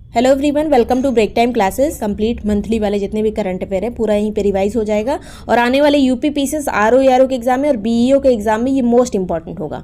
Hello everyone, welcome to break time classes. Complete monthly वाले जितने भी करंट अफेयर है पूरा यहीं पे रिवाइज हो जाएगा और आने वाले यूपी पीसीएस आरओ के एग्जाम में और बीईओ के एग्जाम में ये मोस्ट इंपॉर्टेंट होगा।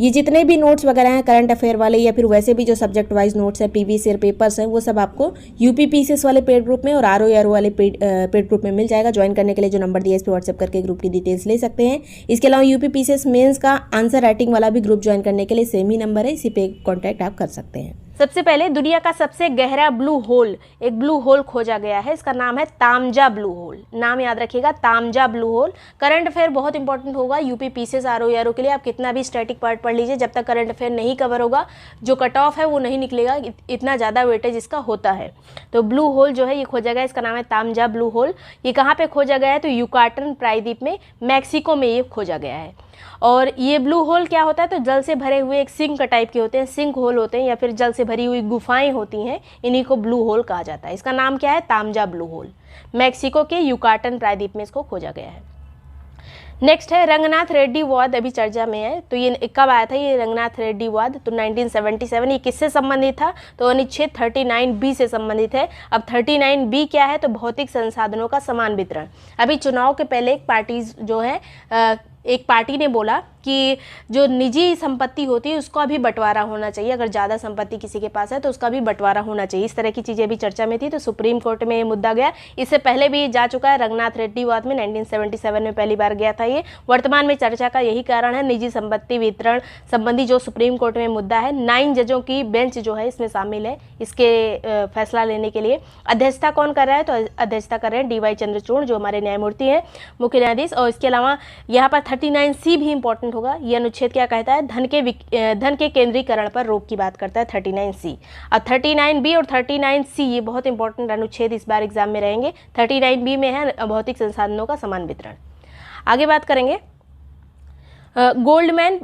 ये जितने भी नोट्स वगैरह हैं करंट अफेयर वाले या फिर वैसे भी जो सब्जेक्ट वाइज नोट्स हैं, प्रीवियस ईयर पेपर्स हैं, वो सब आपको यूपी पीसीएस वाले पेड ग्रुप में और आरओ वाले पेड ग्रुप में मिल जाएगा। ज्वाइन करने के लिए जो नंबर दिया है इस पर व्हाट्सएप करके ग्रुप की डिटेल्स ले सकते हैं। इसके अलावा यूपी पीसीएस मेंस का आंसर राइटिंग वाला भी ग्रुप ज्वाइन करने के लिए सेम ही नंबर है, इसी पे कॉन्टैक्ट आप कर सकते हैं। सबसे पहले दुनिया का सबसे गहरा ब्लू होल, एक ब्लू होल खोजा गया है। इसका नाम है तामजा ब्लू होल। नाम याद रखिएगा, तामजा ब्लू होल। करंट अफेयर बहुत इंपॉर्टेंट होगा यूपी पीसीएस आरओ के लिए। आप कितना भी स्टैटिक पार्ट पढ़ लीजिए, जब तक करंट अफेयर नहीं कवर होगा जो कट ऑफ है वो नहीं निकलेगा, इतना ज़्यादा वेटेज इसका होता है। तो ब्लू होल जो है ये खोजा गया, इसका नाम है तामजा ब्लू होल। ये कहाँ पर खोजा गया है? तो युकाटन प्रायद्वीप में, मैक्सिको में ये खोजा गया है। और ये ब्लू होल क्या होता है? तो जल से भरे हुए एक सिंक टाइप के होते हैं, सिंक होल होते हैं या फिर जल से भरी हुई गुफाएं होती हैं, इन्हीं को ब्लू होल कहा जाता है। इसका नाम क्या है? तामजा ब्लू होल। मैक्सिको के युकाटन प्रायद्वीप में इसको खोजा गया है। नेक्स्ट है रंगनाथ रेड्डी वाद, अभी चर्चा में है। तो ये कब आया था ये रंगनाथ रेड्डी वाद? तो 1977। ये किससे संबंधित था? तो अनुच्छेद 39B से संबंधित है। अब 39B क्या है? तो भौतिक संसाधनों का समान वितरण। अभी चुनाव के पहले एक पार्टी ने बोला कि जो निजी संपत्ति होती है उसका भी बंटवारा होना चाहिए। अगर ज़्यादा संपत्ति किसी के पास है तो उसका भी बंटवारा होना चाहिए। इस तरह की चीज़ें भी चर्चा में थी, तो सुप्रीम कोर्ट में ये मुद्दा गया। इससे पहले भी जा चुका है रंगनाथ रेड्डी वाद में, 1977 में पहली बार गया था ये। वर्तमान में चर्चा का यही कारण है, निजी संपत्ति वितरण संबंधी जो सुप्रीम कोर्ट में मुद्दा है। 9 जजों की बेंच जो है इसमें शामिल है इसके फैसला लेने के लिए। अध्यक्षता कौन कर रहा है? तो अध्यक्षता कर रहे हैं DY चंद्रचूड़, जो हमारे न्यायमूर्ति हैं, मुख्य न्यायाधीश। और इसके अलावा यहाँ पर 39C भी इंपॉर्टेंट होगा। यह अनुच्छेद क्या कहता है? धन के केंद्रीकरण पर रोक की बात करता है 39C। और 39B और 39C ये बहुत इंपॉर्टेंट अनुच्छेद इस बार एग्जाम में रहेंगे। 39B में है भौतिक संसाधनों का समान वितरण। आगे बात करेंगे गोल्डमैन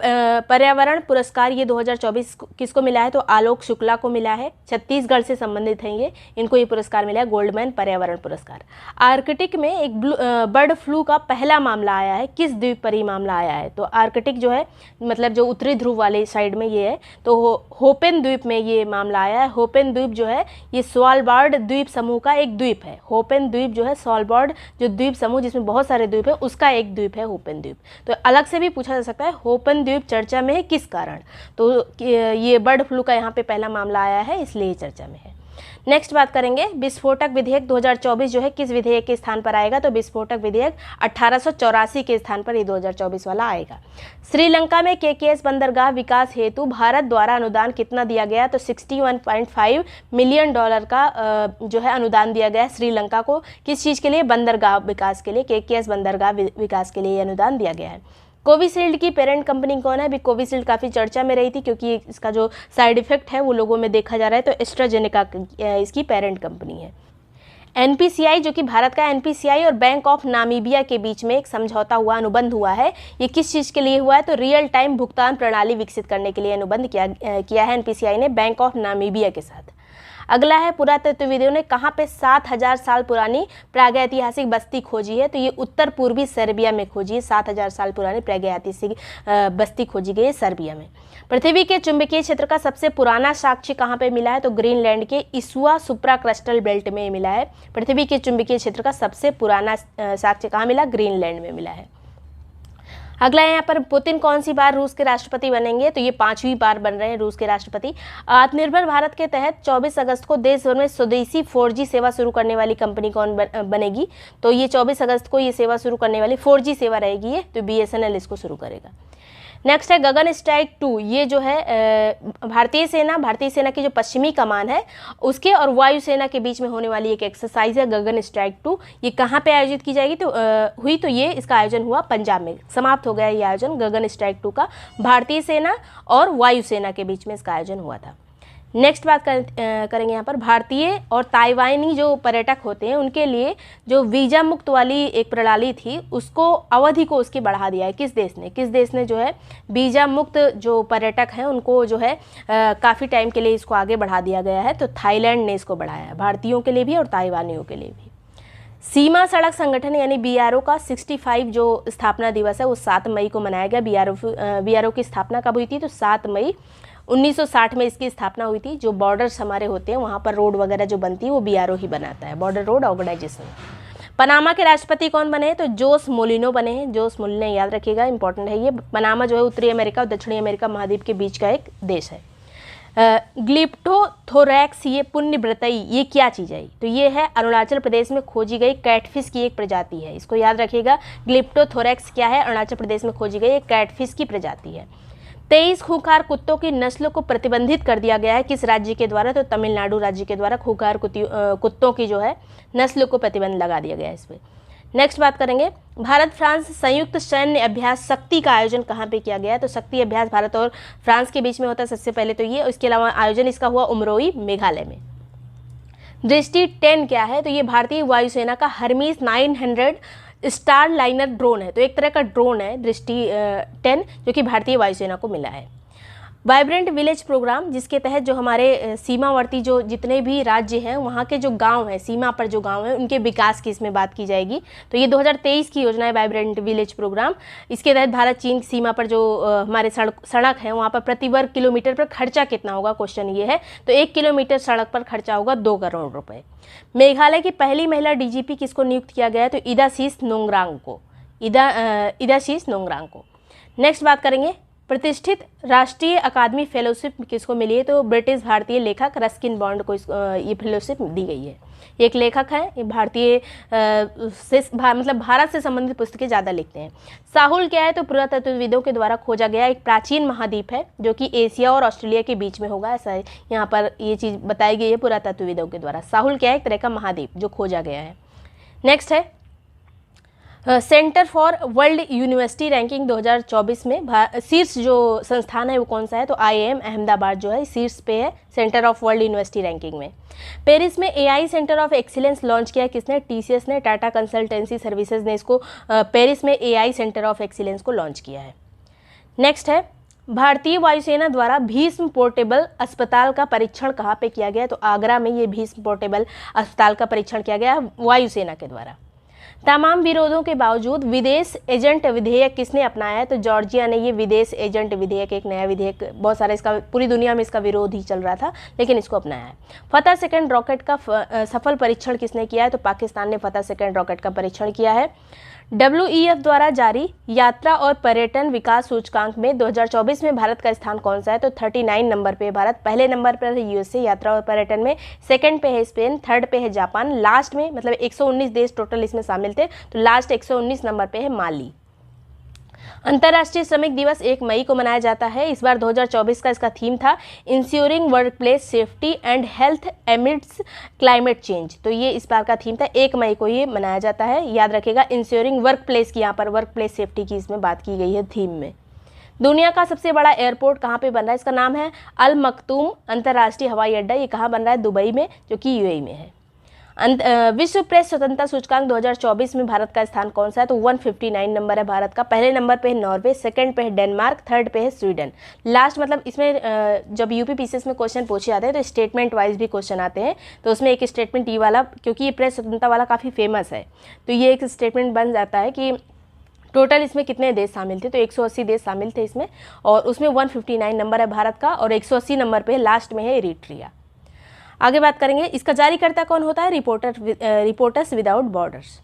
पर्यावरण पुरस्कार, ये 2024 किसको मिला है? तो आलोक शुक्ला को मिला है। छत्तीसगढ़ से संबंधित हैं ये, इनको ये पुरस्कार मिला है, गोल्डमैन पर्यावरण पुरस्कार। आर्कटिक में एक बर्ड फ्लू का पहला मामला आया है। किस द्वीप पर ये मामला आया है? तो आर्कटिक जो है मतलब जो उत्तरी ध्रुव वाले साइड में ये है, तो होपेन द्वीप में ये मामला आया है। होपेन द्वीप जो है ये स्वालबार्ड द्वीप समूह का एक द्वीप है। होपेन द्वीप जो है स्वालबार्ड जो द्वीप समूह जिसमें बहुत सारे द्वीप है उसका एक द्वीप है होपेन द्वीप। तो अलग से भी पूछा जा सकता है होपेन द्वीप चर्चा में है किस कारण? तो ये बर्ड फ्लू का यहाँ पे पहला मामला आया है, इसलिए चर्चा में है। नेक्स्ट बात करेंगे विस्फोटक विधेयक 2024 जो है किस विधेयक के स्थान पर आएगा? तो विस्फोटक विधेयक 1884 के स्थान पर ये 2024 वाला आएगा। श्रीलंका में KKS बंदरगाह विकास हेतु भारत द्वारा अनुदान कितना दिया गया? तो $61.5 मिलियन का जो है अनुदान दिया गया है श्रीलंका को। किस चीज़ के लिए? बंदरगाह विकास के लिए। KKS बंदरगाह विकास के लिए अनुदान दिया गया है। कोविशील्ड की पेरेंट कंपनी कौन है? अभी कोविशील्ड काफ़ी चर्चा में रही थी क्योंकि इसका जो साइड इफेक्ट है वो लोगों में देखा जा रहा है। तो एस्ट्राजेनेका इसकी पेरेंट कंपनी है। NPCI जो कि भारत का NPCI और बैंक ऑफ नामीबिया के बीच में एक समझौता हुआ, अनुबंध हुआ है। ये किस चीज़ के लिए हुआ है? तो रियल टाइम भुगतान प्रणाली विकसित करने के लिए अनुबंध किया है NPCI ने बैंक ऑफ नामीबिया के साथ। अगला है पुरातत्वविदों ने कहाँ पे 7000 साल पुरानी प्रागैतिहासिक बस्ती खोजी है? तो ये उत्तर पूर्वी सर्बिया में खोजी है। 7000 साल पुरानी प्रागैतिहासिक बस्ती खोजी गई है सर्बिया में। पृथ्वी के चुंबकीय क्षेत्र का सबसे पुराना साक्ष्य कहाँ पे मिला है? तो ग्रीनलैंड के इस्वा सुप्रा क्रिस्टल बेल्ट में मिला है। पृथ्वी के चुंबकीय क्षेत्र का सबसे पुराना साक्ष्य कहाँ मिला? ग्रीनलैंड में मिला है। अगला यहाँ पर पुतिन कौन सी बार रूस के राष्ट्रपति बनेंगे? तो ये 5वीं बार बन रहे हैं रूस के राष्ट्रपति। आत्मनिर्भर भारत के तहत 24 अगस्त को देश भर में स्वदेशी 4G सेवा शुरू करने वाली कंपनी कौन बनेगी? तो ये 24 अगस्त को ये सेवा शुरू करने वाली 4G सेवा रहेगी ये, तो BSNL इसको शुरू करेगा। नेक्स्ट है गगन स्ट्राइक 2। ये जो है भारतीय सेना की जो पश्चिमी कमान है उसके और वायुसेना के बीच में होने वाली एक एक्सरसाइज है गगन स्ट्राइक 2। ये कहाँ पे आयोजित की जाएगी? तो ये इसका आयोजन हुआ पंजाब में। समाप्त हो गया ये आयोजन गगन स्ट्राइक 2 का। भारतीय सेना और वायुसेना के बीच में इसका आयोजन हुआ था। नेक्स्ट बात करेंगे यहाँ पर भारतीय और ताइवानी जो पर्यटक होते हैं उनके लिए जो वीज़ा मुक्त वाली एक प्रणाली थी उसको अवधि को उसकी बढ़ा दिया है। किस देश ने जो है वीज़ा मुक्त जो पर्यटक हैं उनको जो है काफ़ी टाइम के लिए इसको आगे बढ़ा दिया गया है। तो थाईलैंड ने इसको बढ़ाया है, भारतीयों के लिए भी और ताइवानियों के लिए भी। सीमा सड़क संगठन यानी BRO का 65 जो स्थापना दिवस है वो 7 मई को मनाया गया। BRO की स्थापना कब हुई थी? तो 7 मई 1960 में इसकी स्थापना हुई थी। जो बॉर्डर्स हमारे होते हैं वहाँ पर रोड वगैरह जो बनती है वो बीआरओ ही बनाता है, बॉर्डर रोड ऑर्गेनाइजेशन। पनामा के राष्ट्रपति कौन बने हैं? तो जोस मोलिनो बने हैं। जोस मोलिनो, याद रखिएगा, इंपॉर्टेंट है ये। पनामा जो है उत्तरी अमेरिका और दक्षिणी अमेरिका महाद्वीप के बीच का एक देश है। ग्लिप्टोथोरैक्स, ये पुण्य व्रतई, ये क्या चीज़ है? तो ये है अरुणाचल प्रदेश में खोजी गई कैटफिश की एक प्रजाति है। इसको याद रखिएगा, ग्लिप्टोथोरैक्स क्या है? अरुणाचल प्रदेश में खोजी गई एक कैटफिश की प्रजाति है। 23 खूंखार कुत्तों की नस्ल को प्रतिबंधित कर दिया गया है, किस राज्य के द्वारा? तो तमिलनाडु राज्य के द्वारा खूंखार कुत्तों की जो है नस्ल को प्रतिबंध लगा दिया गया है इस पर। नेक्स्ट बात करेंगे, भारत फ्रांस संयुक्त सैन्य अभ्यास शक्ति का आयोजन कहाँ पे किया गया है? तो शक्ति अभ्यास भारत और फ्रांस के बीच में होता है सबसे पहले तो ये। इसके अलावा आयोजन इसका हुआ उमरोई, मेघालय में। दृष्टि 10 क्या है? तो ये भारतीय वायुसेना का हर्मीस 900 स्टार लाइनर ड्रोन है। तो एक तरह का ड्रोन है दृष्टि 10, जो कि भारतीय वायुसेना को मिला है। वाइब्रेंट विलेज प्रोग्राम, जिसके तहत जो हमारे सीमावर्ती जो जितने भी राज्य हैं वहाँ के जो गांव हैं, सीमा पर जो गांव हैं, उनके विकास की इसमें बात की जाएगी। तो ये 2023 की योजना है वाइब्रेंट विलेज प्रोग्राम। इसके तहत भारत चीन सीमा पर जो हमारे सड़क है वहाँ पर प्रति वर्ग किलोमीटर पर खर्चा कितना होगा, क्वेश्चन ये है। तो 1 किलोमीटर सड़क पर खर्चा होगा 2 करोड़ रुपये। मेघालय की पहली महिला डीजीपी किसको नियुक्त किया गया है? तो इदाशीष नोंगरांग को। इदाशीष नोंगरांग को। नेक्स्ट बात करेंगे, प्रतिष्ठित राष्ट्रीय अकादमी फेलोशिप किसको मिली है? तो ब्रिटिश भारतीय लेखक रस्किन बॉन्ड को ये फेलोशिप दी गई है। एक लेखक है, ये भारतीय मतलब भारत से संबंधित पुस्तकें ज़्यादा लिखते हैं। साहुल क्या है? तो पुरातत्वविदों के द्वारा खोजा गया एक प्राचीन महाद्वीप है जो कि एशिया और ऑस्ट्रेलिया के बीच में होगा, ऐसा है यहाँ पर ये चीज़ बताई गई है पुरातत्वविदों के द्वारा। साहुल क्या है? एक तरह का महाद्वीप जो खोजा गया है। नेक्स्ट है centre for world university ranking 2024 में शीर्ष जो संस्थान है वो कौन सा है? तो IIM अहमदाबाद जो है शीर्ष पे है centre of world university ranking में। पेरिस में AI centre of excellence launch किया किसने? TCS ने, टाटा कंसल्टेंसी सर्विसेज ने इसको पेरिस में AI सेंटर ऑफ एक्सीलेंस को लॉन्च किया है। नेक्स्ट है, भारतीय वायुसेना द्वारा भीष्म पोर्टेबल अस्पताल का परीक्षण कहाँ पे किया गया? तो आगरा में ये भीष्म पोर्टेबल अस्पताल का परीक्षण किया गया वायुसेना के द्वारा। तमाम विरोधों के बावजूद विदेश एजेंट विधेयक किसने अपनाया है? तो जॉर्जिया ने ये विदेश एजेंट विधेयक, एक नया विधेयक, बहुत सारा इसका पूरी दुनिया में इसका विरोध ही चल रहा था लेकिन इसको अपनाया है। फतह सेकंड रॉकेट का सफल परीक्षण किसने किया है? तो पाकिस्तान ने फतह सेकंड रॉकेट का परीक्षण किया है। WEF द्वारा जारी यात्रा और पर्यटन विकास सूचकांक में 2024 में भारत का स्थान कौन सा है? तो 39 नंबर पे भारत। पहले नंबर पर है USA यात्रा और पर्यटन में, सेकंड पे है स्पेन, थर्ड पे है जापान, लास्ट में मतलब 119 देश टोटल इसमें शामिल थे, तो लास्ट 119 नंबर पे है माली। अंतर्राष्ट्रीय श्रमिक दिवस 1 मई को मनाया जाता है। इस बार 2024 का इसका थीम था ensuring workplace safety and health amidst climate change. तो ये इस बार का थीम था, 1 मई को ये मनाया जाता है। याद रखिएगा इंश्योरिंग वर्कप्लेस की, यहाँ पर वर्कप्लेस सेफ्टी की इसमें बात की गई है थीम में। दुनिया का सबसे बड़ा एयरपोर्ट कहाँ पे बन रहा है? इसका नाम है अल मखतूम अंतर्राष्ट्रीय हवाई अड्डा। ये कहाँ बन रहा है? दुबई में, जो कि UAE में है। विश्व प्रेस स्वतंत्रता सूचकांक 2024 में भारत का स्थान कौन सा है? तो 159 नंबर है भारत का। पहले नंबर पे है नॉर्वे, सेकंड पे है डेनमार्क, थर्ड पे है स्वीडन, लास्ट मतलब इसमें जब UPPCS में क्वेश्चन पूछे जाते हैं तो स्टेटमेंट वाइज भी क्वेश्चन आते हैं, तो उसमें एक स्टेटमेंट ये वाला, क्योंकि ये प्रेस स्वतंत्रता वाला काफ़ी फेमस है, तो ये एक स्टेटमेंट बन जाता है कि टोटल इसमें कितने देश शामिल थे? तो 180 देश शामिल थे इसमें, और उसमें 159 नंबर है भारत का, और 180 नंबर पे लास्ट में है इरिट्रिया। आगे बात करेंगे, इसका जारीकर्ता कौन होता है? Reporters without borders.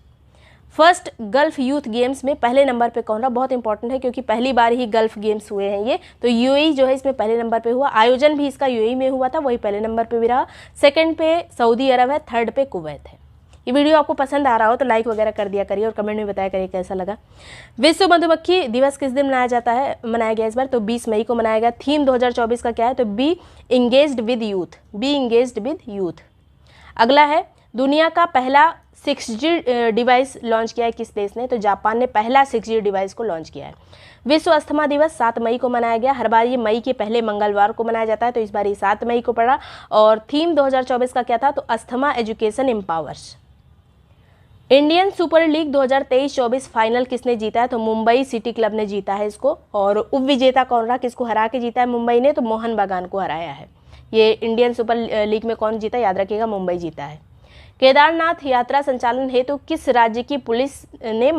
First gulf youth games में पहले नंबर पे कौन रहा? बहुत इंपॉर्टेंट है क्योंकि पहली बार ही गल्फ गेम्स हुए हैं ये, तो UAE जो है इसमें पहले नंबर पे हुआ। आयोजन भी इसका UAE में हुआ था, वही पहले नंबर पे भी रहा। सेकंड पे सऊदी अरब है, थर्ड पे कुवैत है। ये वीडियो आपको पसंद आ रहा हो तो लाइक वगैरह कर दिया करिए और कमेंट में बताया करिए कैसा लगा। विश्व मधुमक्खी दिवस किस दिन मनाया गया इस बार? तो 20 मई को मनाया गया। थीम 2024 का क्या है? तो be engaged with youth, be engaged with youth. अगला है, दुनिया का पहला 6G डिवाइस लॉन्च किया है किस देश ने? तो जापान ने पहला 6G डिवाइस को लॉन्च किया है। विश्व अस्थमा दिवस 7 मई को मनाया गया। हर बार ये मई के पहले मंगलवार को मनाया जाता है, तो इस बार ये 7 मई को पड़ा। और थीम 2024 का क्या था? तो asthma education empowers. Indian super league 2023-24 final किसने जीता है? तो मुंबई सिटी क्लब ने जीता है इसको। और उपविजेता कौन रहा? किसको हरा के जीता है मुंबई ने? तो मोहन बागान को हराया है। ये इंडियन सुपर लीग में कौन जीता? याद रखिएगा मुंबई जीता है। केदारनाथ यात्रा संचालन हेतु किस राज्य की पुलिस ने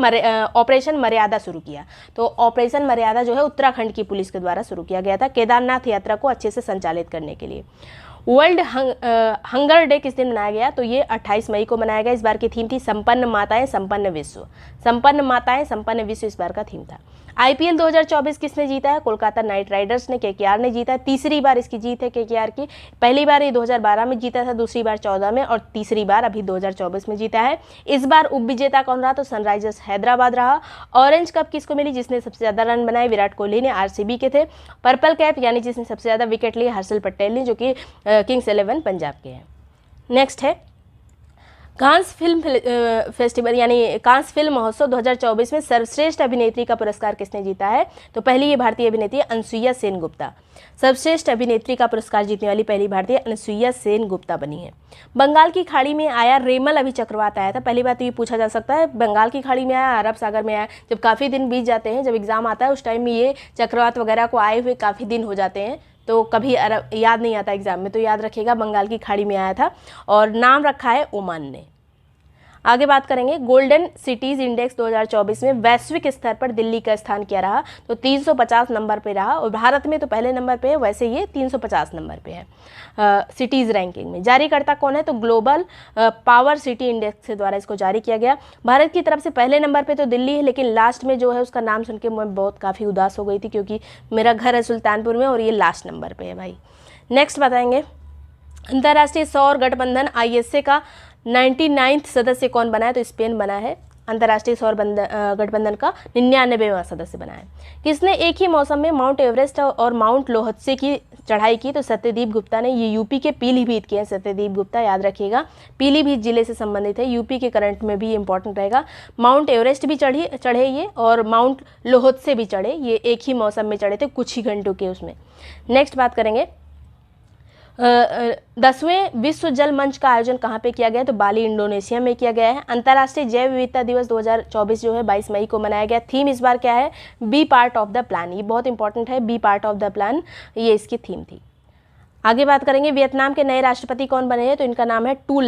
ऑपरेशन मर्यादा शुरू किया? तो ऑपरेशन मर्यादा जो है उत्तराखंड की पुलिस के द्वारा शुरू किया गया था केदारनाथ यात्रा को अच्छे से संचालित करने के लिए। वर्ल्ड हंगर डे किस दिन मनाया गया? तो ये 28 मई को मनाया गया। इस बार की थीम थी संपन्न माताएं संपन्न विश्व। संपन्न माताएं संपन्न विश्व इस बार का थीम था। आईपीएल 2024 किसने जीता है? कोलकाता नाइट राइडर्स ने, केकेआर ने जीता है। तीसरी बार इसकी जीत है केकेआर की। पहली बार ये 2012 में जीता था, दूसरी बार 14 में और तीसरी बार अभी 2024 में जीता है। इस बार उपविजेता कौन रहा? तो सनराइजर्स हैदराबाद रहा। ऑरेंज कप किसको मिली? जिसने सबसे ज्यादा रन बनाए विराट कोहली ने, आरसीबी के थे। पर्पल कैप यानी जिसने सबसे ज्यादा विकेट लिए हर्षल पटेल ने, जो कि किंग्स 11 पंजाब के हैं। नेक्स्ट है कांस फिल्म फेस्टिवल यानी कांस फिल्म महोत्सव 2024 में सर्वश्रेष्ठ अभिनेत्री का पुरस्कार किसने जीता है? तो पहली ये भारतीय अभिनेत्री अनसुईया सेन गुप्ता। सर्वश्रेष्ठ अभिनेत्री का पुरस्कार जीतने वाली पहली भारतीय अनसुईया सेन गुप्ता बनी है। बंगाल की खाड़ी में आया रेमल अभी चक्रवात आया था। पहली बात तो ये पूछा जा सकता है बंगाल की खाड़ी में आया, अरब सागर में आया। जब काफ़ी दिन बीत जाते हैं, जब एग्जाम आता है उस टाइम में ये चक्रवात वगैरह को आए हुए काफ़ी दिन हो जाते हैं, तो कभी अरब याद नहीं आता एग्जाम में, तो याद रखिएगा बंगाल की खाड़ी में आया था और नाम रखा है ओमान ने। आगे बात करेंगे गोल्डन सिटीज इंडेक्स 2024 में वैश्विक स्तर पर दिल्ली का स्थान क्या रहा? तो 350 नंबर पे रहा और भारत में तो पहले नंबर पे है, वैसे ये 350 नंबर पे है सिटीज रैंकिंग में। जारीकर्ता कौन है? तो ग्लोबल पावर सिटी इंडेक्स के द्वारा इसको जारी किया गया। भारत की तरफ से पहले नंबर पे तो दिल्ली है, लेकिन लास्ट में जो है उसका नाम सुन के मैं बहुत काफ़ी उदास हो गई थी, क्योंकि मेरा घर है सुल्तानपुर में और ये लास्ट नंबर पर है भाई। नेक्स्ट बताएंगे अंतर्राष्ट्रीय सौर गठबंधन ISA का 99th सदस्य कौन बना है? तो स्पेन बना है। अंतर्राष्ट्रीय सौर गठबंधन का 99वां सदस्य बना है। किसने एक ही मौसम में माउंट एवरेस्ट और माउंट लोहत्से की चढ़ाई की? तो सत्यदीप गुप्ता ने। ये यूपी के पीलीभीत के हैं सत्यदीप गुप्ता, याद रखिएगा पीलीभीत जिले से संबंधित है। यूपी के करंट में भी इंपॉर्टेंट रहेगा। माउंट एवरेस्ट भी चढ़े ये और माउंट लोहत्से भी चढ़े, ये एक ही मौसम में चढ़े थे, कुछ ही घंटों के उसमें। नेक्स्ट बात करेंगे 10वें विश्व जल मंच का आयोजन कहाँ पे किया गया? तो बाली इंडोनेशिया में किया गया है। अंतर्राष्ट्रीय जैव विविधता दिवस 2024 जो है 22 मई को मनाया गया। थीम इस बार क्या है? Be part of the plan. ये बहुत इंपॉर्टेंट है, be part of the plan, ये इसकी थीम थी। आगे बात करेंगे वियतनाम के नए राष्ट्रपति कौन बने हैं? तो इनका नाम है टू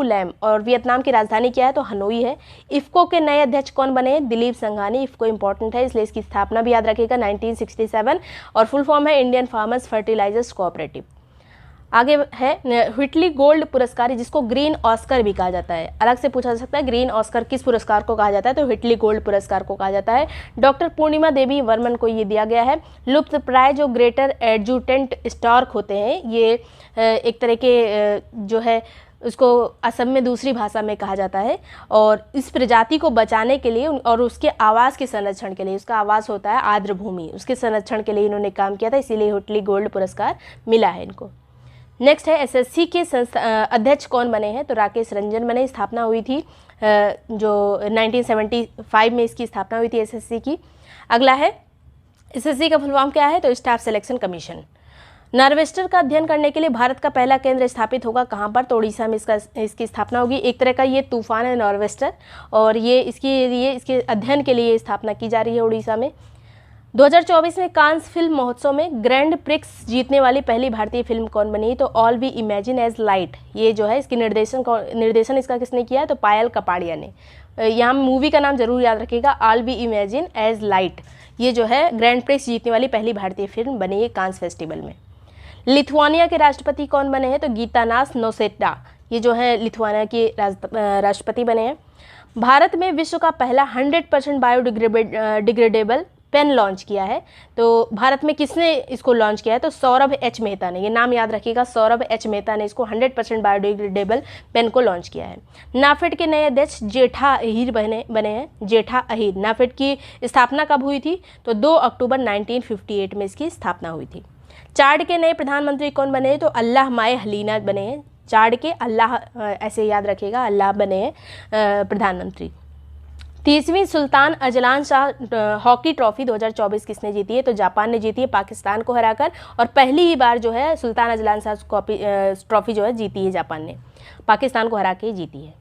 लैम और वियतनाम की राजधानी क्या है? तो हनोई है। इफ्को के नए अध्यक्ष कौन बने हैं? दिलीप संघानी। इफ्को इंपॉर्टेंट है, इसलिए इसकी स्थापना भी याद रखिएगा 1967 और फुल फॉर्म है इंडियन फार्मर्स फर्टिलाइजर्स कोऑपरेटिव। आगे है व्हिटली गोल्ड पुरस्कार, जिसको ग्रीन ऑस्कर भी कहा जाता है। अलग से पूछा जा सकता है ग्रीन ऑस्कर किस पुरस्कार को कहा जाता है? तो व्हिटली गोल्ड पुरस्कार को कहा जाता है। डॉक्टर पूर्णिमा देवी वर्मन को ये दिया गया है। लुप्त प्राय जो ग्रेटर एडजुटेंट स्टार्क होते हैं, ये एक तरह के जो है उसको असम में दूसरी भाषा में कहा जाता है और इस प्रजाति को बचाने के लिए और उसके आवास के संरक्षण के लिए, उसका आवास होता है आर्द्र भूमि, उसके संरक्षण के लिए इन्होंने काम किया था, इसीलिए व्हिटली गोल्ड पुरस्कार मिला है इनको। नेक्स्ट है एसएससी के अध्यक्ष कौन बने हैं? तो राकेश रंजन बने। स्थापना हुई थी जो 1975 में इसकी स्थापना हुई थी एसएससी की। अगला है एसएससी का फुल फॉर्म क्या है? तो स्टाफ सिलेक्शन कमीशन। नार्वेस्टर का अध्ययन करने के लिए भारत का पहला केंद्र स्थापित होगा कहाँ पर? तो उड़ीसा में इसकी स्थापना होगी। एक तरह का ये तूफान है नार्वेस्टर और ये इसके अध्ययन के लिए स्थापना की जा रही है उड़ीसा में। 2024 में कांस फिल्म महोत्सव में ग्रैंड प्रिक्स जीतने वाली पहली भारतीय फिल्म कौन बनी? तो all we imagine as light, ये जो है इसकी निर्देशन इसका किसने किया है? तो पायल कपाड़िया ने। यहाँ मूवी का नाम जरूर याद रखिएगा, all we imagine as light. ये जो है ग्रैंड प्रिक्स जीतने वाली पहली भारतीय फिल्म बनी है कांस फेस्टिवल में। लिथुआनिया के राष्ट्रपति कौन बने हैं? तो गीतानास नौसेटा, ये जो है लिथुआनिया के राष्ट्रपति बने हैं। भारत में विश्व का पहला 100% बायोडिग्रेडेबल पेन लॉन्च किया है। तो भारत में किसने इसको लॉन्च किया है? तो सौरभ एच मेहता ने। ये नाम याद रखिएगा, सौरभ एच मेहता ने इसको 100% बायोडिग्रेडेबल पेन को लॉन्च किया है। नाफेड के नए अध्यक्ष जेठा अहीर बने हैं। जेठा अहीर। नाफेड की स्थापना कब हुई थी? तो 2 अक्टूबर 1958 में इसकी स्थापना हुई थी। चाड के नए प्रधानमंत्री कौन बने हैं? तो अल्लाह माए हलीना बने हैं। चाड के अल्लाह, ऐसे याद रखिएगा, अल्लाह बने हैं प्रधानमंत्री। 30वीं Sultan Azlan Shah hockey trophy 2024 किसने जीती है? तो जापान ने जीती है पाकिस्तान को हराकर और पहली ही बार जो है सुल्तान अजलान शाह ट्रॉफी जो है जीती है जापान ने, पाकिस्तान को हरा के जीती है।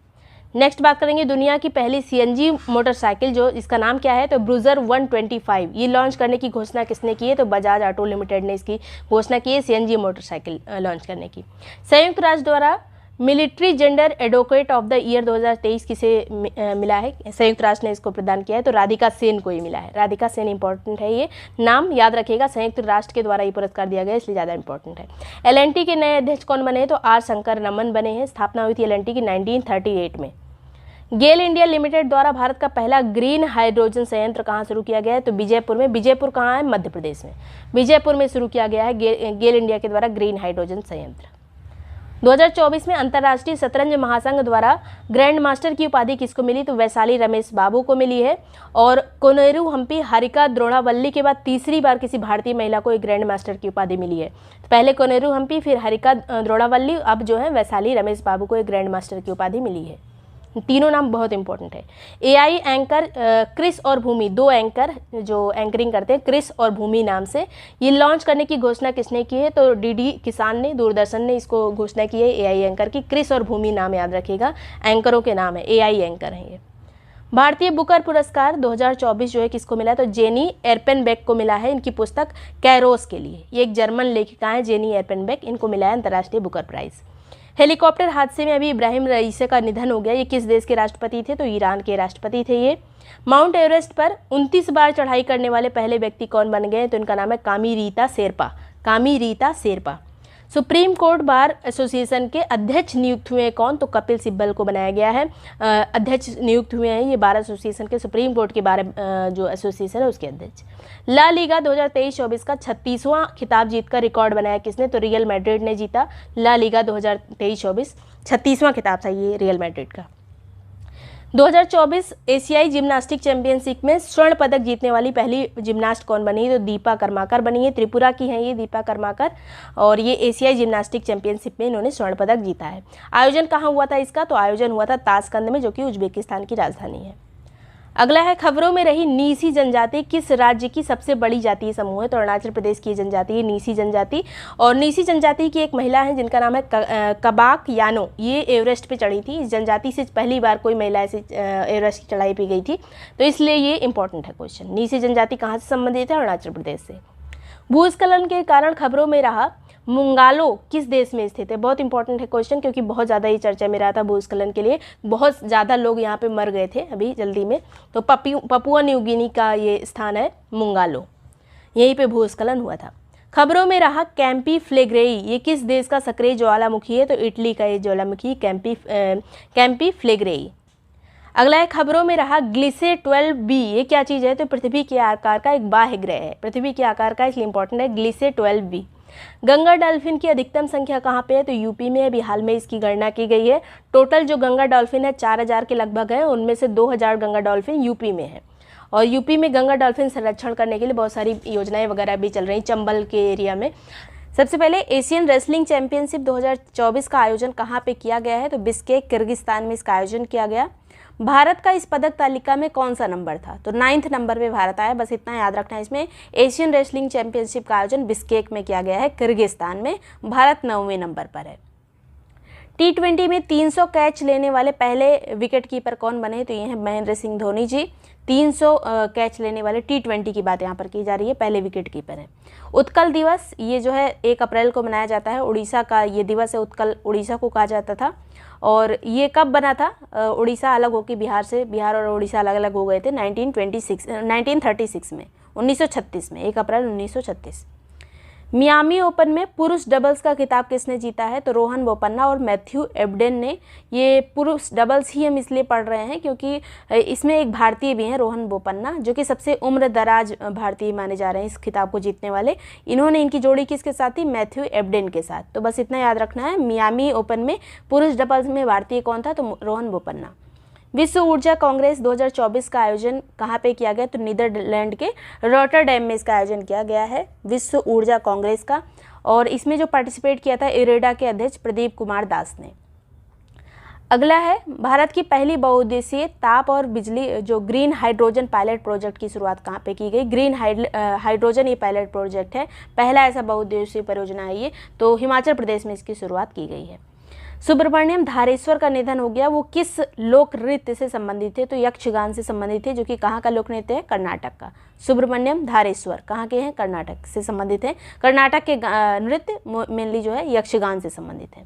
नेक्स्ट बात करेंगे दुनिया की पहली सीएनजी मोटरसाइकिल, जो इसका नाम क्या है? तो ब्रूजर 125। ये लॉन्च करने की घोषणा किसने की है? तो बजाज ऑटो लिमिटेड ने इसकी घोषणा की है सीएनजी मोटरसाइकिल लॉन्च करने की। संयुक्त राष्ट्र द्वारा military gender advocate of the year 2023 किसे मिला है? संयुक्त राष्ट्र ने इसको प्रदान किया है, तो राधिका सेन को ही मिला है। राधिका सेन इंपॉर्टेंट है, ये नाम याद रखिएगा, संयुक्त राष्ट्र के द्वारा ये पुरस्कार दिया गया इसलिए ज़्यादा इंपॉर्टेंट है। एलएनटी के नए अध्यक्ष कौन बने हैं? तो आर शंकर रमन बने हैं। स्थापना हुई थी एलएनटी की 1938 में। गेल इंडिया लिमिटेड द्वारा भारत का पहला ग्रीन हाइड्रोजन संयंत्र कहाँ शुरू किया गया है? तो विजयपुर में। विजयपुर कहाँ है? मध्य प्रदेश में। विजयपुर में शुरू किया गया है गेल इंडिया के द्वारा ग्रीन हाइड्रोजन संयंत्र। 2024 में अंतर्राष्ट्रीय शतरंज महासंघ द्वारा ग्रैंड मास्टर की उपाधि किसको मिली? तो वैशाली रमेश बाबू को मिली है। और कोनेरू हम्पी हारिका द्रोणावल्ली के बाद तीसरी बार किसी भारतीय महिला को एक ग्रैंड मास्टर की उपाधि मिली है। पहले कोनेरू हम्पी, फिर हारिका द्रोणावल्ली, अब जो है वैशाली रमेश बाबू को एक ग्रैंड मास्टर की उपाधि मिली है। तीनों नाम बहुत इंपॉर्टेंट है। एआई एंकर क्रिस और भूमि, दो एंकर जो एंकरिंग करते हैं क्रिस और भूमि नाम से, ये लॉन्च करने की घोषणा किसने की है? तो डीडी किसान ने, दूरदर्शन ने इसको घोषणा की है एआई एंकर की। क्रिस और भूमि नाम याद रखिएगा, एंकरों के नाम है, एआई एंकर हैं ये। भारतीय बुकर पुरस्कार 2024 जो है किसको मिला है? तो जेनी एरपेनबेक को मिला है, इनकी पुस्तक कैरोस के लिए। ये एक जर्मन लेखिका है जेनी एरपेनबेक, इनको मिला है अंतर्राष्ट्रीय बुकर प्राइज। हेलीकॉप्टर हादसे में अभी इब्राहिम रईसी का निधन हो गया। ये किस देश के राष्ट्रपति थे? तो ईरान के राष्ट्रपति थे ये। माउंट एवरेस्ट पर 29 बार चढ़ाई करने वाले पहले व्यक्ति कौन बन गए? तो इनका नाम है कामी रीता शेरपा। कामी Rita Sherpa. Supreme court bar association के अध्यक्ष नियुक्त हुए कौन? तो कपिल सिब्बल को बनाया गया है अध्यक्ष नियुक्त हुए हैं ये बार एसोसिएशन के, सुप्रीम कोर्ट के बार जो एसोसिएशन है उसके अध्यक्ष। ला लीगा 2023-24 का 36वां खिताब जीतकर रिकॉर्ड बनाया किसने? तो रियल मैड्रिड ने जीता। ला लीगा 2023-24 36वां खिताब था ये रियल मैड्रिड का। 2024 एशियाई जिम्नास्टिक चैंपियनशिप में स्वर्ण पदक जीतने वाली पहली जिम्नास्ट कौन बनी है? तो दीपा कर्माकर बनी है। त्रिपुरा की हैं ये दीपा कर्माकर, और ये एशियाई जिम्नास्टिक चैंपियनशिप में इन्होंने स्वर्ण पदक जीता है। आयोजन कहाँ हुआ था इसका? तो आयोजन हुआ था ताशकंद में, जो कि उज्बेकिस्तान की राजधानी है। अगला है, खबरों में रही नीसी जनजाति किस राज्य की सबसे बड़ी जातीय समूह है? तो अरुणाचल प्रदेश की जनजाति है नीसी जनजाति। और नीसी जनजाति की एक महिला है जिनका नाम है कबाक यानो, ये एवरेस्ट पे चढ़ी थी। इस जनजाति से पहली बार कोई महिला ऐसे एवरेस्ट की चढ़ाई पे गई थी, तो इसलिए ये इंपॉर्टेंट है क्वेश्चन। नीसी जनजाति कहाँ से संबंधित है? अरुणाचल प्रदेश से। भूस्खलन के कारण खबरों में रहा मुंगालो किस देश में स्थित है? बहुत इंपॉर्टेंट है क्वेश्चन, क्योंकि बहुत ज़्यादा ये चर्चा में रहा था भूस्खलन के लिए, बहुत ज़्यादा लोग यहाँ पे मर गए थे अभी जल्दी में। तो पपुआ न्यू गिनी का ये स्थान है मुंगालो, यहीं पे भूस्खलन हुआ था। खबरों में रहा कैंपी फ्लेग्रेई, ये किस देश का सक्रिय ज्वालामुखी है? तो इटली का ये ज्वालामुखी कैंपी फ्लेग्रेई। अगला है, खबरों में रहा ग्लिसे 12b, ये क्या चीज़ है? तो पृथ्वी के आकार का एक बाह्य ग्रह है, पृथ्वी के आकार का, इसलिए इंपॉर्टेंट है ग्लिसे 12b। गंगा डॉल्फिन की अधिकतम संख्या कहाँ पे है? तो यूपी में अभी हाल में इसकी गणना की गई है। टोटल जो गंगा डॉल्फिन है 4000 के लगभग है, उनमें से 2000 गंगा डॉल्फिन यूपी में है। और यूपी में गंगा डॉल्फिन संरक्षण करने के लिए बहुत सारी योजनाएं वगैरह भी चल रही, चंबल के एरिया में। सबसे पहले एशियन रेसलिंग चैंपियनशिप 2024 का आयोजन कहाँ पे किया गया है? तो बिश्केक किर्गिस्तान में इसका आयोजन किया गया। भारत का इस पदक तालिका में कौन सा नंबर था? तो 9th नंबर पे भारत आया, बस इतना याद रखना है इसमें। एशियन रेसलिंग चैंपियनशिप का आयोजन बिश्केक में किया गया है किर्गिस्तान में, भारत 9वें नंबर पर है। T20 में 300 कैच लेने वाले पहले विकेट कीपर कौन बने? तो ये हैं महेंद्र सिंह धोनी जी। 300 कैच लेने वाले T20 की बात यहाँ पर की जा रही है, पहले विकेट कीपर है। उत्कल दिवस ये जो है 1 अप्रैल को मनाया जाता है, उड़ीसा का ये दिवस है, उत्कल उड़ीसा को कहा जाता था। और ये कब बना था? उड़ीसा अलग होकर बिहार से, बिहार और उड़ीसा अलग अलग हो गए थे 1936 में, 1936 में, 1 अप्रैल 1936। मियामी ओपन में पुरुष डबल्स का खिताब किसने जीता है? तो रोहन बोपन्ना और मैथ्यू एबडेन ने। ये पुरुष डबल्स ही हम इसलिए पढ़ रहे हैं क्योंकि इसमें एक भारतीय भी हैं, रोहन बोपन्ना, जो कि सबसे उम्र दराज भारतीय माने जा रहे हैं इस खिताब को जीतने वाले। इन्होंने इनकी जोड़ी किसके साथ थी? मैथ्यू एबडेन के साथ। तो बस इतना याद रखना है, मियामी ओपन में पुरुष डबल्स में भारतीय कौन था? तो रोहन बोपन्ना। विश्व ऊर्जा कांग्रेस 2024 का आयोजन कहाँ पे किया गया? तो नीदरलैंड के रॉटरडैम में इसका आयोजन किया गया है, विश्व ऊर्जा कांग्रेस का। और इसमें जो पार्टिसिपेट किया था इरेडा के अध्यक्ष प्रदीप कुमार दास ने। अगला है, भारत की पहली बहुउद्देशीय ताप और बिजली जो ग्रीन हाइड्रोजन पायलट प्रोजेक्ट की शुरुआत कहाँ पे की गई? ग्रीन हाइड्रोजन ये पायलट प्रोजेक्ट है, पहला ऐसा बहुउद्देशीय परियोजना है ये, तो हिमाचल प्रदेश में इसकी शुरुआत की गई है। सुब्रमण्यम धारेश्वर का निधन हो गया, वो किस लोक नृत्य से संबंधित थे? तो यक्षगान से संबंधित थे, जो कि कहाँ का लोक नृत्य है? कर्नाटक का। सुब्रमण्यम धारेश्वर कहाँ के हैं? कर्नाटक से संबंधित हैं। कर्नाटक के नृत्य मेनली जो है यक्षगान से संबंधित है।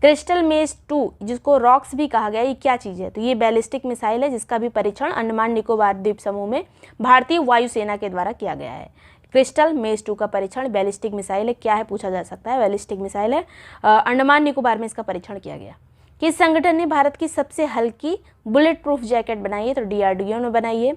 क्रिस्टल मेज 2 जिसको रॉक्स भी कहा गया, ये क्या चीज़ है? तो ये बैलिस्टिक मिसाइल है, जिसका भी परीक्षण अंडमान निकोबार द्वीप समूह में भारतीय वायुसेना के द्वारा किया गया है। क्रिस्टल मेज 2 का परीक्षण बैलिस्टिक मिसाइल है, क्या है पूछा जा सकता है, बैलिस्टिक मिसाइल है। अंडमान निकोबार में इसका परीक्षण किया गया। किस संगठन ने भारत की सबसे हल्की बुलेट प्रूफ जैकेट बनाई है? तो DRDO ने बनाई है।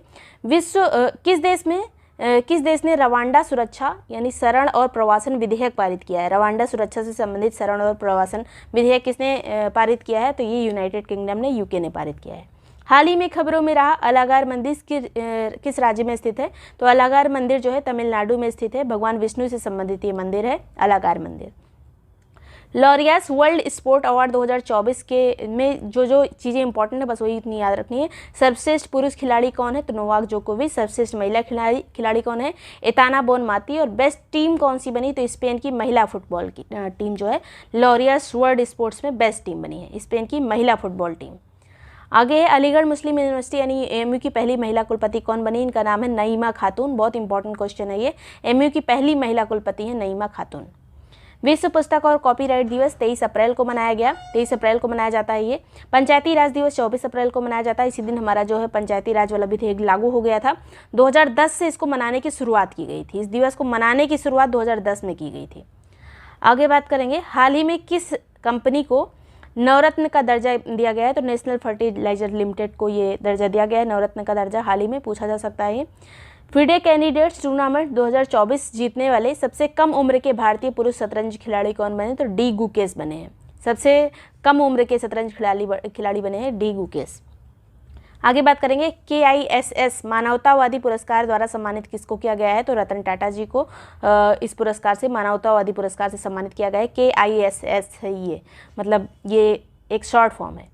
किस देश ने रवांडा सुरक्षा यानी शरण और प्रवासन विधेयक पारित किया है? रवांडा सुरक्षा से संबंधित शरण और प्रवासन विधेयक किसने पारित किया है? तो ये यूनाइटेड किंगडम ने, UK ने पारित किया है। हाल ही में खबरों में रहा अलागार मंदिर किस राज्य में स्थित है? तो अलागार मंदिर जो है तमिलनाडु में स्थित है। भगवान विष्णु से संबंधित ये मंदिर है, अलागार मंदिर। लॉरियस वर्ल्ड स्पोर्ट अवार्ड 2024 के में जो चीज़ें इंपॉर्टेंट है बस वही इतनी याद रखनी है। सर्वश्रेष्ठ पुरुष खिलाड़ी कौन है? तो नोवाक जोकोविच। सर्वश्रेष्ठ महिला खिलाड़ी कौन है? Aitana Bonmati. और बेस्ट टीम कौन सी बनी? तो स्पेन की महिला फुटबॉल की टीम जो है लॉरियस वर्ल्ड स्पोर्ट्स में बेस्ट टीम बनी है, स्पेन की महिला फुटबॉल टीम। आगे है अलीगढ़ मुस्लिम यूनिवर्सिटी यानी AMU की पहली महिला कुलपति कौन बनी? इनका नाम है नईमा खातून। बहुत इंपॉर्टेंट क्वेश्चन है ये। AMU की पहली महिला कुलपति है नईमा खातून। विश्व पुस्तक और कॉपीराइट दिवस 23 अप्रैल को मनाया गया, 23 अप्रैल को मनाया जाता है ये। पंचायती राज दिवस 24 अप्रैल को मनाया जाता है। इसी दिन हमारा जो है पंचायती राज वाला विधेयक लागू हो गया था। 2010 से इसको मनाने की शुरुआत की गई थी। इस दिवस को मनाने की शुरुआत 2010 में की गई थी। आगे बात करेंगे, हाल ही में किस कंपनी को नवरत्न का दर्जा दिया गया है? तो नेशनल फर्टिलाइजर लिमिटेड को ये दर्जा दिया गया है, नवरत्न का दर्जा। हाल ही में पूछा जा सकता है। फिडे कैंडिडेट्स टूर्नामेंट 2024 जीतने वाले सबसे कम उम्र के भारतीय पुरुष शतरंज खिलाड़ी कौन बने? तो डी गुकेश बने हैं। सबसे कम उम्र के शतरंज खिलाड़ी बने हैं डी गुकेश। आगे बात करेंगे, KISS मानवतावादी पुरस्कार द्वारा सम्मानित किसको किया गया है? तो रतन टाटा जी को इस पुरस्कार से, मानवतावादी पुरस्कार से सम्मानित किया गया है। KISS है ये, मतलब ये एक शॉर्ट फॉर्म है।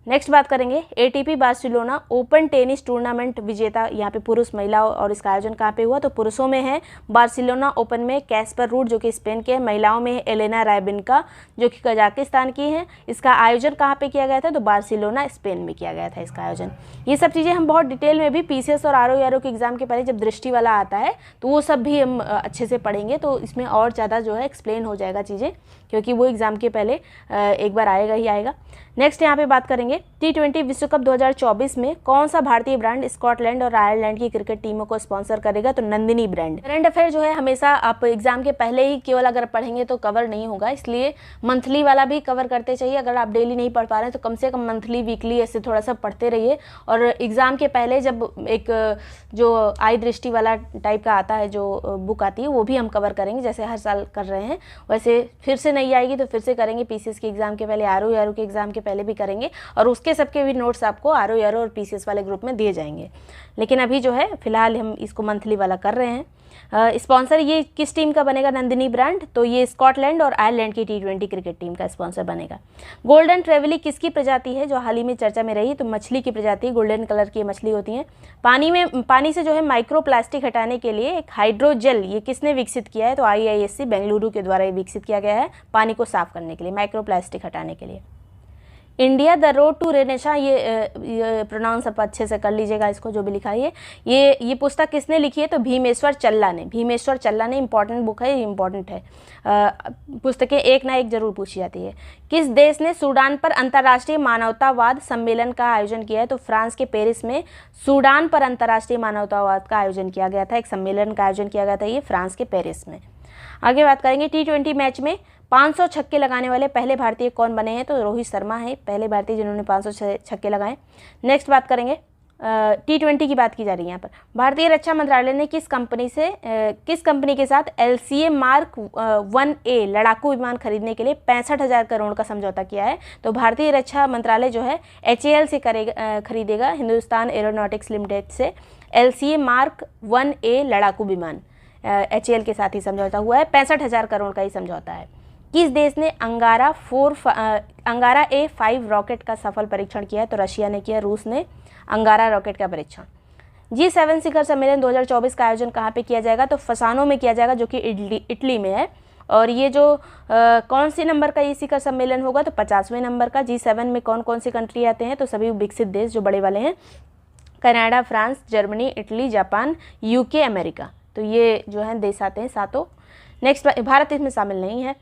नेक्स्ट बात करेंगे, ATP Barcelona open tennis tournament विजेता, यहाँ पे पुरुष महिला और इसका आयोजन कहाँ पे हुआ? तो पुरुषों में है बार्सिलोना ओपन में कैस्पर रूड जो कि स्पेन के है। महिलाओं में है एलेना रायबिन्का जो कि कजाकिस्तान की है। इसका आयोजन कहाँ पे किया गया था? तो बार्सिलोना स्पेन में किया गया था इसका आयोजन। ये सब चीज़ें हम बहुत डिटेल में भी PCS और RO के एग्जाम के पहले जब दृष्टि वाला आता है तो वो सब भी हम अच्छे से पढ़ेंगे, तो इसमें और ज़्यादा जो है एक्सप्लेन हो जाएगा चीज़ें, क्योंकि वो एग्जाम के पहले एक बार आएगा ही आएगा। नेक्स्ट यहाँ पे बात करेंगे, T20 विश्व कप 2024 में कौन सा भारतीय ब्रांड स्कॉटलैंड और आयरलैंड की क्रिकेट टीमों को स्पॉन्सर करेगा? तो नंदिनी ब्रांड। करंट अफेयर जो है हमेशा आप एग्जाम के पहले ही केवल अगर पढ़ेंगे तो कवर नहीं होगा, इसलिए मंथली वाला भी कवर करते चाहिए। अगर आप डेली नहीं पढ़ पा रहे हैं तो कम से कम मंथली वीकली ऐसे थोड़ा सा पढ़ते रहिए। और एग्जाम के पहले जब एक जो आई दृष्टि वाला टाइप का आता है, जो बुक आती है, वो भी हम कवर करेंगे, जैसे हर साल कर रहे हैं वैसे। फिर से नहीं आएगी तो फिर से करेंगे, PCS के एग्जाम के पहले, RO के एग्जाम के पहले भी करेंगे, और उसके सबके भी नोट्स आपको RO और PCS वाले ग्रुप में दिए जाएंगे। लेकिन अभी जो है फिलहाल हम इसको मंथली वाला कर रहे हैं। स्पॉन्सर ये किस टीम का बनेगा? नंदिनी ब्रांड। तो ये स्कॉटलैंड और आयरलैंड की T20 क्रिकेट टीम का स्पॉन्सर बनेगा। गोल्डन ट्रेवली किसकी प्रजाति है जो हाल ही में चर्चा में रही? तो मछली की प्रजाति, गोल्डन कलर की मछली होती है। पानी से जो है माइक्रो प्लास्टिक हटाने के लिए एक हाइड्रोजेल ये किसने विकसित किया है? तो IISc बेंगलुरु के द्वारा ये विकसित किया गया है, पानी को साफ करने के लिए, माइक्रो प्लास्टिक हटाने के लिए। India the road to renaissance, ये प्रोनाउंस आप अच्छे से कर लीजिएगा इसको, जो भी लिखा है ये पुस्तक किसने लिखी है? तो भीमेश्वर चल्ला ने। भीमेश्वर चल्ला ने, इंपॉर्टेंट बुक है, इंपॉर्टेंट है। पुस्तकें एक ना एक जरूर पूछी जाती है। किस देश ने सूडान पर अंतर्राष्ट्रीय मानवतावाद सम्मेलन का आयोजन किया है? तो फ्रांस के पेरिस में सूडान पर अंतर्राष्ट्रीय मानवतावाद का आयोजन किया गया था, एक सम्मेलन का आयोजन किया गया था, ये फ्रांस के पेरिस में। आगे बात करेंगे, T20 मैच में 500 छक्के लगाने वाले पहले भारतीय कौन बने हैं? तो रोहित शर्मा है पहले भारतीय जिन्होंने 500 छक्के लगाए। नेक्स्ट बात करेंगे, T20 की बात की जा रही है यहाँ पर। भारतीय रक्षा मंत्रालय ने किस कंपनी के साथ LCA Mark 1A लड़ाकू विमान खरीदने के लिए 65,000 करोड़ का समझौता किया है? तो भारतीय रक्षा मंत्रालय जो है HAL से खरीदेगा, हिंदुस्तान एरोनॉटिक्स लिमिटेड से LCA Mark 1A लड़ाकू विमान। HAL के साथ ही समझौता हुआ है, 65,000 करोड़ का ही समझौता है। किस देश ने अंगारा A5 रॉकेट का सफल परीक्षण किया है? तो रशिया ने किया, रूस ने अंगारा रॉकेट का परीक्षण। G7 शिखर सम्मेलन 2024 का आयोजन कहाँ पे किया जाएगा? तो फसानो में किया जाएगा, जो कि इटली में है। और ये जो कौन सी नंबर का ये शिखर सम्मेलन होगा, तो 50वें नंबर का। G7 में कौन कौन सी कंट्री आते हैं, तो सभी विकसित देश जो बड़े वाले हैं, Canada, France, Germany, Italy, Japan, UK, America. तो ये जो है देश आते हैं सातों। नेक्स्ट, भारत इसमें शामिल नहीं है।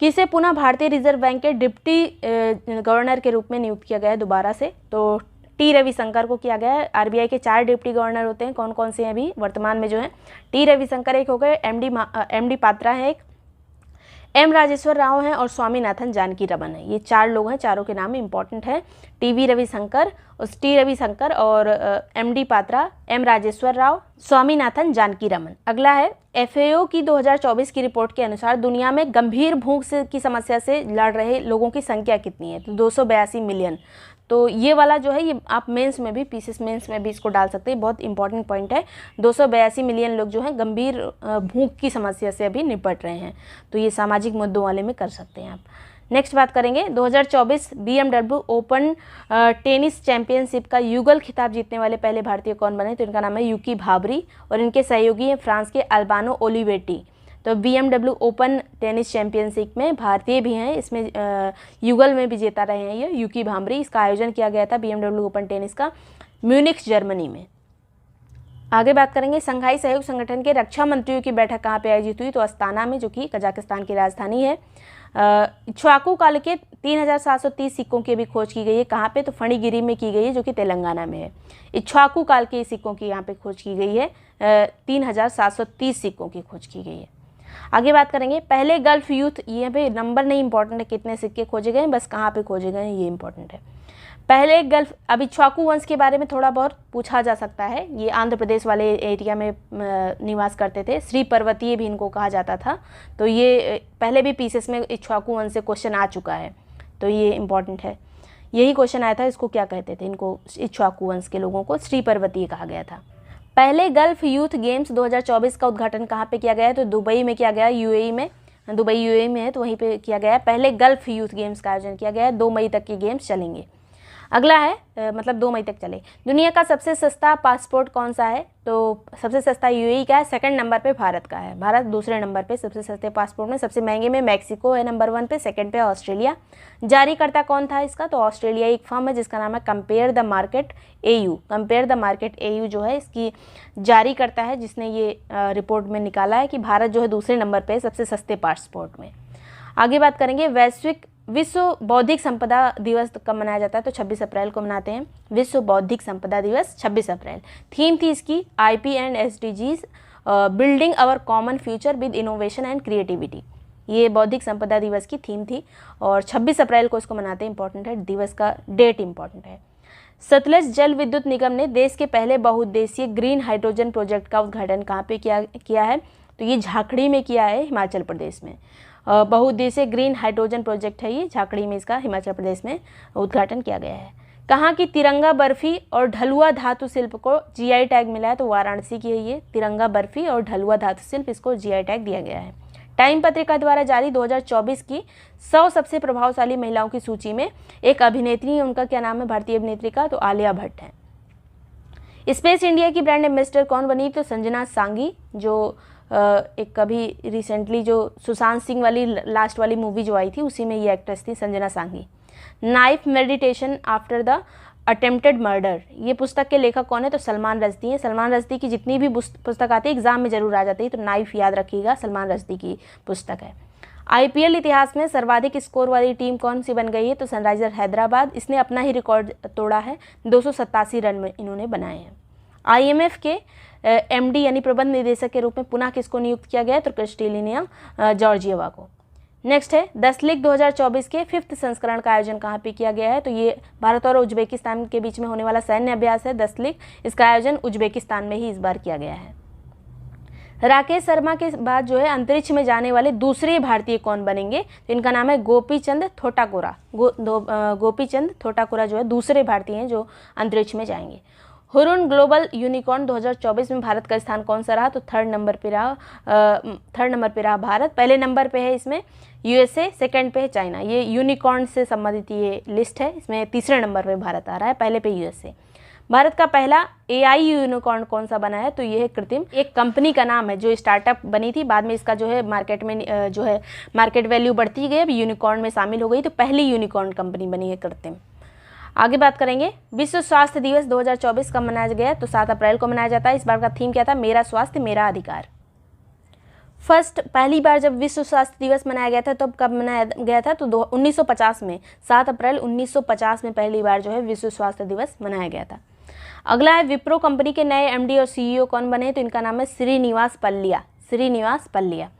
किसे पुनः भारतीय रिजर्व बैंक के डिप्टी गवर्नर के रूप में नियुक्त किया गया है दोबारा से, तो टी रविशंकर को किया गया है। आरबीआई के 4 डिप्टी गवर्नर होते हैं, कौन कौन से हैं अभी वर्तमान में जो है, टी रविशंकर एक हो गए, एमडी पात्रा है एक, एम राजेश्वर राव हैं और स्वामीनाथन जानकी रमन है। ये 4 लोग हैं, चारों के नाम इंपॉर्टेंट है। टी रविशंकर और एमडी पात्रा, एम राजेश्वर राव, स्वामीनाथन जानकी रमन। अगला है एफएओ की 2024 की रिपोर्ट के अनुसार दुनिया में गंभीर भूख की समस्या से लड़ रहे लोगों की संख्या कितनी है, तो 282 मिलियन। तो ये वाला जो है, ये आप मेंस में भी, पीसीएस मेंस में भी इसको डाल सकते हैं, बहुत इंपॉर्टेंट पॉइंट है। 282 मिलियन लोग जो हैं गंभीर भूख की समस्या से अभी निपट रहे हैं, तो ये सामाजिक मुद्दों वाले में कर सकते हैं आप। नेक्स्ट बात करेंगे 2024 BMW ओपन टेनिस चैंपियनशिप का युगल खिताब जीतने वाले पहले भारतीय कौन बने, तो इनका नाम है यूकी भाभरी और इनके सहयोगी हैं फ्रांस के अल्बानो ओलिवेटी। तो BMW ओपन टेनिस चैंपियनशिप में भारतीय भी हैं, इसमें युगल में भी जीता रहे हैं ये यूकी भाभरी। इसका आयोजन किया गया था BMW ओपन टेनिस का म्यूनिख जर्मनी में। आगे बात करेंगे संघाई सहयोग संगठन के रक्षा मंत्रियों की बैठक कहाँ पे आयोजित हुई, तो अस्ताना में, जो कि कजाकिस्तान की राजधानी है। इक्ष्वाकु काल के 3730 सिक्कों की भी खोज की गई है, कहाँ पे, तो फणिगिरी में की गई है, जो कि तेलंगाना में है। इक्ष्वाकु काल के सिक्कों की यहाँ पे खोज की गई है, 3730 सिक्कों की खोज की गई है। आगे बात करेंगे पहले गल्फ युद्ध, ये पे नंबर नहीं इंपॉर्टेंट है, कितने सिक्के खोजे गए, बस कहाँ पे खोजे गए ये इंपॉर्टेंट है। पहले गल्फ, अब इक्ष्वाकु वंश के बारे में थोड़ा बहुत पूछा जा सकता है। ये आंध्र प्रदेश वाले एरिया में निवास करते थे, श्री पर्वतीय भी इनको कहा जाता था। तो ये पहले भी पीसेस में इक्ष्वाकु वंश से क्वेश्चन आ चुका है, तो ये इंपॉर्टेंट है। यही क्वेश्चन आया था, इसको क्या कहते थे, इनको इक्ष्वाकु वंश के लोगों को श्री पर्वतीय कहा गया था। पहले गल्फ यूथ गेम्स 2024 का उद्घाटन कहाँ पे किया गया है, तो दुबई में किया गया, यूएई में। दुबई यूएई में है, तो वहीं पे किया गया है। पहले गल्फ यूथ गेम्स का आयोजन किया गया है, 2 मई तक के गेम्स चलेंगे। अगला है मतलब 2 मई तक चले। दुनिया का सबसे सस्ता पासपोर्ट कौन सा है, तो सबसे सस्ता यूएई का है, सेकंड नंबर पे भारत का है। भारत दूसरे नंबर पे सबसे सस्ते पासपोर्ट में। सबसे महंगे में मैक्सिको है नंबर 1 पे, सेकंड पे ऑस्ट्रेलिया। जारीकर्ता कौन था इसका, तो ऑस्ट्रेलिया एक फर्म है जिसका नाम है compare the market AU. Compare the market AU जो है इसकी जारी करता है, जिसने ये रिपोर्ट में निकाला है कि भारत जो है दूसरे नंबर पर सबसे सस्ते पासपोर्ट में। आगे बात करेंगे विश्व बौद्धिक संपदा दिवस कब मनाया जाता है, तो 26 अप्रैल को मनाते हैं। विश्व बौद्धिक संपदा दिवस 26 अप्रैल। थीम थी इसकी IP and SDGs, building our common future with innovation and creativity. ये बौद्धिक संपदा दिवस की थीम थी और 26 अप्रैल को इसको मनाते हैं। इंपॉर्टेंट है, दिवस का डेट इंपॉर्टेंट है। सतलज जल विद्युत निगम ने देश के पहले बहुउद्देशीय ग्रीन हाइड्रोजन प्रोजेक्ट का उद्घाटन कहाँ पे किया है, तो ये झाकड़ी में किया है, हिमाचल प्रदेश में। बहुउद्देशीय ग्रीन हाइड्रोजन प्रोजेक्ट है ये, झाकड़ी में इसका हिमाचल प्रदेश में उद्घाटन किया गया है। कहाँ की तिरंगा बर्फी और ढलुआ धातु शिल्प को GI टैग मिला है, तो वाराणसी की है ये तिरंगा बर्फी और ढलुआ धातु शिल्प, इसको GI टैग दिया गया है। टाइम पत्रिका द्वारा जारी 2024 की 100 सबसे प्रभावशाली महिलाओं की सूची में एक अभिनेत्री है, उनका क्या नाम है भारतीय अभिनेत्री का, तो आलिया भट्ट है। स्पेस इंडिया की ब्रांड एम्बेसडर कौन बनी, तो संजना सांगी, जो एक कभी रिसेंटली जो सुशांत सिंह वाली लास्ट वाली मूवी जो आई थी उसी में ये एक्ट्रेस थी संजना सांगी। Knife meditation after the attempted murder, ये पुस्तक के लेखक कौन है, तो सलमान रश्दी हैं। सलमान रश्दी की जितनी भी पुस्तक आती है एग्जाम में जरूर आ जाती है, तो नाइफ याद रखिएगा, सलमान रश्दी की पुस्तक है। IPL इतिहास में सर्वाधिक स्कोर वाली टीम कौन सी बन गई है, तो सनराइजर हैदराबाद। इसने अपना ही रिकॉर्ड तोड़ा है, 287 रन में इन्होंने बनाए हैं। IMF के MD यानी प्रबंध निदेशक के रूप में पुनः किसको नियुक्त किया गया है, तो क्रिस्टेलिना जॉर्जिएवा को। नेक्स्ट है 10 लीग 2024 के 5th संस्करण का आयोजन कहाँ पे किया गया है, तो ये भारत और उज्बेकिस्तान के बीच में होने वाला सैन्य अभ्यास है 10 लीग। इसका आयोजन उज्बेकिस्तान में ही इस बार किया गया है। राकेश शर्मा के बाद जो है अंतरिक्ष में जाने वाले दूसरे भारतीय कौन बनेंगे, तो इनका नाम है गोपीचंद थोटाकुरा। गोपीचंद थोटाकुरा जो है दूसरे भारतीय हैं जो अंतरिक्ष में जाएंगे। हुरुन ग्लोबल यूनिकॉर्न 2024 में भारत का स्थान कौन सा रहा, तो थर्ड नंबर पे रहा भारत। पहले नंबर पे है इसमें USA, सेकंड पे है चाइना। ये यूनिकॉर्न से संबंधित ये लिस्ट है, इसमें तीसरे नंबर पे भारत आ रहा है, पहले पे USA। भारत का पहला AI यूनिकॉर्न कौन सा बना है? तो ये है कृत्रिम, एक कंपनी का नाम है जो स्टार्टअप बनी थी, बाद में इसका जो है मार्केट में जो है मार्केट वैल्यू बढ़ती गई, अब यूनिकॉर्न में शामिल हो गई, तो पहली यूनिकॉर्न कंपनी बनी है कृत्रिम। आगे बात करेंगे, विश्व स्वास्थ्य दिवस 2024 कब मनाया गया? तो 7 अप्रैल को मनाया जाता है। इस बार का थीम क्या था? मेरा स्वास्थ्य मेरा अधिकार। पहली बार जब विश्व स्वास्थ्य दिवस मनाया गया था तब कब मनाया गया था? तो 1950 में, 7 अप्रैल 1950 में पहली बार जो है विश्व स्वास्थ्य दिवस मनाया गया था। अगला है, विप्रो कंपनी के नए MD और CEO कौन बने? तो इनका नाम है श्रीनिवास पल्लिया, श्रीनिवास पल्लिया।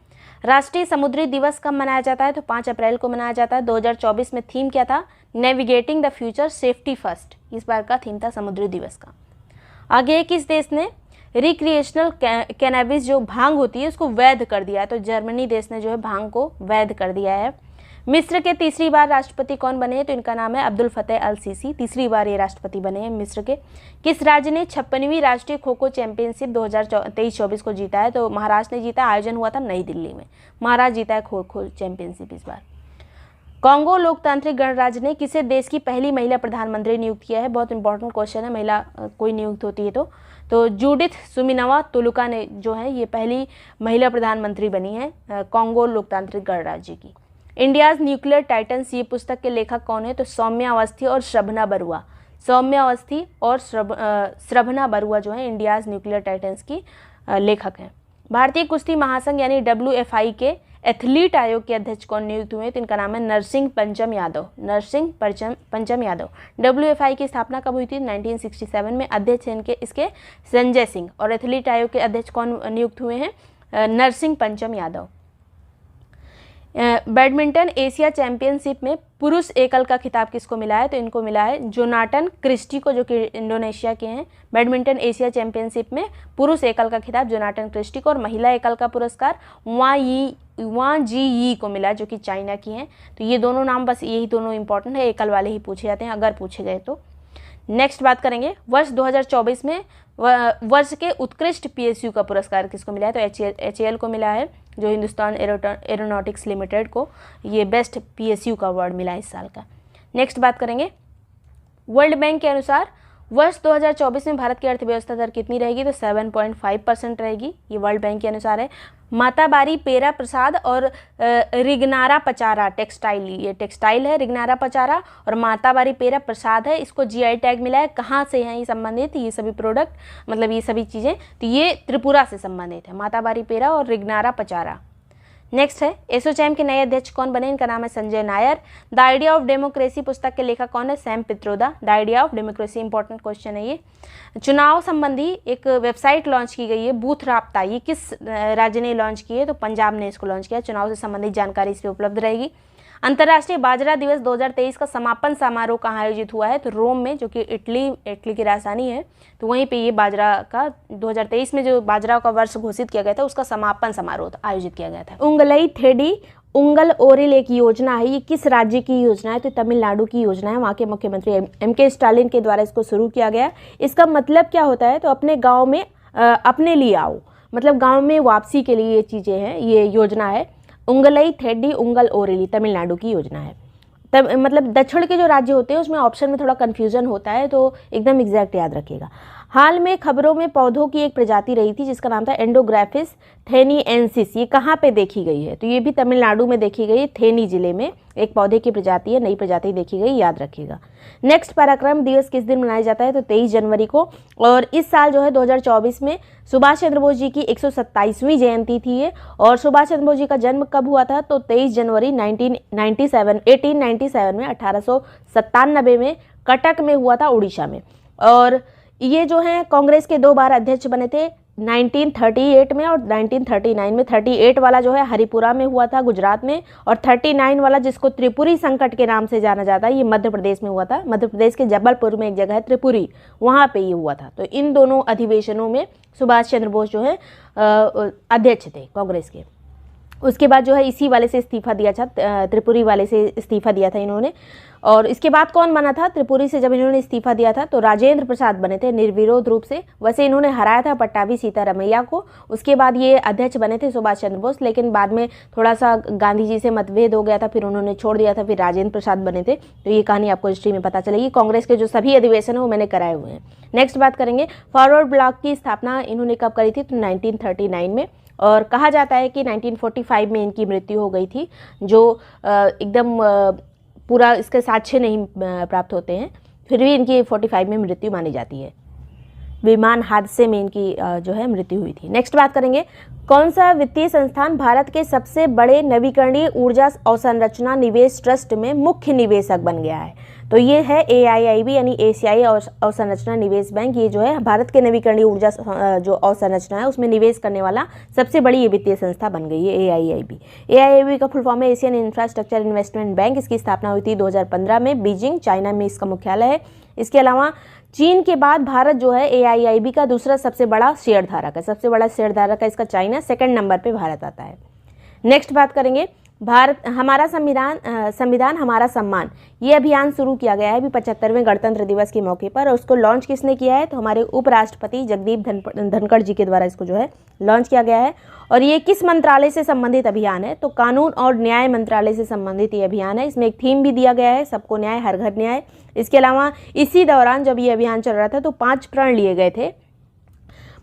राष्ट्रीय समुद्री दिवस कब मनाया जाता है? तो 5 अप्रैल को मनाया जाता है। 2024 में थीम क्या था? Navigating the future safety first, इस बार का थीम था समुद्री दिवस का। आगे, किस देश ने रिक्रिएशनल कैनबिस जो भांग होती है उसको वैध कर दिया है? तो जर्मनी देश ने जो है भांग को वैध कर दिया है। मिस्र के तीसरी बार राष्ट्रपति कौन बने हैं? तो इनका नाम है अब्दुल फतेह अल सीसी, तीसरी बार ये राष्ट्रपति बने हैं मिस्र के। किस राज्य ने 56वीं राष्ट्रीय खो खो चैंपियनशिप 2023-24 को जीता है? तो महाराष्ट्र ने जीता, आयोजन हुआ था नई दिल्ली में, महाराष्ट्र जीता है खो खो चैंपियनशिप इस बार। कांगो लोकतांत्रिक गणराज्य ने किसे देश की पहली महिला प्रधानमंत्री नियुक्त किया है? बहुत इंपॉर्टेंट क्वेश्चन है, महिला कोई नियुक्त होती है तो जूडिथ सुमिनवा तुलुका ने जो है ये पहली महिला प्रधानमंत्री बनी है कांगो लोकतांत्रिक गणराज्य की। इंडियाज न्यूक्लियर टाइटन्स, ये पुस्तक के लेखक कौन है? तो सौम्या अवस्थी और श्रभना बरुआ, सौम्या अवस्थी और श्रभना बरुआ जो है इंडियाज न्यूक्लियर टाइटन्स की लेखक हैं। भारतीय कुश्ती महासंघ यानी WFI के एथलीट आयोग के अध्यक्ष कौन नियुक्त हुए? तो इनका नाम है नरसिंह पंचम यादव, नरसिंह पंचम यादव। WFI की स्थापना कब हुई थी? 1967 में। अध्यक्ष इनके इसके संजय सिंह, और एथलीट आयोग के अध्यक्ष कौन नियुक्त हुए हैं? नरसिंह पंचम यादव। बैडमिंटन एशिया चैंपियनशिप में पुरुष एकल का खिताब किसको मिला है? तो इनको मिला है जोनाटन क्रिस्टी को, जो कि इंडोनेशिया के हैं। बैडमिंटन एशिया चैंपियनशिप में पुरुष एकल का खिताब जोनाटन क्रिस्टी को, और महिला एकल का पुरस्कार वां जी यी को मिला, जो कि चाइना की हैं। तो ये दोनों नाम, बस यही दोनों इंपॉर्टेंट है, एकल वाले ही पूछे जाते हैं अगर पूछे गए तो। नेक्स्ट बात करेंगे, वर्ष 2024 में वर्ष के उत्कृष्ट PSU का पुरस्कार किसको मिला है? तो HAL को मिला है, जो हिंदुस्तान एरोनॉटिक्स लिमिटेड को ये बेस्ट PSU का अवार्ड मिला है इस साल का। नेक्स्ट बात करेंगे, वर्ल्ड बैंक के अनुसार वर्ष 2024 में भारत की अर्थव्यवस्था दर कितनी रहेगी? तो 7.5% रहेगी, ये वर्ल्ड बैंक के अनुसार है। माताबारी पेरा प्रसाद और रिगनारा पचारा टेक्सटाइल, ये टेक्सटाइल है रिगनारा पचारा, और माताबारी पेरा प्रसाद है, इसको GI टैग मिला है। कहाँ से हैं ये संबंधित? ये सभी प्रोडक्ट, मतलब ये सभी चीज़ें, तो ये त्रिपुरा से संबंधित है, माताबारी पेरा और रिगनारा पचारा। नेक्स्ट है, एसोचैम के नए अध्यक्ष कौन बने? इनका नाम है Sanjay Nair. The idea of democracy पुस्तक के लेखक कौन है? Sam Pitroda. The idea of democracy, important question है ये। चुनाव संबंधी एक वेबसाइट लॉन्च की गई है, बूथ राब्ता, ये किस राज्य ने लॉन्च की है? तो पंजाब ने इसको लॉन्च किया। चुनाव से संबंधित जानकारी इस पर उपलब्ध रहेगी। अंतर्राष्ट्रीय बाजरा दिवस 2023 का समापन समारोह कहाँ आयोजित हुआ है? तो रोम में, जो कि इटली की राजधानी है, तो वहीं पे ये बाजरा का 2023 में जो बाजरा का वर्ष घोषित किया गया था उसका समापन समारोह आयोजित किया गया था। उंगलई थेडी उंगल ओरिल एक योजना है, ये किस राज्य की योजना है? तो तमिलनाडु की योजना है। वहाँ के मुख्यमंत्री MK स्टालिन के द्वारा इसको शुरू किया गया। इसका मतलब क्या होता है? तो अपने गाँव में अपने लिए आओ, मतलब गाँव में वापसी के लिए ये चीज़ें हैं, ये योजना है। उंगलई थेडी उंगल ओरिली तमिलनाडु की योजना है। तब मतलब दक्षिण के जो राज्य होते हैं उसमें ऑप्शन में थोड़ा कन्फ्यूजन होता है, तो एकदम एग्जैक्ट याद रखिएगा। हाल में खबरों में पौधों की एक प्रजाति रही थी जिसका नाम था एंडोग्राफिस थेनिएंसिस, ये कहाँ पे देखी गई है? तो ये भी तमिलनाडु में देखी गई, थेनी जिले में एक पौधे की प्रजाति है, नई प्रजाति देखी गई, याद रखिएगा। नेक्स्ट, पराक्रम दिवस किस दिन मनाया जाता है? तो 23 जनवरी को। और इस साल जो है 2024 में सुभाष चंद्र बोस जी की 127वीं जयंती थी ये। और सुभाष चंद्र बोस जी का जन्म कब हुआ था? तो 23 जनवरी 1897 में, 1897 में कटक में हुआ था, उड़ीसा में। और ये जो है कांग्रेस के 2 बार अध्यक्ष बने थे, 1938 में और 1939 में। 38 वाला जो है हरिपुरा में हुआ था गुजरात में, और 39 वाला जिसको त्रिपुरी संकट के नाम से जाना जाता है ये मध्य प्रदेश में हुआ था। मध्य प्रदेश के जबलपुर में एक जगह है त्रिपुरी, वहाँ पे ये हुआ था। तो इन दोनों अधिवेशनों में सुभाष चंद्र बोस जो है अध्यक्ष थे कांग्रेस के। उसके बाद जो है इसी वाले से इस्तीफा दिया था, त्रिपुरी वाले से इस्तीफा दिया था इन्होंने। और इसके बाद कौन बना था त्रिपुरी से जब इन्होंने इस्तीफा दिया था? तो राजेंद्र प्रसाद बने थे निर्विरोध रूप से। वैसे इन्होंने हराया था पट्टाभी सीतारमैया को। उसके बाद ये अध्यक्ष बने थे सुभाष चंद्र बोस, लेकिन बाद में थोड़ा सा गांधी जी से मतभेद हो गया था, फिर उन्होंने छोड़ दिया था, फिर राजेंद्र प्रसाद बने थे। तो ये कहानी आपको हिस्ट्री में पता चलेगी। कांग्रेस के जो सभी अधिवेशन है वो मैंने कराए हुए हैं। नेक्स्ट बात करेंगे, फॉरवर्ड ब्लॉक की स्थापना इन्होंने कब करी थी? तो 1939 में। और कहा जाता है कि 1945 में इनकी मृत्यु हो गई थी, जो एकदम पूरा इसके साक्ष्य नहीं प्राप्त होते हैं, फिर भी इनकी 45 में मृत्यु मानी जाती है। विमान हादसे में इनकी जो है मृत्यु हुई थी। नेक्स्ट बात करेंगे, कौन सा वित्तीय संस्थान भारत के सबसे बड़े नवीकरणीय ऊर्जा अवसंरचना निवेश ट्रस्ट में मुख्य निवेशक बन गया है? तो ये है AIIB यानी एशियाई अवसंरचना निवेश बैंक। ये जो है भारत के नवीकरणीय ऊर्जा जो अवसंरचना है उसमें निवेश करने वाला सबसे बड़ी ये वित्तीय संस्था बन गई है AIIB। AIIB का फुल फॉर्म है एशियन इंफ्रास्ट्रक्चर इन्वेस्टमेंट बैंक। इसकी स्थापना हुई थी 2015 में, बीजिंग चाइना में इसका मुख्यालय है। इसके अलावा चीन के बाद भारत जो है AIIB का दूसरा सबसे बड़ा शेयर धारक है। सबसे बड़ा शेयर धारक है इसका चाइना, सेकंड नंबर पे भारत आता है। नेक्स्ट बात करेंगे, भारत हमारा संविधान हमारा सम्मान। ये अभियान शुरू किया गया है अभी 75वें गणतंत्र दिवस के मौके पर, और उसको लॉन्च किसने किया है? तो हमारे उपराष्ट्रपति जगदीप धनखड़ जी के द्वारा इसको जो है लॉन्च किया गया है। और ये किस मंत्रालय से संबंधित अभियान है? तो कानून और न्याय मंत्रालय से संबंधित ये अभियान है। इसमें एक थीम भी दिया गया है, सबको न्याय हर घर न्याय। इसके अलावा इसी दौरान जब ये अभियान चल रहा था तो 5 प्रण लिए गए थे।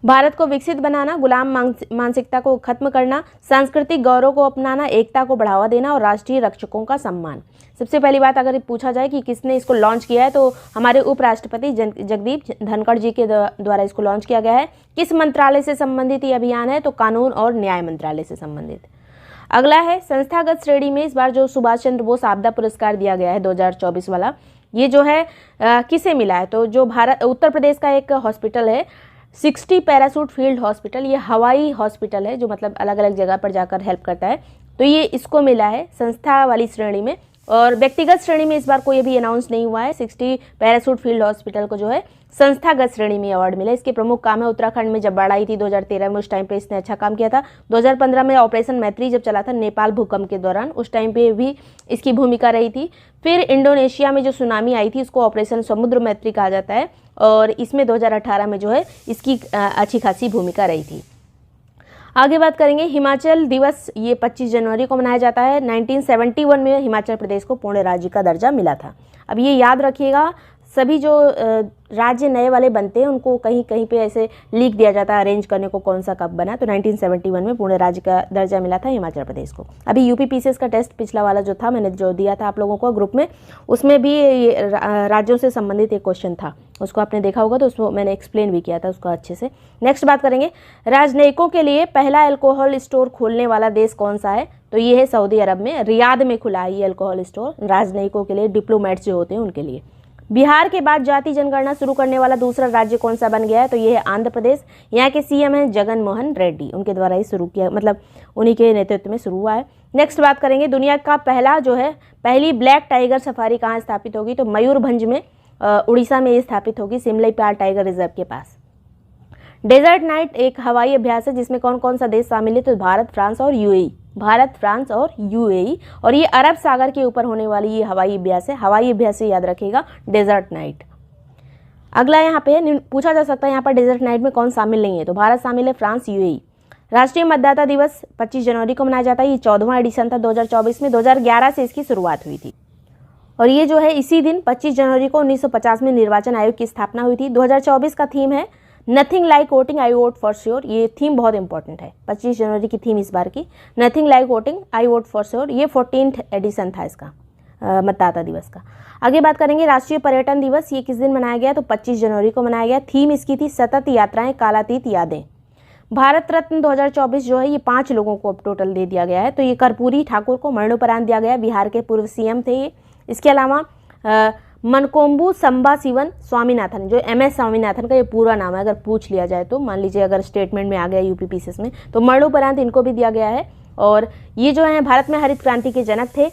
भारत को विकसित बनाना, गुलाम मानसिकता को खत्म करना, सांस्कृतिक गौरव को अपनाना, एकता को बढ़ावा देना और राष्ट्रीय रक्षकों का सम्मान। सबसे पहली बात अगर पूछा जाए कि किसने इसको लॉन्च किया है, तो हमारे उपराष्ट्रपति जगदीप धनखड़ जी के द्वारा इसको लॉन्च किया गया है। किस मंत्रालय से संबंधित ये अभियान है? तो कानून और न्याय मंत्रालय से संबंधित। अगला है संस्थागत श्रेणी में इस बार जो सुभाष चंद्र बोस आपदा पुरस्कार दिया गया है 2024 वाला, ये जो है किसे मिला है? तो जो उत्तर प्रदेश का एक हॉस्पिटल है 60 पैरासूट फील्ड हॉस्पिटल, ये हवाई हॉस्पिटल है जो मतलब अलग अलग जगह पर जाकर हेल्प करता है, तो ये इसको मिला है संस्था वाली श्रेणी में। और व्यक्तिगत श्रेणी में इस बार कोई अभी अनाउंस नहीं हुआ है। 60 पैरासूट फील्ड हॉस्पिटल को जो है संस्थागत श्रेणी में अवार्ड मिला। इसके प्रमुख काम है उत्तराखंड में जब बाढ़ आई थी 2013 में, उस टाइम पे इसने अच्छा काम किया था। 2015 में ऑपरेशन मैत्री जब चला था नेपाल भूकंप के दौरान, उस टाइम पे भी इसकी भूमिका रही थी। फिर इंडोनेशिया में जो सुनामी आई थी उसको ऑपरेशन समुद्र मैत्री कहा जाता है, और इसमें 2018 में जो है इसकी अच्छी खासी भूमिका रही थी। आगे बात करेंगे हिमाचल दिवस, ये 25 जनवरी को मनाया जाता है। 1971 में हिमाचल प्रदेश को पूर्ण राज्य का दर्जा मिला था। अब ये याद रखिएगा, सभी जो राज्य नए वाले बनते हैं उनको कहीं कहीं पे ऐसे लीक दिया जाता है अरेंज करने को कौन सा कब बना। तो 1971 में पूर्ण राज्य का दर्जा मिला था हिमाचल प्रदेश को। अभी UPPCS का टेस्ट पिछला वाला जो था मैंने जो दिया था आप लोगों को ग्रुप में, उसमें भी राज्यों से संबंधित एक क्वेश्चन था, उसको आपने देखा होगा, तो उसको मैंने एक्सप्लेन भी किया था उसको अच्छे से। नेक्स्ट बात करेंगे, राजनयिकों के लिए पहला अल्कोहल स्टोर खोलने वाला देश कौन सा है? तो ये है सऊदी अरब में, रियाद में खुला है ये अल्कोहल स्टोर राजनयिकों के लिए, डिप्लोमेट्स जो होते हैं उनके लिए। बिहार के बाद जाति जनगणना शुरू करने वाला दूसरा राज्य कौन सा बन गया है? तो ये है आंध्र प्रदेश। यहाँ के CM हैं जगन मोहन रेड्डी, उनके द्वारा ही शुरू किया, मतलब उन्हीं के नेतृत्व में शुरू हुआ है। नेक्स्ट बात करेंगे, दुनिया का पहली ब्लैक टाइगर सफारी कहाँ स्थापित होगी? तो मयूरभंज में उड़ीसा में ये स्थापित होगी, सिमलीपाल टाइगर रिजर्व के पास। डेजर्ट नाइट एक हवाई अभ्यास है जिसमें कौन कौन सा देश शामिल है? तो भारत, फ्रांस और UAE। भारत, फ्रांस और UAE, और ये अरब सागर के ऊपर होने वाली ये हवाई अभ्यास है। हवाई अभ्यास से याद रखिएगा डेजर्ट नाइट। अगला यहाँ पे पूछा जा सकता है यहाँ पर डेजर्ट नाइट में कौन शामिल नहीं है? तो भारत शामिल है, फ्रांस, UAE। राष्ट्रीय मतदाता दिवस 25 जनवरी को मनाया जाता है। ये 14वां एडिशन था 2024 में, 2011 से इसकी शुरुआत हुई थी। और ये जो है इसी दिन 25 जनवरी को 1950 में निर्वाचन आयोग की स्थापना हुई थी। 2024 का थीम है nothing like voting I vote for sure. ये थीम बहुत इंपॉर्टेंट है, 25 जनवरी की थीम इस बार की nothing like voting I vote for sure. ये 14th एडिशन था इसका मतदाता दिवस का। आगे बात करेंगे राष्ट्रीय पर्यटन दिवस, ये किस दिन मनाया गया? तो 25 जनवरी को मनाया गया। थीम इसकी थी सतत यात्राएं कालातीत यादें। भारत रत्न 2024 जो है ये 5 लोगों को अब टोटल दे दिया गया है। तो ये कर्पूरी ठाकुर को मरणोपरांत दिया गया, बिहार के पूर्व CM थे ये। इसके अलावा मनकोम्बू संबा शिवन स्वामीनाथन, जो MS स्वामीनाथन का ये पूरा नाम है, अगर पूछ लिया जाए तो मान लीजिए अगर स्टेटमेंट में आ गया UPPCS में, तो मरणोपरांत इनको भी दिया गया है। और ये जो है भारत में हरित क्रांति के जनक थे,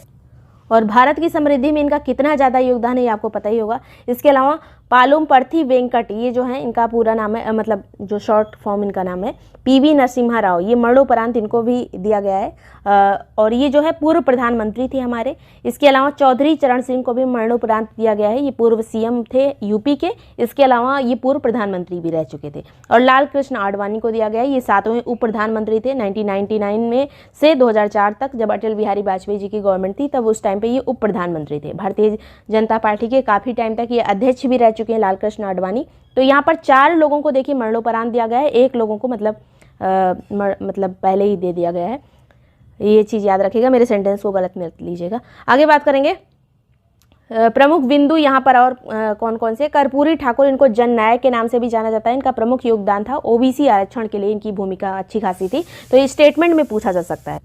और भारत की समृद्धि में इनका कितना ज़्यादा योगदान है ये आपको पता ही होगा। इसके अलावा पालुम पर्थी वेंकट, ये जो है इनका पूरा नाम है, मतलब जो शॉर्ट फॉर्म इनका नाम है। पीवी नरसिम्हा राव, ये मरणोपरांत इनको भी दिया गया है, और ये जो है पूर्व प्रधानमंत्री थे हमारे। इसके अलावा चौधरी चरण सिंह को भी मरणोपरांत दिया गया है, ये पूर्व सीएम थे यूपी के। इसके अलावा ये पूर्व प्रधानमंत्री भी रह चुके थे। और लाल कृष्ण आडवाणी को दिया गया है, ये 7वें उप प्रधानमंत्री थे 1999 में से 2004 तक, जब अटल बिहारी वाजपेयी जी की गवर्नमेंट थी तब उस टाइम पे ये उप प्रधानमंत्री थे। भारतीय जनता पार्टी के काफ़ी टाइम तक ये अध्यक्ष भी रह चुके हैं लाल कृष्ण आडवाणी। तो यहाँ पर 4 लोगों को देखिए मरणोपरांत दिया गया है, 1 लोगों को मतलब पहले ही दे दिया गया है। ये चीज़ याद रखिएगा, मेरे सेंटेंस को गलत मत लीजिएगा। आगे बात करेंगे प्रमुख बिंदु यहाँ पर और कौन कौन से। कर्पूरी ठाकुर, इनको जननायक के नाम से भी जाना जाता है। इनका प्रमुख योगदान था ओबीसी आरक्षण के लिए, इनकी भूमिका अच्छी खासी थी, तो ये स्टेटमेंट में पूछा जा सकता है।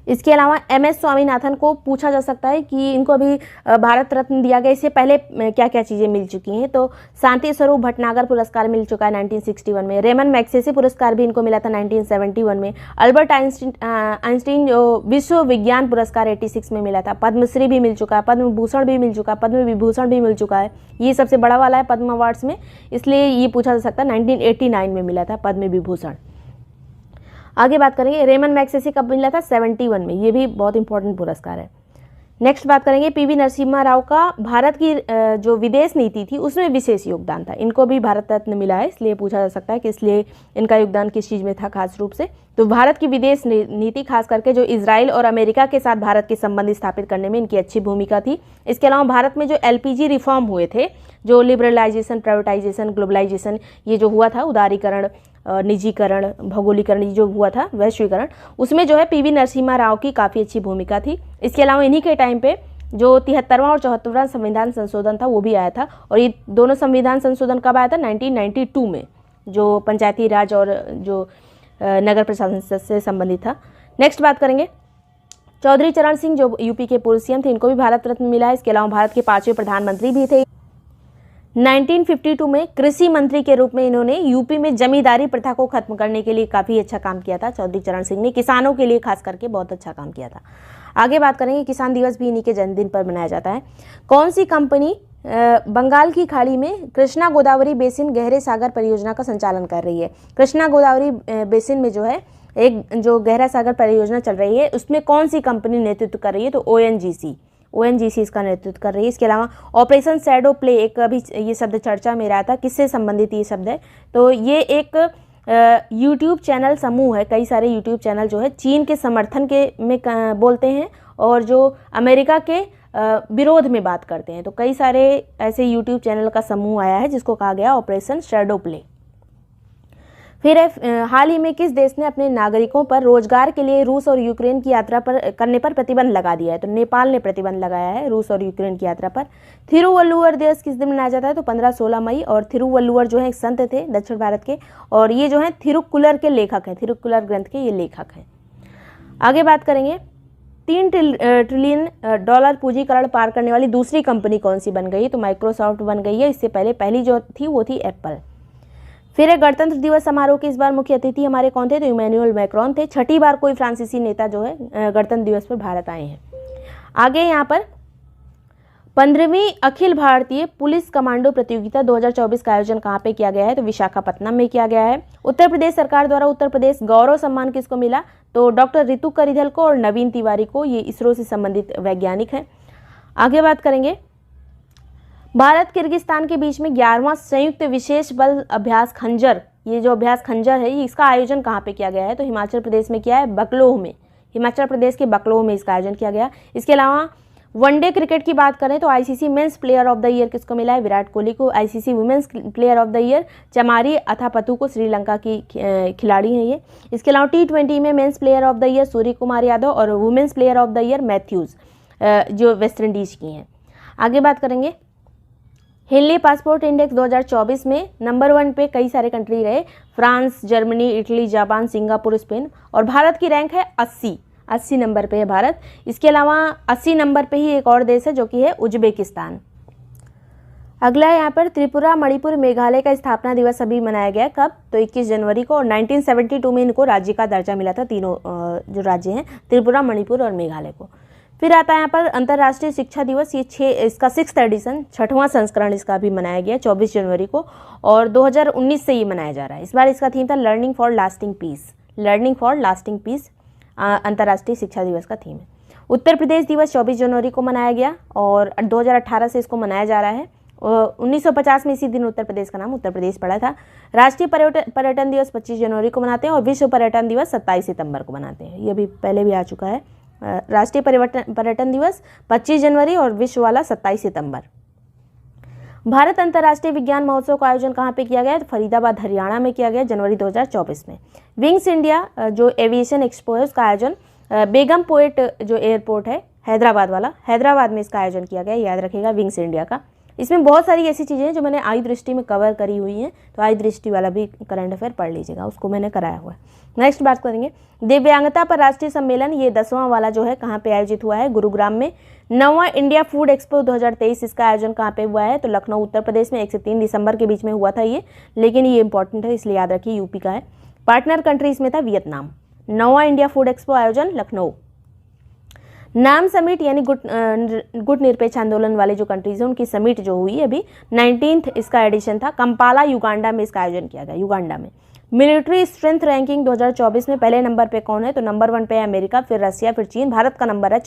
इसके अलावा एमएस स्वामीनाथन को पूछा जा सकता है कि इनको अभी भारत रत्न दिया गया, इससे पहले क्या क्या चीज़ें मिल चुकी हैं। तो शांति स्वरूप भटनागर पुरस्कार मिल चुका है 1961 में। रेमन मैग्सेसे पुरस्कार भी इनको मिला था 1971 में। अल्बर्ट आइंस्टीन जो विश्व विज्ञान पुरस्कार 86 में मिला था। पद्मश्री भी मिल चुका है, पद्म भूषण भी मिल चुका है, पद्म विभूषण भी मिल चुका है। ये सबसे बड़ा वाला है पद्म अवार्ड्स में, इसलिए ये पूछा जा सकता है 1989 में मिला था पद्म विभूषण। आगे बात करेंगे रेमन मैग्सेसे कब मिला था, 71 में। ये भी बहुत इंपॉर्टेंट पुरस्कार है। नेक्स्ट बात करेंगे पीवी नरसिम्हा राव का भारत की जो विदेश नीति थी उसमें विशेष योगदान था। इनको भी भारत रत्न मिला है, इसलिए पूछा जा सकता है कि इसलिए इनका योगदान किस चीज़ में था खास रूप से। तो भारत की विदेश नीति, खास करके जो इजराइल और अमेरिका के साथ भारत के संबंध स्थापित करने में इनकी अच्छी भूमिका थी। इसके अलावा भारत में जो एलपीजी रिफॉर्म हुए थे, जो लिबरलाइजेशन, प्राइवेटाइजेशन, ग्लोबलाइजेशन, ये जो हुआ था उदारीकरण, निजीकरण, भौगोलिकरण, ये जो हुआ था वैश्वीकरण, उसमें जो है पीवी नरसिम्हा राव की काफ़ी अच्छी भूमिका थी। इसके अलावा इन्हीं के टाइम पे जो 73वां और 74वां संविधान संशोधन था वो भी आया था, और ये दोनों संविधान संशोधन कब आया था, 1992 में, जो पंचायती राज और जो नगर प्रशासन से संबंधित था। नेक्स्ट बात करेंगे चौधरी चरण सिंह, जो यूपी के पूर्व सीएम थे, इनको भी भारत रत्न मिला है। इसके अलावा भारत के 5वें प्रधानमंत्री भी थे। 1952 में कृषि मंत्री के रूप में इन्होंने यूपी में जमींदारी प्रथा को खत्म करने के लिए काफ़ी अच्छा काम किया था। चौधरी चरण सिंह ने किसानों के लिए खास करके बहुत अच्छा काम किया था। आगे बात करेंगे किसान दिवस भी इन्हीं के जन्मदिन पर मनाया जाता है। कौन सी कंपनी बंगाल की खाड़ी में कृष्णा गोदावरी बेसिन गहरे सागर परियोजना का संचालन कर रही है? कृष्णा गोदावरी बेसिन में जो है एक जो गहरा सागर परियोजना चल रही है, उसमें कौन सी कंपनी नेतृत्व कर रही है? तो ओएनजीसी इसका नेतृत्व कर रही है। इसके अलावा ऑपरेशन शैडो प्ले, एक अभी ये शब्द चर्चा में रहा था, किससे संबंधित ये शब्द है? तो ये एक यूट्यूब चैनल समूह है। कई सारे यूट्यूब चैनल जो है चीन के समर्थन के में बोलते हैं और जो अमेरिका के विरोध में बात करते हैं। तो कई सारे ऐसे यूट्यूब चैनल का समूह आया है जिसको कहा गया ऑपरेशन शैडो प्ले। फिर हाल ही में किस देश ने अपने नागरिकों पर रोजगार के लिए रूस और यूक्रेन की यात्रा करने पर प्रतिबंध लगा दिया है? तो नेपाल ने प्रतिबंध लगाया है रूस और यूक्रेन की यात्रा पर। थिरुवल्लुवर दिवस किस दिन मनाया जाता है? तो 15-16 मई। और थिरुवल्लुवर जो है एक संत थे दक्षिण भारत के, और ये जो है थिरुक्कुलर के लेखक हैं, थिरुक्कुलर ग्रंथ के ये लेखक हैं। आगे बात करेंगे 3 ट्रिलियन डॉलर पूंजीकरण पार करने वाली दूसरी कंपनी कौन सी बन गई है? तो माइक्रोसॉफ्ट बन गई है। इससे पहले पहली जो थी वो थी एप्पल। फिर गणतंत्र दिवस समारोह के इस बार मुख्य अतिथि हमारे कौन थे? तो इमैनुअल मैक्रोन थे। 6ठी बार कोई फ्रांसीसी नेता जो है गणतंत्र दिवस पर भारत आए हैं। आगे यहाँ पर 15वीं अखिल भारतीय पुलिस कमांडो प्रतियोगिता 2024 का आयोजन कहाँ पे किया गया है? तो विशाखापट्टनम में किया गया है। उत्तर प्रदेश सरकार द्वारा उत्तर प्रदेश गौरव सम्मान किसको मिला? तो डॉक्टर रितु करिधल को और नवीन तिवारी को, ये इसरो से संबंधित वैज्ञानिक हैं। आगे बात करेंगे भारत किर्गिस्तान के बीच में 11वां संयुक्त विशेष बल अभ्यास खंजर, ये जो अभ्यास खंजर है, इसका आयोजन कहाँ पे किया गया है? तो हिमाचल प्रदेश में किया है, बकलोह में। हिमाचल प्रदेश के बकलोह में इसका आयोजन किया गया। इसके अलावा वनडे क्रिकेट की बात करें तो ICC men's player of the year किसको मिला है? विराट कोहली को। ICC women's player of the year Chamari Athapaththu को, श्रीलंका की खिलाड़ी हैं ये। इसके अलावा T20 में men's player of the year Surya Kumar Yadav और women's player of the year Matthews, जो वेस्ट इंडीज की हैं। आगे बात करेंगे हेनली पासपोर्ट इंडेक्स 2024 में नंबर 1 पे कई सारे कंट्री रहे, France, Germany, Italy, Japan, Singapore, Spain, और भारत की रैंक है 80 नंबर पे है भारत। इसके अलावा 80 नंबर पे ही एक और देश है जो कि है उज्बेकिस्तान। अगला है यहाँ पर त्रिपुरा, मणिपुर, मेघालय का स्थापना दिवस अभी मनाया गया। कब? तो 21 जनवरी को। और 1972 में इनको राज्य का दर्जा मिला था, तीनों जो राज्य हैं त्रिपुरा, मणिपुर और मेघालय को। फिर आता है यहाँ पर अंतर्राष्ट्रीय शिक्षा दिवस, ये इसका 6th एडिशन, 6वां संस्करण इसका भी मनाया गया 24 जनवरी को, और 2019 से ये मनाया जा रहा है। इस बार इसका थीम था learning for lasting peace, learning for lasting peace अंतर्राष्ट्रीय शिक्षा दिवस का थीम है। उत्तर प्रदेश दिवस 24 जनवरी को मनाया गया और 2018 से इसको मनाया जा रहा है। 1950 में इसी दिन उत्तर प्रदेश का नाम उत्तर प्रदेश पड़ा था। राष्ट्रीय पर्यटन दिवस 25 जनवरी को मनाते हैं और विश्व पर्यटन दिवस 27 सितंबर को मनाते हैं। ये भी पहले भी आ चुका है। राष्ट्रीय पर्यटन दिवस 25 जनवरी और विश्व वाला 27 सितंबर। भारत अंतर्राष्ट्रीय विज्ञान महोत्सव का आयोजन कहाँ पे किया गया? तो फरीदाबाद हरियाणा में किया गया जनवरी 2024 में। विंग्स इंडिया जो एविएशन एक्सपो है उसका आयोजन बेगम पोएट जो एयरपोर्ट है हैदराबाद वाला, हैदराबाद में इसका आयोजन किया गया, याद रखिएगा विंग्स इंडिया का। इसमें बहुत सारी ऐसी चीज़ें हैं जो मैंने आई दृष्टि में कवर करी हुई हैं, तो आई दृष्टि वाला भी करंट अफेयर पढ़ लीजिएगा, उसको मैंने कराया हुआ है। नेक्स्ट बात करेंगे दिव्यांगता पर राष्ट्रीय सम्मेलन, ये 10वां वाला जो है कहाँ पे आयोजित हुआ है? गुरुग्राम में। 9वां इंडिया फूड एक्सपो 2023 इसका आयोजन कहाँ पे हुआ है? तो लखनऊ उत्तर प्रदेश में 1 से 3 दिसंबर के बीच में हुआ था ये, लेकिन ये इंपॉर्टेंट है इसलिए याद रखिए यूपी का है। पार्टनर कंट्रीज में था वियतनाम। 9वां इंडिया फूड एक्सपो आयोजन लखनऊ। नाम समिट यानी गुट निरपेक्ष आंदोलन वाले जो कंट्रीज हैं उनकी समिट जो हुई अभी 19th इसका एडिशन था, कंपाला युगांडा में इसका आयोजन किया गया, युगांडा में। मिलिट्री स्ट्रेंथ रैंकिंग 2024 में पहले नंबर पे कौन है? तो नंबर 1 पे है अमेरिका, फिर रशिया, फिर चीन। भारत का नंबर है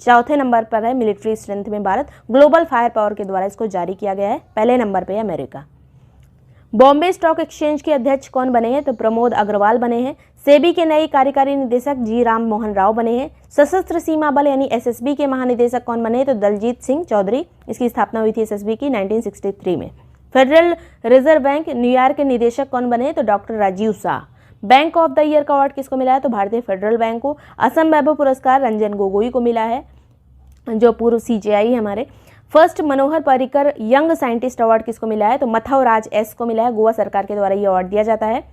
चौथे नंबर पर है मिलिट्री स्ट्रेंथ में भारत। ग्लोबल फायर पावर के द्वारा इसको जारी किया गया है। पहले नंबर पे है अमेरिका। बॉम्बे स्टॉक एक्सचेंज के अध्यक्ष कौन बने हैं? तो प्रमोद अग्रवाल बने हैं। सेबी के नए कार्यकारी निदेशक जी राम मोहन राव बने हैं। सशस्त्र सीमा बल यानी एसएसबी के महानिदेशक कौन बने? तो दलजीत सिंह चौधरी। इसकी स्थापना हुई थी एसएसबी की 1963 में। फेडरल रिजर्व बैंक न्यूयॉर्क के निदेशक कौन बने? तो doctor Rajiv Shah. Bank of the year का अवार्ड किसको मिला है? तो भारतीय फेडरल बैंक को। असम वैभव पुरस्कार रंजन गोगोई को मिला है जो पूर्व सीजेआई है हमारे। First Manohar Parrikar young scientist award किसको मिला है? तो मथव राज एस को मिला है। गोवा सरकार के द्वारा ये अवार्ड दिया जाता है।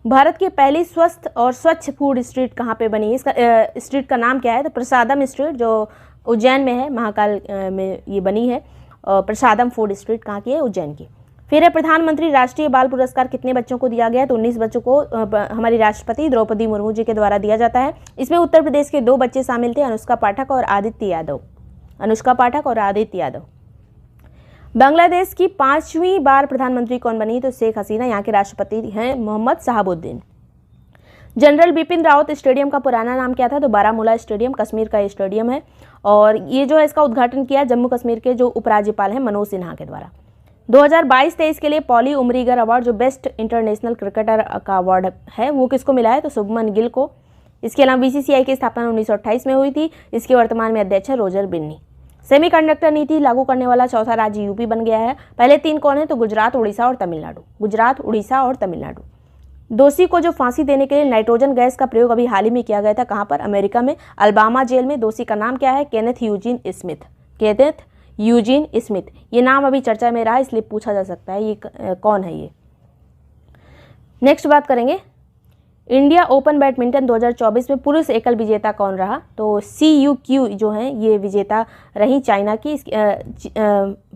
भारत की पहली स्वस्थ और स्वच्छ फूड स्ट्रीट कहाँ पे बनी है? इसका स्ट्रीट का नाम क्या है? तो प्रसादम स्ट्रीट जो उज्जैन में है, महाकाल में ये बनी है। और प्रसादम फूड स्ट्रीट कहाँ की है? उज्जैन की। फिर है प्रधानमंत्री राष्ट्रीय बाल पुरस्कार कितने बच्चों को दिया गया है? तो 19 बच्चों को हमारी राष्ट्रपति द्रौपदी मुर्मू जी के द्वारा दिया जाता है। इसमें उत्तर प्रदेश के 2 बच्चे शामिल थे, अनुष्का पाठक और आदित्य यादव। बांग्लादेश की 5वीं बार प्रधानमंत्री कौन बनी? तो शेख हसीना। यहाँ के राष्ट्रपति हैं मोहम्मद शहाबुद्दीन। जनरल बिपिन रावत स्टेडियम का पुराना नाम क्या था? तो बारामूला स्टेडियम, कश्मीर का स्टेडियम है। और ये जो है इसका उद्घाटन किया जम्मू कश्मीर के जो उपराज्यपाल हैं मनोज सिन्हा के द्वारा। 2022-23 के लिए पॉली उमरीगर अवार्ड जो बेस्ट इंटरनेशनल क्रिकेटर का अवार्ड है वो किसको मिला है? तो शुभमन गिल को। इसके अलावा बीसीसीआई की स्थापना 1928 में हुई थी। इसके वर्तमान में अध्यक्ष है रोजर बिन्नी। सेमीकंडक्टर नीति लागू करने वाला चौथा राज्य यूपी बन गया है। पहले 3 कौन है? तो गुजरात, उड़ीसा और तमिलनाडु। दोषी को जो फांसी देने के लिए नाइट्रोजन गैस का प्रयोग अभी हाल ही में किया गया था, कहाँ पर? अमेरिका में अल्बामा जेल में। दोषी का नाम क्या है? Kenneth Eugene Smith. ये नाम अभी चर्चा में रहा इसलिए पूछा जा सकता है ये कौन है ये। नेक्स्ट बात करेंगे इंडिया ओपन बैडमिंटन 2024 में पुरुष एकल विजेता कौन रहा? तो CUQ जो है ये विजेता रही, चाइना की।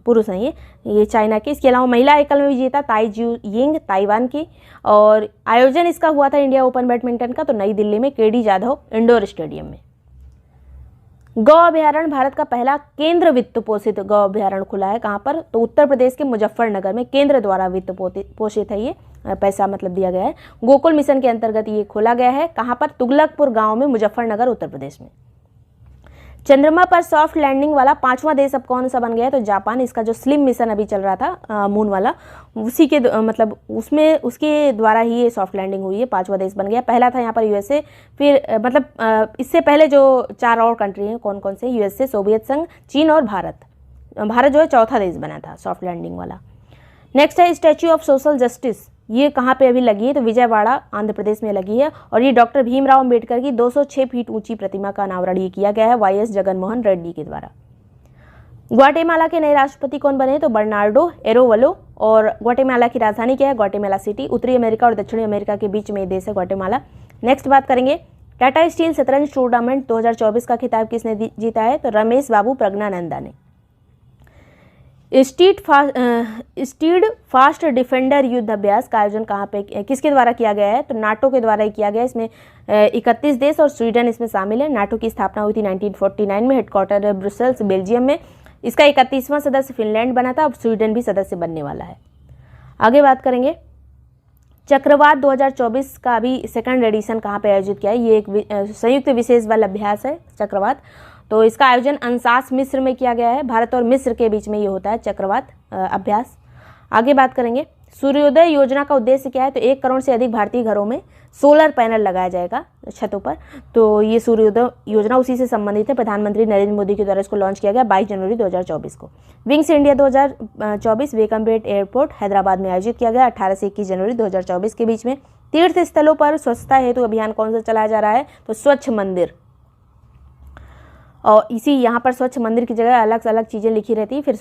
पुरुष हैं ये चाइना के। इसके अलावा महिला एकल में विजेता ताई जू यिंग, ताइवान की। और आयोजन इसका हुआ था इंडिया ओपन बैडमिंटन का तो नई दिल्ली में KD जाधव इंडोर स्टेडियम में। गौ अभ्यारण्य भारत का पहला केंद्र वित्त पोषित गौ अभ्यारण्य खुला है, कहाँ पर? तो उत्तर प्रदेश के मुजफ्फरनगर में केंद्र द्वारा वित्त पोषित है ये, पैसा मतलब दिया गया है। गोकुल मिशन के अंतर्गत ये खोला गया है, कहाँ पर? तुगलकपुर गांव में, मुजफ्फरनगर उत्तर प्रदेश में। चंद्रमा पर सॉफ्ट लैंडिंग वाला 5वां देश अब कौन सा बन गया है? तो जापान। इसका जो स्लिम मिशन अभी चल रहा था मून वाला, उसी के मतलब उसमें उसके द्वारा ही ये सॉफ्ट लैंडिंग हुई है, 5वां देश बन गया। पहला था यहाँ पर USA, फिर मतलब इससे पहले जो 4 और कंट्री हैं कौन कौन से? USA, सोवियत संघ, चीन और भारत जो है चौथा देश बना था सॉफ्ट लैंडिंग वाला। नेक्स्ट है स्टैच्यू ऑफ सोशल जस्टिस, ये कहाँ पे अभी लगी है? तो विजयवाड़ा आंध्र प्रदेश में लगी है। और ये डॉक्टर भीमराव अंबेडकर की 206 फीट ऊंची प्रतिमा का अनावरण ये किया गया है YS जगनमोहन रेड्डी के द्वारा। ग्वाटेमाला के नए राष्ट्रपति कौन बने? तो बर्नार्डो एरोवलो। और ग्वाटेमाला की राजधानी क्या है? Guatemala city. उत्तरी अमेरिका और दक्षिणी अमेरिका के बीच में देश है ग्वाटेमाला। नेक्स्ट बात करेंगे टाटा स्टील शतरंज टूर्नामेंट 2024 का खिताब किसने जीता है? तो रमेश बाबू प्रज्ञानंदा ने। स्टीड फास्ट डिफेंडर युद्ध अभ्यास का आयोजन कहाँ पे, किसके द्वारा किया गया है, तो नाटो के द्वारा ही किया गया है। इसमें 31 देश और स्वीडन इसमें शामिल है। नाटो की स्थापना हुई थी 1949 में, हेडक्वार्टर है ब्रुसेल्स बेल्जियम में। इसका 31वां सदस्य फिनलैंड बना था, अब स्वीडन भी सदस्य बनने वाला है। आगे बात करेंगे चक्रवात 2024 का अभी सेकंड एडिशन कहाँ पे आयोजित किया है। ये एक संयुक्त विशेष बल अभ्यास है चक्रवात। तो इसका आयोजन अंसास मिस्र में किया गया है। भारत और मिस्र के बीच में ये होता है चक्रवात अभ्यास। आगे बात करेंगे सूर्योदय योजना का उद्देश्य क्या है, तो 1 करोड़ से अधिक भारतीय घरों में सोलर पैनल लगाया जाएगा छतों पर। तो ये सूर्योदय योजना उसी से संबंधित है। प्रधानमंत्री नरेंद्र मोदी के द्वारा इसको लॉन्च किया गया 22 जनवरी 2024 को। विंग्स इंडिया 2024 वेकमबेट एयरपोर्ट हैदराबाद में आयोजित किया गया 18 से 21 जनवरी 2024 के बीच में। तीर्थ स्थलों पर स्वच्छता हेतु अभियान कौन सा चलाया जा रहा है, तो स्वच्छ मंदिर। और इसी यहाँ पर स्वच्छ मंदिर की जगह अलग अलग चीज़ें लिखी रहती है, फिर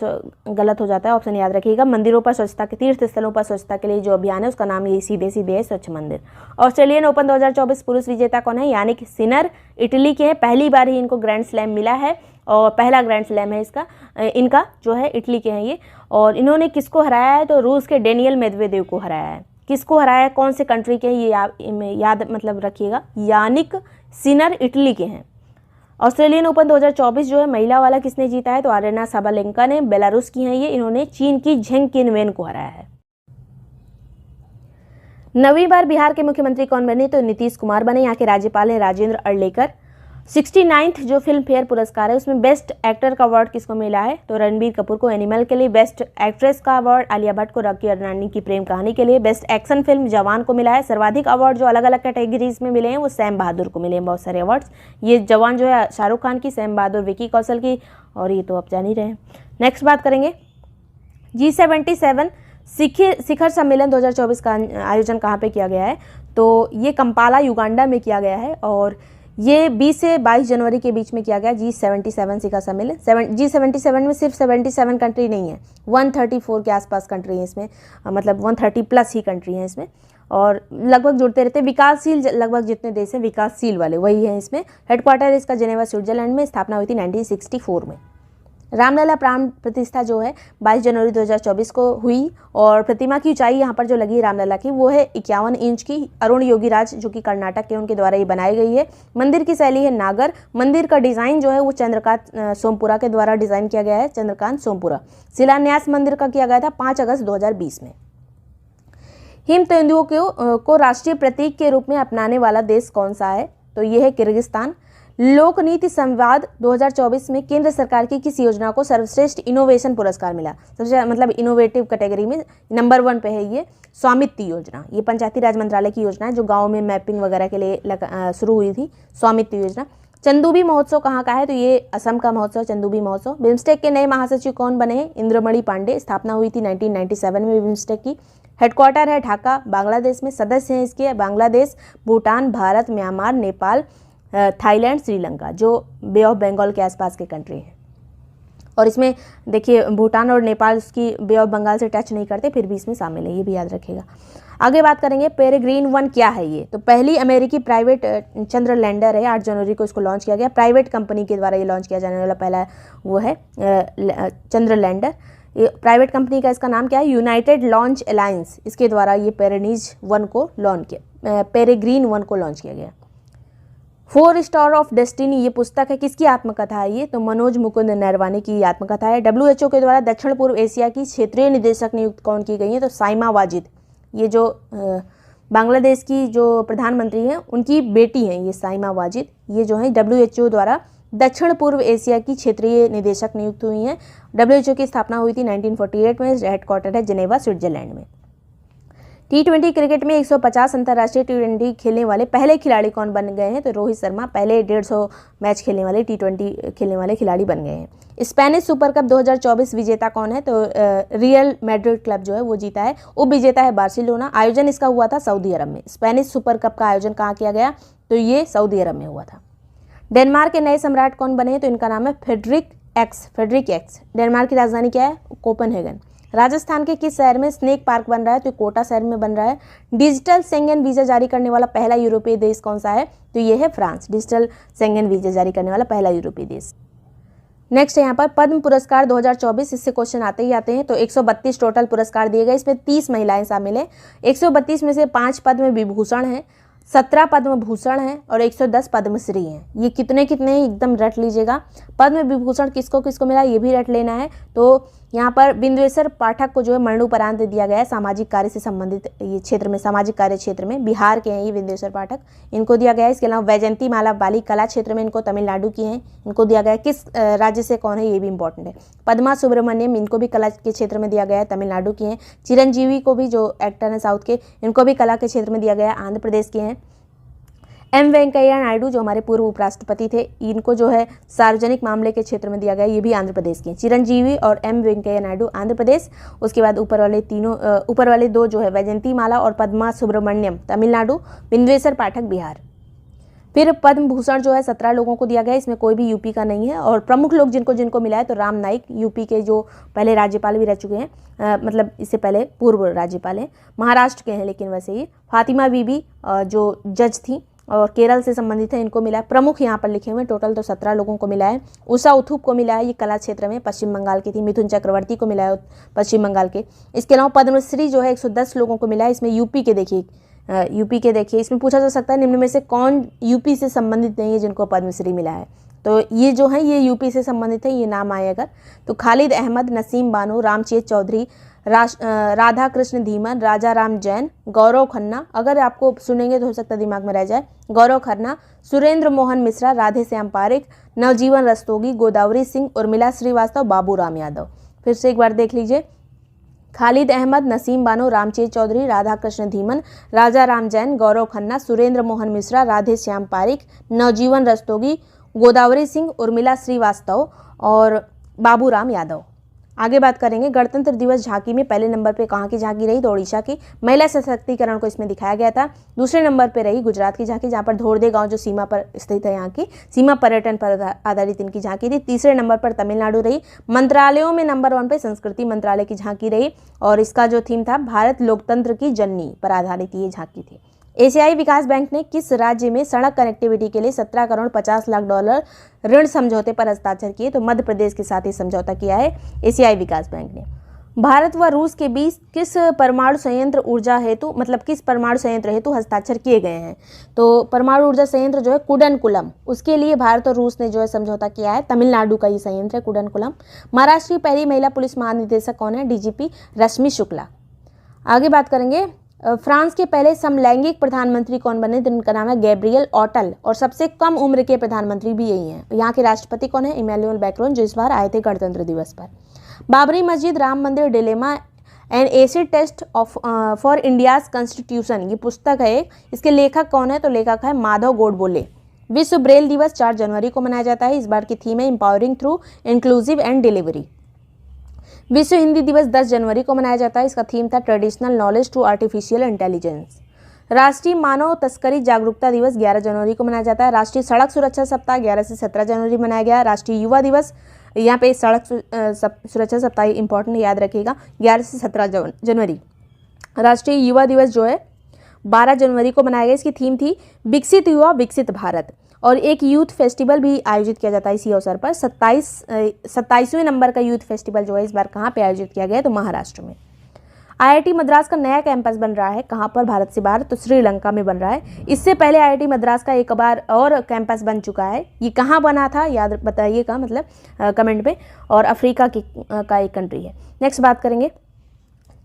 गलत हो जाता है, ऑप्शन याद रखिएगा। मंदिरों पर स्वच्छता के, तीर्थ स्थलों पर स्वच्छता के लिए जो अभियान है उसका नाम ये सीधे है स्वच्छ मंदिर। ऑस्ट्रेलियन ओपन 2024 पुरुष विजेता कौन है, यानिक सिनर, इटली के हैं। पहली बार ही इनको ग्रैंड स्लैम मिला है और पहला ग्रैंड स्लैम है इनका जो है, इटली के हैं ये। और इन्होंने किसको हराया है, तो रूस के डेनियल मेदवेदेव को हराया है। किसको हराया है, कौन से कंट्री के हैं, ये याद मतलब रखिएगा। यानिक सिनर इटली के हैं। ऑस्ट्रेलियन ओपन 2024 जो है महिला वाला किसने जीता है, तो आरेना साबालेंका ने, बेलारूस की हैं ये। इन्होंने चीन की झेंग किनवेन को हराया है। 9वीं बार बिहार के मुख्यमंत्री कौन बने, तो नीतीश कुमार बने। यहाँ के राज्यपाल हैं राजेंद्र अर्लेकर। 69th जो फिल्म फेयर पुरस्कार है उसमें बेस्ट एक्टर का अवार्ड किसको मिला है, तो रणबीर कपूर को एनिमल के लिए। बेस्ट एक्ट्रेस का अवार्ड आलिया भट्ट को राखी अडवाणी की प्रेम कहानी के लिए। बेस्ट एक्शन फिल्म जवान को मिला है। सर्वाधिक अवार्ड जो अलग अलग कैटेगरीज में मिले हैं वो सैम बहादुर को मिले हैं बहुत सारे अवार्ड्स। ये जवान जो है शाहरुख खान की, सैम बहादुर विकी कौशल की, और ये तो आप जान ही रहे हैं। नेक्स्ट बात करेंगे G77 शिखर सम्मेलन 2024 का आयोजन कहाँ पे किया गया है, तो ये कंपाला युगांडा में किया गया है और ये 20 से 22 जनवरी के बीच में किया गया G77 शिखर सम्मेलन। G77 में सिर्फ 77 कंट्री नहीं है, 134 के आसपास कंट्री है इसमें, मतलब 130 प्लस ही कंट्री हैं इसमें, और लगभग जुड़ते रहते हैं। विकासशील लगभग जितने देश हैं विकासशील वाले वही हैं इसमें। हेडक्वार्टर इसका जेनेवा स्विट्जरलैंड में। स्थापना हुई थी 1964 में। रामलला प्राण प्रतिष्ठा जो है 22 जनवरी 2024 को हुई और प्रतिमा की ऊंचाई यहाँ पर जो लगी है रामलला की वो है 51 इंच की। अरुण योगीराज जो कि कर्नाटक के, उनके द्वारा ये बनाई गई है। मंदिर की शैली है नागर। मंदिर का डिज़ाइन जो है वो चंद्रकांत सोमपुरा के द्वारा डिज़ाइन किया गया है, चंद्रकांत सोमपुरा। शिलान्यास मंदिर का किया गया था 5 अगस्त 2020 में। हिम तेंदुओं को राष्ट्रीय प्रतीक के रूप में अपनाने वाला देश कौन सा है, तो ये है किर्गिस्तान। लोक नीति संवाद 2024 में केंद्र सरकार की किस योजना को सर्वश्रेष्ठ इनोवेशन पुरस्कार मिला, सबसे मतलब इनोवेटिव कैटेगरी में नंबर 1 पे है ये स्वामित्व योजना। ये पंचायती राज मंत्रालय की योजना है जो गाँव में मैपिंग वगैरह के लिए शुरू हुई थी, स्वामित्व योजना। चंदूबी महोत्सव कहाँ का है, तो ये असम का महोत्सव चंदूबी महोत्सव। बिम्स्टेक के नए महासचिव कौन बने हैं, इंद्रमणि पांडे। स्थापना हुई थी 1997 में बिम्स्टेक की। हेडक्वार्टर है ढाका बांग्लादेश में। सदस्य हैं इसके बांग्लादेश, भूटान, भारत, म्यांमार, नेपाल, थाईलैंड, श्रीलंका, जो बे ऑफ बंगाल के आसपास के कंट्री हैं। और इसमें देखिए भूटान और नेपाल की बे ऑफ बंगाल से टच नहीं करते, फिर भी इसमें शामिल है, ये भी याद रखिएगा। आगे बात करेंगे पेरेग्रीन 1 क्या है ये, तो पहली अमेरिकी प्राइवेट चंद्र लैंडर है। 8 जनवरी को इसको लॉन्च किया गया, प्राइवेट कंपनी के द्वारा ये लॉन्च किया जाने वाला पहला वो है चंद्र लैंडर। प्राइवेट कंपनी का इसका नाम क्या है, यूनाइटेड लॉन्च अलायंस, इसके द्वारा ये पेरेग्रीन 1 को लॉन्च किया गया। 4 स्टार ऑफ डेस्टिनी ये पुस्तक है, किसकी आत्मकथा है ये, तो मनोज मुकुंद नरवाने की आत्मकथा है। WHO के द्वारा दक्षिण पूर्व एशिया की क्षेत्रीय निदेशक नियुक्त कौन की गई है, तो साइमा वाजिद। ये जो बांग्लादेश की जो प्रधानमंत्री हैं उनकी बेटी हैं ये साइमा वाजिद। ये जो है WHO द्वारा दक्षिण पूर्व एशिया की क्षेत्रीय निदेशक नियुक्त हुई हैं। WHO की स्थापना हुई थी 1948 में। हेडक्वार्टर है जेनेवा स्विट्जरलैंड में। T20 क्रिकेट में 150 अंतर्राष्ट्रीय T20 खेलने वाले पहले खिलाड़ी कौन बन गए हैं, तो रोहित शर्मा पहले 150 मैच खेलने वाले T20 खेलने वाले खिलाड़ी बन गए हैं। स्पेनिश सुपर कप 2024 विजेता कौन है, तो रियल मैड्रिड क्लब जो है वो जीता है। उप विजेता है बार्सिलोना। आयोजन इसका हुआ था सऊदी अरब में। स्पेनिश सुपर कप का आयोजन कहाँ किया गया, तो ये सऊदी अरब में हुआ था। डेनमार्क के नए सम्राट कौन बने हैं, तो इनका नाम है फ्रेडरिक एक्स। डेनमार्क की राजधानी क्या है, कोपेनहेगन। राजस्थान के किस शहर में स्नेक पार्क बन रहा है, तो कोटा शहर में बन रहा है। डिजिटल शेंगन वीज़ा जारी करने वाला पहला यूरोपीय देश कौन सा है, तो ये है फ्रांस। डिजिटल शेंगन वीज़ा जारी करने वाला पहला यूरोपीय देश। नेक्स्ट है यहाँ पर पद्म पुरस्कार 2024, इससे क्वेश्चन आते ही आते हैं। तो 132 टोटल पुरस्कार दिए गए, इसमें 30 महिलाएं शामिल हैं। 132 में से 5 पद्म विभूषण हैं, 17 पद्म भूषण हैं और 110 पद्मश्री हैं। ये कितने कितने एकदम रट लीजिएगा। पद्म विभूषण किसको किसको मिला ये भी रट लेना है। तो यहाँ पर बिंदेश्वर पाठक को जो है मरणोपरांत दिया गया है सामाजिक कार्य से संबंधित ये क्षेत्र में, सामाजिक कार्य क्षेत्र में बिहार के हैं ये बिंदेश्वर पाठक, इनको दिया गया है। इसके अलावा वैजयंती माला बाली कला क्षेत्र में इनको तमिलनाडु की हैं, इनको दिया गया है। किस राज्य से कौन है ये भी इंपॉर्टेंट है। पद्मा सुब्रमण्यम इनको भी कला के क्षेत्र में दिया गया है, तमिलनाडु की हैं। चिरंजीवी को भी जो एक्टर हैं साउथ के, इनको भी कला के क्षेत्र में दिया गया है, आंध्र प्रदेश के हैं। एम वेंकैया नायडू जो हमारे पूर्व उपराष्ट्रपति थे, इनको जो है सार्वजनिक मामले के क्षेत्र में दिया गया, ये भी आंध्र प्रदेश के हैं। चिरंजीवी और एम वेंकैया नायडू आंध्र प्रदेश। उसके बाद ऊपर वाले दो जो है वैजयंती माला और पद्मा सुब्रमण्यम तमिलनाडु, बिंदेश्वर पाठक बिहार। फिर पद्म भूषण जो है 17 लोगों को दिया गया, इसमें कोई भी यूपी का नहीं है। और प्रमुख लोग जिनको जिनको मिला है तो राम नाईक यूपी के जो पहले राज्यपाल भी रह चुके हैं, मतलब इससे पहले पूर्व राज्यपाल हैं, महाराष्ट्र के हैं लेकिन वैसे ही। फातिमा बीबी जो जज थी और केरल से संबंधित है, इनको मिला है। प्रमुख यहाँ पर लिखे हुए टोटल तो 17 लोगों को मिला है। उषा उथुप को मिला है, ये कला क्षेत्र में पश्चिम बंगाल की थी। मिथुन चक्रवर्ती को मिला है पश्चिम बंगाल के। इसके अलावा पद्मश्री जो है 110 लोगों को मिला है। इसमें यूपी के देखिए इसमें पूछा जा सकता है निम्न में से कौन यूपी से संबंधित नहीं है जिनको पद्मश्री मिला है। तो ये जो है ये यूपी से संबंधित है, ये नाम आए अगर तो खालिद अहमद, नसीम बानो, रामचेत चौधरी, राधा कृष्ण धीमन, राजा राम जैन, गौरव खन्ना, अगर आपको सुनेंगे तो हो सकता है दिमाग में रह जाए, गौरव खन्ना, सुरेंद्र मोहन मिश्रा, राधे श्याम पारिक, नवजीवन रस्तोगी, गोदावरी सिंह, उर्मिला श्रीवास्तव, बाबू राम यादव। फिर से एक बार देख लीजिए, खालिद अहमद, नसीम बानो, रामचेत चौधरी, राधा कृष्ण धीमन, राजा राम जैन, गौरव खन्ना, सुरेंद्र मोहन मिश्रा, राधे श्याम पारिक, नवजीवन रस्तोगी, गोदावरी सिंह, उर्मिला श्रीवास्तव और बाबू राम यादव। आगे बात करेंगे गणतंत्र दिवस झांकी में पहले नंबर पे कहाँ की झांकी रही तो ओडिशा की, महिला सशक्तिकरण को इसमें दिखाया गया था। दूसरे नंबर पे रही गुजरात की झांकी, जहाँ पर धोरदे गांव जो सीमा पर स्थित है यहाँ की सीमा पर्यटन पर आधारित इनकी झांकी थी। तीसरे नंबर पर तमिलनाडु रही। मंत्रालयों में नंबर 1 पे संस्कृति मंत्रालय की झांकी रही और इसका जो थीम था भारत लोकतंत्र की जननी पर आधारित ये झांकी थी। एशियाई विकास बैंक ने किस राज्य में सड़क कनेक्टिविटी के लिए 17 करोड़ 50 लाख डॉलर ऋण समझौते पर हस्ताक्षर किए तो मध्य प्रदेश के साथ ही समझौता किया है एशियाई विकास बैंक ने। भारत व रूस के बीच किस परमाणु संयंत्र ऊर्जा हेतु किस परमाणु संयंत्र हेतु हस्ताक्षर किए गए हैं तो परमाणु ऊर्जा संयंत्र जो है कुडनकुलम, उसके लिए भारत और रूस ने जो है समझौता किया है। तमिलनाडु का ये संयंत्र है कुडनकुलम। महाराष्ट्र की पहली महिला पुलिस महानिदेशक कौन है? डीजीपी रश्मि शुक्ला। आगे बात करेंगे फ्रांस के पहले समलैंगिक प्रधानमंत्री कौन बने तो इनका नाम है गैब्रियल ऑटल और सबसे कम उम्र के प्रधानमंत्री भी यही हैं। यहाँ के राष्ट्रपति कौन है? इमैनुअल मैक्रोन, जो इस बार आए थे गणतंत्र दिवस पर। Babri Masjid Ram Mandir dilemma an acid test for India's constitution, ये पुस्तक है। इसके लेखक कौन है? तो लेखक है माधव गोडबोले। विश्व ब्रेल दिवस 4 जनवरी को मनाया जाता है। इस बार की थीम है empowering through inclusive and delivery. विश्व हिंदी दिवस 10 जनवरी को मनाया जाता है। इसका थीम था traditional knowledge to artificial intelligence. राष्ट्रीय मानव तस्करी जागरूकता दिवस 11 जनवरी को मनाया जाता है। राष्ट्रीय सड़क सुरक्षा सप्ताह 11 से 17 जनवरी मनाया गया। राष्ट्रीय युवा दिवस, यहाँ पे सड़क सुरक्षा सप्ताह इंपॉर्टेंट याद रखिएगा, 11 से 17 जनवरी। राष्ट्रीय युवा दिवस जो है 12 जनवरी को मनाया गया। इसकी थीम थी विकसित युवा विकसित भारत और एक यूथ फेस्टिवल भी आयोजित किया जाता है इसी अवसर पर। 27वें नंबर का यूथ फेस्टिवल जो है इस बार कहाँ पे आयोजित किया गया है तो महाराष्ट्र में। आईआईटी मद्रास का नया कैंपस बन रहा है कहाँ पर भारत से बाहर तो श्रीलंका में बन रहा है। इससे पहले आईआईटी मद्रास का एक बार और कैंपस बन चुका है। ये कहाँ बना था याद बताइएगा कमेंट पे, और अफ्रीका का एक कंट्री है। नेक्स्ट बात करेंगे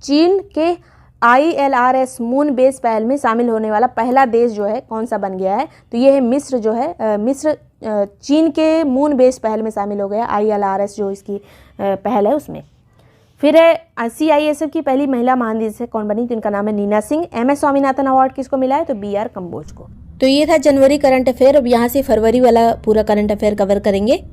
चीन के ILRS मून बेस पहल में शामिल होने वाला पहला देश जो है कौन सा बन गया है तो ये है मिस्र जो है। मिस्र चीन के मून बेस पहल में शामिल हो गया ILRS जो इसकी पहल है उसमें। फिर है CISF की पहली महिला महानिदेशक कौन बनी तो इनका नाम है नीना सिंह। MS स्वामीनाथन अवार्ड किसको मिला है तो BR कंबोज को। तो ये था जनवरी करंट अफेयर। अब यहाँ से फरवरी वाला पूरा करंट अफेयर कवर करेंगे।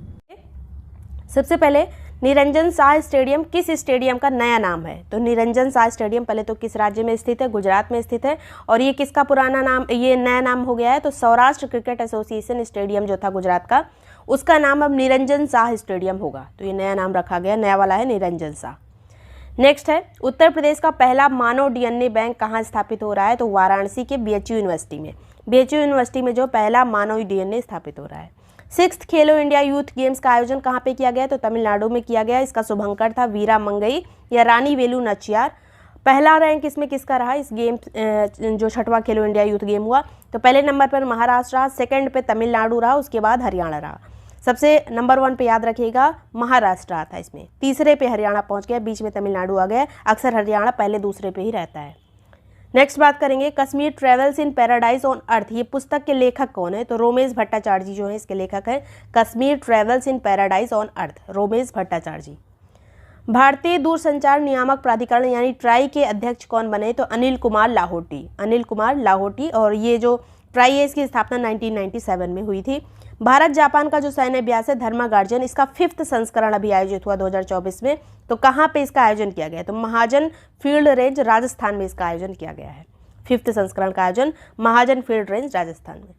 सबसे पहले निरंजन शाह स्टेडियम किस स्टेडियम का नया नाम है तो निरंजन शाह स्टेडियम पहले तो किस राज्य में स्थित है? गुजरात में स्थित है। और ये किसका पुराना नाम, ये नया नाम हो गया है तो सौराष्ट्र क्रिकेट एसोसिएशन स्टेडियम जो था गुजरात का, उसका नाम अब निरंजन शाह स्टेडियम होगा। तो ये नया नाम रखा गया, नया वाला है निरंजन शाह। नेक्स्ट है उत्तर प्रदेश का पहला मानव DNA बैंक कहाँ स्थापित हो रहा है तो वाराणसी के BHU यूनिवर्सिटी में। BHU यूनिवर्सिटी में जो पहला मानव DNA स्थापित हो रहा है। 6th खेलो इंडिया यूथ गेम्स का आयोजन कहाँ पे किया गया? तो तमिलनाडु में किया गया। इसका शुभंकर था वीरा मंगई या रानी वेलु नचियार। पहला रैंक इसमें किसका रहा? इस गेम जो 6वां खेलो इंडिया यूथ गेम हुआ, तो पहले नंबर पर महाराष्ट्र रहा, सेकंड पे तमिलनाडु रहा, उसके बाद हरियाणा रहा। सबसे नंबर 1 पे याद रखिएगा महाराष्ट्र रहा था इसमें, तीसरे पे हरियाणा पहुंच गया, बीच में तमिलनाडु आ गया। अक्सर हरियाणा पहले दूसरे पे ही रहता है। नेक्स्ट बात करेंगे Kashmir travels in paradise on earth. ये पुस्तक के लेखक कौन है? तो रोमेश भट्टाचार्य जो है इसके लेखक हैं। Kashmir travels in paradise on earth, Romesh Bhattacharya. भारतीय दूरसंचार नियामक प्राधिकरण यानी ट्राई के अध्यक्ष कौन बने? तो अनिल कुमार लाहोटी, अनिल कुमार लाहोटी। और ये जो ट्राई है इसकी स्थापना 1997 में हुई थी। भारत जापान का जो सैन्य अभ्यास है धर्मा गार्जियन, इसका 5th संस्करण अभी आयोजित हुआ 2024 में। तो कहाँ पे इसका आयोजन किया गया? तो महाजन फील्ड रेंज राजस्थान में इसका आयोजन किया गया है। 5th संस्करण का आयोजन महाजन फील्ड रेंज राजस्थान में।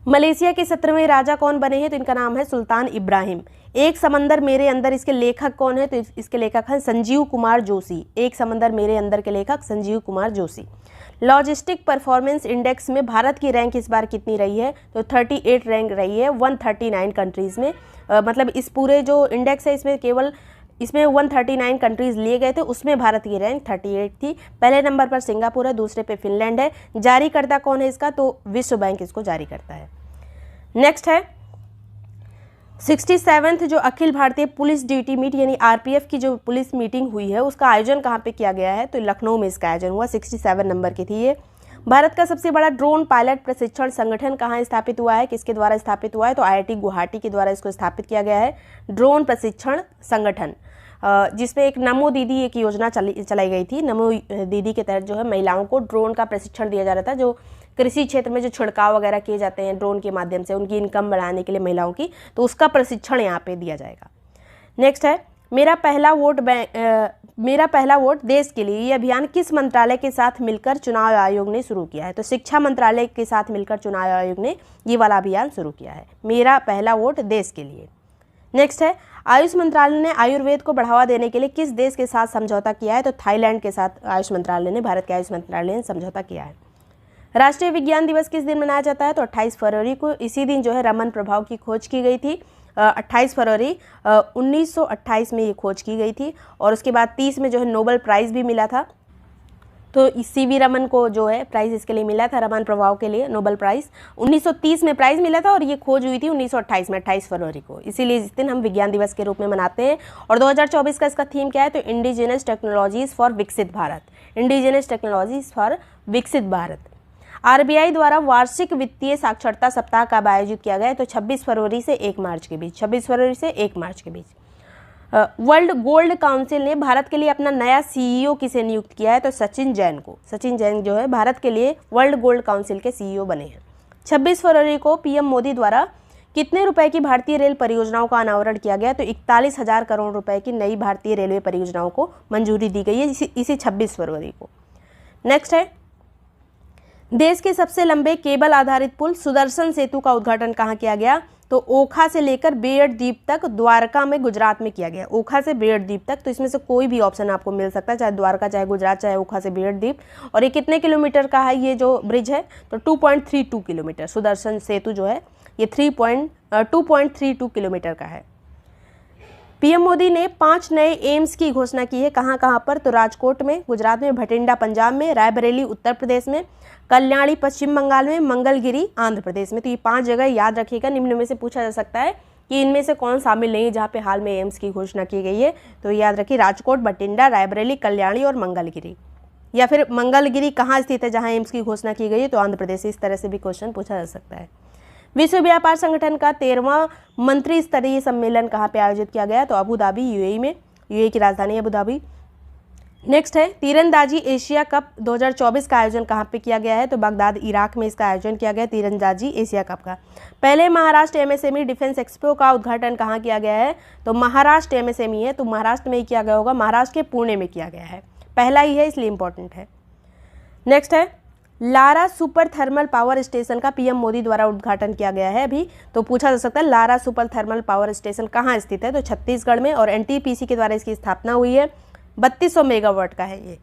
मलेशिया के 17वें राजा कौन बने हैं? तो इनका नाम है सुल्तान इब्राहिम। एक समंदर मेरे अंदर, इसके लेखक कौन है? तो इसके लेखक हैं संजीव कुमार जोशी। एक समंदर मेरे अंदर के लेखक Sanjeev Kumar Joshi. Logistic performance index में भारत की रैंक इस बार कितनी रही है? तो 38 रैंक रही है 139 कंट्रीज़ में। मतलब इस पूरे जो इंडेक्स है इसमें केवल 139 कंट्रीज़ लिए गए थे, उसमें भारत की रैंक 38 थी। पहले नंबर पर सिंगापुर है, दूसरे पे फिनलैंड है। जारीकर्ता कौन है इसका? तो विश्व बैंक इसको जारी करता है। नेक्स्ट है 67th जो Akhil Bharatiya police duty meet यानी आरपीएफ की जो पुलिस मीटिंग हुई है उसका आयोजन कहाँ पे किया गया है? तो लखनऊ में इसका आयोजन हुआ। 67 नंबर की थी ये। भारत का सबसे बड़ा ड्रोन पायलट प्रशिक्षण संगठन कहाँ स्थापित हुआ है? किसके द्वारा स्थापित हुआ है? तो IIT गुवाहाटी के द्वारा इसको स्थापित किया गया है, ड्रोन प्रशिक्षण संगठन, जिसमें एक नमो दीदी एक योजना चलाई गई थी। नमो दीदी के तहत जो है महिलाओं को ड्रोन का प्रशिक्षण दिया जा रहा था। जो कृषि क्षेत्र में जो छिड़काव वगैरह किए जाते हैं ड्रोन के माध्यम से, उनकी इनकम बढ़ाने के लिए महिलाओं की, तो उसका प्रशिक्षण यहाँ पे दिया जाएगा। नेक्स्ट है मेरा पहला वोट देश के लिए। ये अभियान किस मंत्रालय के साथ मिलकर चुनाव आयोग ने शुरू किया है? तो शिक्षा मंत्रालय के साथ मिलकर चुनाव आयोग ने ये वाला अभियान शुरू किया है, मेरा पहला वोट देश के लिए। नेक्स्ट है आयुष मंत्रालय ने आयुर्वेद को बढ़ावा देने के लिए किस देश के साथ समझौता किया है? तो थाईलैंड के साथ आयुष मंत्रालय ने, भारत के आयुष मंत्रालय ने समझौता किया है। राष्ट्रीय विज्ञान दिवस किस दिन मनाया जाता है? तो 28 फरवरी को। इसी दिन जो है रमन प्रभाव की खोज की गई थी। 28 फरवरी 1928 में ये खोज की गई थी। और उसके बाद 30 में जो है नोबेल प्राइज़ भी मिला था। तो CV रमन को जो है प्राइज़ इसके लिए मिला था, रमन प्रभाव के लिए नोबेल प्राइज़ 1930 में प्राइज़ मिला था। और ये खोज हुई थी 1928 में 28 फरवरी को, इसीलिए इस दिन हम विज्ञान दिवस के रूप में मनाते हैं। और 2024 का इसका थीम क्या है? तो इंडिजिनस टेक्नोलॉजीज़ फॉर विकसित भारत, इंडिजिनस टेक्नोलॉजीज़ फॉर विकसित भारत। RBI द्वारा वार्षिक वित्तीय साक्षरता सप्ताह कब आयोजित किया गया है? तो 26 फरवरी से 1 मार्च के बीच, 26 फरवरी से 1 मार्च के बीच। वर्ल्ड गोल्ड काउंसिल ने भारत के लिए अपना नया CEO किसे नियुक्त किया है? तो सचिन जैन को। सचिन जैन जो है भारत के लिए वर्ल्ड गोल्ड काउंसिल के CEO बने हैं। 26 फरवरी को PM मोदी द्वारा कितने रुपए की भारतीय रेल परियोजनाओं का अनावरण किया गया? तो 41,000 करोड़ रुपए की नई भारतीय रेलवे परियोजनाओं को मंजूरी दी गई है इसी 26 फरवरी को। नेक्स्ट है देश के सबसे लंबे केबल आधारित पुल सुदर्शन सेतु का उद्घाटन कहाँ किया गया? तो ओखा से लेकर बेड़ द्वीप तक द्वारका में गुजरात में किया गया। ओखा से बेड़ द्वीप तक, तो इसमें से कोई भी ऑप्शन आपको मिल सकता है, चाहे द्वारका, चाहे गुजरात, चाहे ओखा से बेड़ द्वीप। और ये कितने किलोमीटर का है ये जो ब्रिज है? तो 2.32 किलोमीटर। सुदर्शन सेतु जो है ये 2.32 किलोमीटर का है। PM मोदी ने 5 नए एम्स की घोषणा की है। कहाँ कहाँ पर? तो राजकोट में गुजरात में, भटिंडा पंजाब में, रायबरेली उत्तर प्रदेश में, कल्याणी पश्चिम बंगाल में, मंगलगिरी आंध्र प्रदेश में। तो ये 5 जगह याद रखिएगा। निम्न में से पूछा जा सकता है कि इनमें से कौन शामिल नहीं है जहाँ पे हाल में एम्स की घोषणा की गई है? तो याद रखिए राजकोट, भटिंडा, रायबरेली, कल्याणी और मंगलगिरी। या फिर मंगलगिरी कहाँ स्थित है जहाँ एम्स की घोषणा की गई है? तो आंध्र प्रदेश। इस तरह से भी क्वेश्चन पूछा जा सकता है। विश्व व्यापार संगठन का 13वां मंत्री स्तरीय सम्मेलन कहाँ पे आयोजित किया गया? तो अबू धाबी, UAE में। UAE की राजधानी अबू धाबी। नेक्स्ट है तीरंदाजी एशिया कप 2024 का आयोजन कहाँ पे किया गया है? तो बगदाद, इराक में इसका आयोजन किया गया तीरंदाजी एशिया कप का। पहले महाराष्ट्र MSME डिफेंस एक्सपो का उद्घाटन कहाँ किया गया है? तो महाराष्ट्र MSME है, तो महाराष्ट्र में ही किया गया होगा, महाराष्ट्र के पुणे में किया गया है। पहला ही है इसलिए इंपॉर्टेंट है। नेक्स्ट है Lara super thermal power station का PM मोदी द्वारा उद्घाटन किया गया है अभी। तो पूछा जा सकता है Lara super thermal power station कहाँ स्थित है? तो छत्तीसगढ़ में। और NTPC के द्वारा इसकी स्थापना हुई है। 3200 मेगावाट का है ये।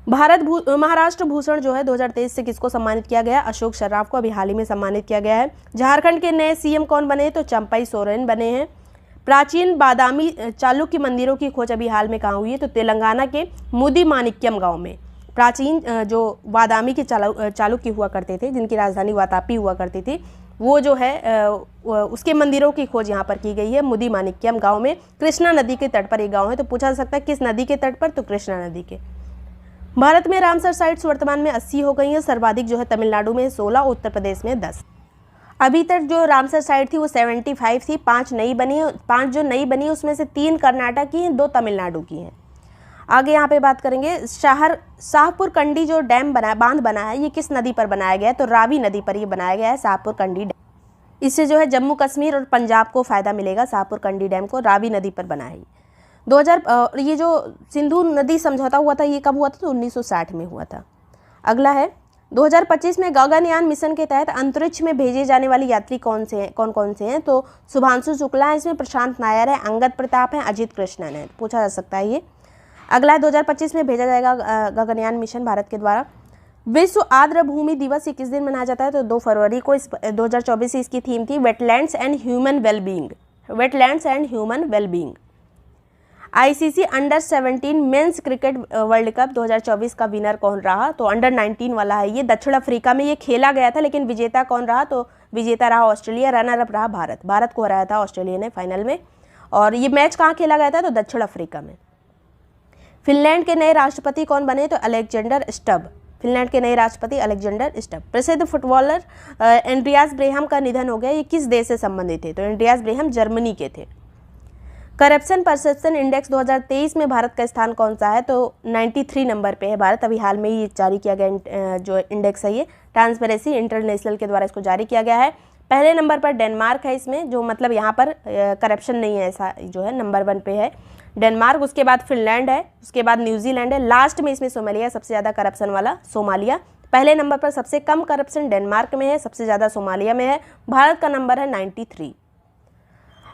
महाराष्ट्र भूषण जो है 2023 से किसको सम्मानित किया गया? अशोक सर्राफ को अभी हाल ही में सम्मानित किया गया है। झारखंड के नए सीएम कौन बने? तो चंपई सोरेन बने हैं। प्राचीन बादामी चालुक्य मंदिरों की खोज अभी हाल में कहाँ हुई है? तो तेलंगाना के मुदी माणिक्यम गांव में प्राचीन जो बादामी के चालुक्य हुआ करते थे, जिनकी राजधानी वातापी हुआ करती थी, वो जो है उसके मंदिरों की खोज यहाँ पर की गई है मुदी माणिक्यम गांव में। कृष्णा नदी के तट पर एक गांव है। तो पूछा जा सकता है किस नदी के तट पर? तो कृष्णा नदी के। भारत में रामसर साइट्स वर्तमान में 80 हो गई हैं। सर्वाधिक जो है तमिलनाडु में 16, उत्तर प्रदेश में 10। अभी तक जो रामसर साइट थी वो 75 थी, 5 नई बनी है। 5 जो नई बनी है उसमें से 3 कर्नाटक की हैं, 2 तमिलनाडु की हैं। आगे यहाँ पे बात करेंगे शाहपुर कंडी जो बांध बना है, ये किस नदी पर बनाया गया है? तो रावी नदी पर ये बनाया गया है शाहपुर कंडी डैम। इससे जो है जम्मू कश्मीर और पंजाब को फायदा मिलेगा। शाहपुर कंडी डैम को रावी नदी पर बना है। 2000 ये जो सिंधु नदी समझौता हुआ था, ये कब हुआ था? तो 1960 में हुआ था। अगला है 2025 में गगनयान मिशन के तहत अंतरिक्ष में भेजे जाने वाले यात्री कौन कौन से हैं? तो शुभांशु शुक्ला है, इसमें प्रशांत नायर है, अंगद प्रताप है, अजीत कृष्णन है। पूछा जा सकता है ये। अगला है 2025 में भेजा जाएगा गगनयान मिशन भारत के द्वारा। विश्व आर्द्र भूमि दिवस ये किस दिन मनाया जाता है? तो 2 फरवरी को। 2024 से इसकी थीम थी wetlands and human wellbeing. Wetlands and human wellbeing. ICC under 17 men's cricket world cup 2024 का विनर कौन रहा? तो अंडर 19 वाला है ये। दक्षिण अफ्रीका में ये खेला गया था, लेकिन विजेता कौन रहा? तो विजेता रहा ऑस्ट्रेलिया, रनर अप रहा भारत। भारत को हराया था ऑस्ट्रेलिया ने फाइनल में। और ये मैच कहाँ खेला गया था? तो दक्षिण अफ्रीका में। फिनलैंड के नए राष्ट्रपति कौन बने? तो अलेक्जेंडर स्टब। फिनलैंड के नए राष्ट्रपति अलेक्जेंडर स्टब। प्रसिद्ध फुटबॉलर एंड्रियास ब्रेहम का निधन हो गया। ये किस देश से संबंधित थे? तो एंड्रियास ब्रेहम जर्मनी के थे। करप्शन परसेप्शन इंडेक्स 2023 में भारत का स्थान कौन सा है? तो 93 नंबर पे है भारत। अभी हाल में ही जारी किया गया जो इंडेक्स है ये ट्रांसपेरेंसी इंटरनेशनल के द्वारा इसको जारी किया गया है। पहले नंबर पर डेनमार्क है इसमें, जो मतलब यहाँ पर करप्शन नहीं है, ऐसा जो है नंबर 1 पे है डेनमार्क। उसके बाद फिनलैंड है, उसके बाद न्यूजीलैंड है, लास्ट में इसमें सोमालिया सबसे ज़्यादा करप्शन वाला सोमालिया। पहले नंबर पर सबसे कम करप्शन डेनमार्क में है, सबसे ज़्यादा सोमालिया में है। भारत का नंबर है 93।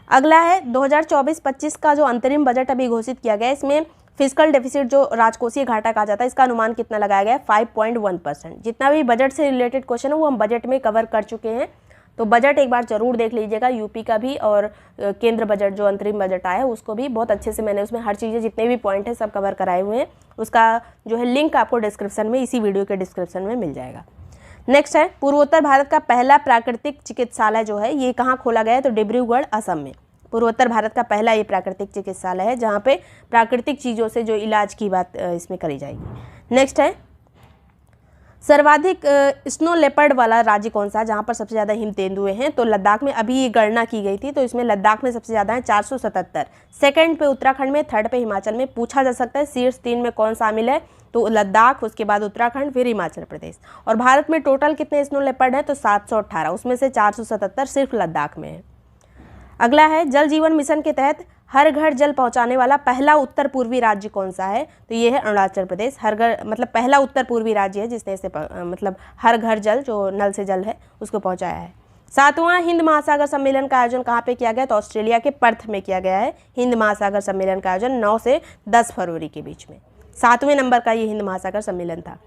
अगला है 2024-25 का जो अंतरिम बजट अभी घोषित किया गया है, इसमें फिजिकल डेफिसिट जो राजकोषीय घाटा कहा जाता है, इसका अनुमान कितना लगाया गया है? 5.1%। जितना भी बजट से रिलेटेड क्वेश्चन है वो हम बजट में कवर कर चुके हैं, तो बजट एक बार जरूर देख लीजिएगा, यूपी का भी और केंद्र बजट जो अंतरिम बजट आया है उसको भी बहुत अच्छे से मैंने उसमें हर चीज़ें जितने भी पॉइंट है सब कवर कराए हुए हैं। उसका जो है लिंक आपको डिस्क्रिप्शन में, इसी वीडियो के डिस्क्रिप्शन में मिल जाएगा। नेक्स्ट है पूर्वोत्तर भारत का पहला प्राकृतिक चिकित्सालय जो है ये कहाँ खोला गया है? तो डिब्रूगढ़ असम में। पूर्वोत्तर भारत का पहला ये प्राकृतिक चिकित्सालय है जहाँ पे प्राकृतिक चीज़ों से जो इलाज की बात इसमें करी जाएगी। नेक्स्ट है सर्वाधिक स्नो लेपर्ड वाला राज्य कौन सा है जहाँ पर सबसे ज़्यादा हिम तेंदुए हैं? तो लद्दाख में। अभी ये गणना की गई थी तो इसमें लद्दाख में सबसे ज़्यादा है 477। सेकंड पे उत्तराखंड में, थर्ड पे हिमाचल में। पूछा जा सकता है शीर्ष 3 में कौन शामिल है? तो लद्दाख, उसके बाद उत्तराखंड, फिर हिमाचल प्रदेश। और भारत में टोटल कितने स्नो लेपर्ड हैं? तो 718, उसमें से 477 सिर्फ लद्दाख में है। अगला है जल जीवन मिशन के तहत हर घर जल पहुंचाने वाला पहला उत्तर पूर्वी राज्य कौन सा है? तो ये है अरुणाचल प्रदेश। हर घर मतलब पहला उत्तर पूर्वी राज्य है जिसने इसे मतलब हर घर जल जो नल से जल है उसको पहुंचाया है। 7वां हिंद महासागर सम्मेलन का आयोजन कहाँ पे किया गया? तो ऑस्ट्रेलिया के पर्थ में किया गया है। हिंद महासागर सम्मेलन का आयोजन 9 से 10 फरवरी के बीच में। 7वें नंबर का ये हिंद महासागर सम्मेलन था।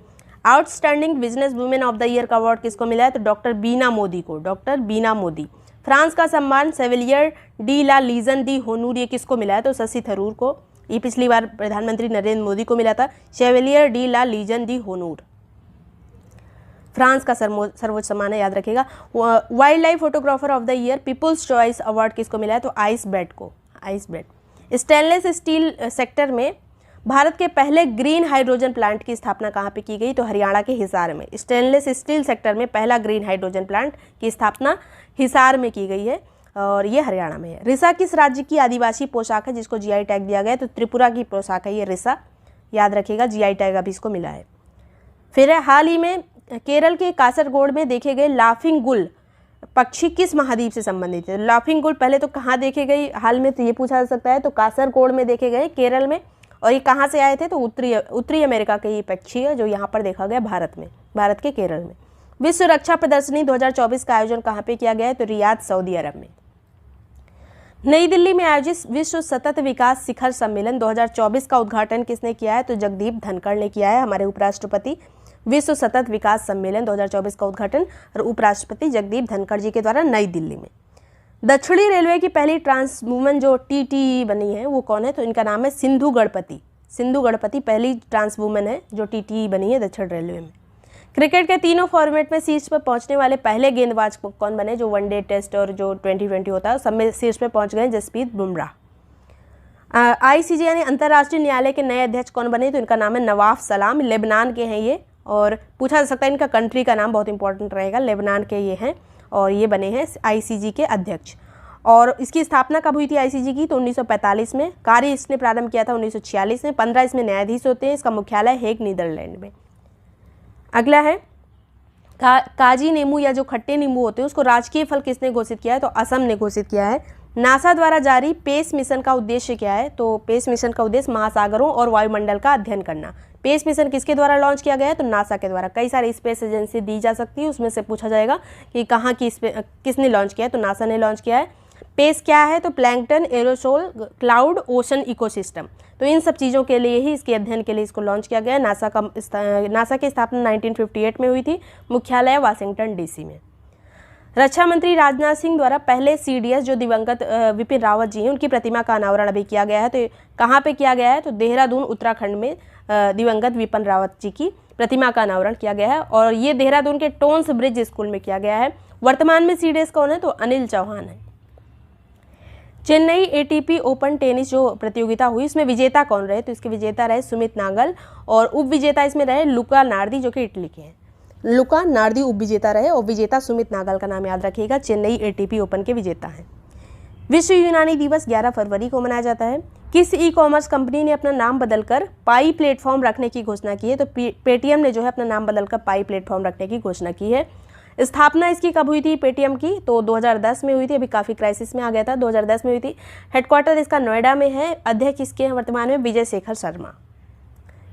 Outstanding business women of the year का अवार्ड किसको मिला है? तो डॉक्टर बीना मोदी को। डॉक्टर बीना मोदी। फ्रांस का सम्मान सेविलियर डी ला लीजन दी होनूर ये किसको मिला है? तो शशि थरूर को। ये पिछली बार प्रधानमंत्री नरेंद्र मोदी को मिला था, chevalier de la Legion d'honneur. France का सर्वोच्च सम्मान है, याद रखिएगा। Wildlife photographer of the year people's choice award किसको मिला है? तो आइस ब्रेड को। Ice bed. Stainless steel sector में भारत के पहले ग्रीन हाइड्रोजन प्लांट की स्थापना कहाँ पे की गई? तो हरियाणा के हिसार में। स्टेनलेस स्टील सेक्टर में पहला ग्रीन हाइड्रोजन प्लांट की स्थापना हिसार में की गई है और ये हरियाणा में है। रिसा किस राज्य की आदिवासी पोशाक है जिसको जीआई टैग दिया गया है? तो त्रिपुरा की पोशाक है ये रिसा, याद रखिएगा, जीआई टैग अभी इसको मिला है। फिर है हाल ही में केरल के कासरगोड में देखे गए लाफिंग गुल पक्षी किस महाद्वीप से संबंधित है? लाफिंग गुल पहले तो कहाँ देखे गए हाल में? तो ये पूछा जा सकता है। तो कासरगोड में देखे गए केरल में। और ये कहाँ से आए थे? तो उत्तरी अमेरिका के ये पक्षी है जो यहाँ पर देखा गया भारत में, भारत के केरल में। विश्व रक्षा प्रदर्शनी 2024 का आयोजन कहाँ पे किया गया है? तो रियाद, सऊदी अरब में। नई दिल्ली में आयोजित विश्व सतत विकास शिखर सम्मेलन 2024 का उद्घाटन किसने किया है? तो जगदीप धनखड़ ने किया है, हमारे उपराष्ट्रपति। विश्व सतत विकास सम्मेलन 2024 का उद्घाटन उपराष्ट्रपति जगदीप धनखड़ जी के द्वारा नई दिल्ली में। दक्षिणी रेलवे की पहली ट्रांस वुमन जो TTE बनी है वो कौन है? तो इनका नाम है सिंधु गणपति। सिंधु गणपति पहली ट्रांस वुमन है जो TTE बनी है दक्षिण रेलवे में। क्रिकेट के तीनों फॉर्मेट में शीर्ष पर पहुंचने वाले पहले गेंदबाज कौन बने? जो वनडे, टेस्ट और जो 2020 होता है सब में शीर्ष पर पहुंच गए जसप्रीत बुमराह। ICJ यानी अंतर्राष्ट्रीय न्यायालय के नए अध्यक्ष कौन बने? तो इनका नाम है नवाफ सलाम, लेबनान के हैं ये, और पूछा जा सकता है इनका कंट्री का नाम, बहुत इंपॉर्टेंट रहेगा। लेबनान के ये हैं और ये बने हैं ICJ के अध्यक्ष। और इसकी स्थापना कब हुई थी ICJ की? तो 1945 में। कार्य इसने प्रारंभ किया था 1946 में। 15 इसमें न्यायाधीश होते हैं। इसका मुख्यालय हेग, नीदरलैंड में। अगला है काजी नींबू या जो खट्टे नींबू होते हैं उसको राजकीय फल किसने घोषित किया है? तो असम ने घोषित किया है। नासा द्वारा जारी पेस मिशन का उद्देश्य क्या है? तो पेस मिशन का उद्देश्य महासागरों और वायुमंडल का अध्ययन करना। पेस मिशन किसके द्वारा लॉन्च किया गया है? तो नासा के द्वारा। कई सारी स्पेस एजेंसी दी जा सकती है, उसमें से पूछा जाएगा कि कहाँ की किसने लॉन्च किया है? तो नासा ने लॉन्च किया है। पेस क्या है? तो plankton, aerosol, cloud, ocean ecosystem. तो इन सब चीज़ों के लिए ही, इसके अध्ययन के लिए इसको लॉन्च किया गया है। नासा की स्थापना 1958 में हुई थी। मुख्यालय वाशिंगटन DC में। रक्षा मंत्री राजनाथ सिंह द्वारा पहले CDS जो दिवंगत विपिन रावत जी हैं उनकी प्रतिमा का अनावरण अभी किया गया है। तो कहाँ पे किया गया है? तो देहरादून उत्तराखंड में दिवंगत विपिन रावत जी की प्रतिमा का अनावरण किया गया है और ये देहरादून के टोन्स ब्रिज स्कूल में किया गया है। वर्तमान में CDS कौन है? तो अनिल चौहान है। चेन्नई ATP ओपन टेनिस जो प्रतियोगिता हुई इसमें विजेता कौन रहे? तो इसके विजेता रहे सुमित नागल और उप विजेता इसमें रहे लुका नार्दी जो कि इटली के हैं। लुका नार्दी उप विजेता रहे और विजेता सुमित नागल का नाम याद रखिएगा, चेन्नई ATP ओपन के विजेता हैं। विश्व यूनानी दिवस 11 फरवरी को मनाया जाता है। किस ई-कॉमर्स कंपनी ने अपना नाम बदलकर पाई प्लेटफॉर्म रखने की घोषणा की है? तो पेटीएम ने जो है अपना नाम बदलकर पाई प्लेटफॉर्म रखने की घोषणा की है। स्थापना इसकी कब हुई थी पेटीएम की? तो 2010 में हुई थी। अभी काफ़ी क्राइसिस में आ गया था, 2010 में हुई थी। हेडक्वार्टर इसका नोएडा में है। अध्यक्ष इसके हैं वर्तमान में विजय शेखर शर्मा।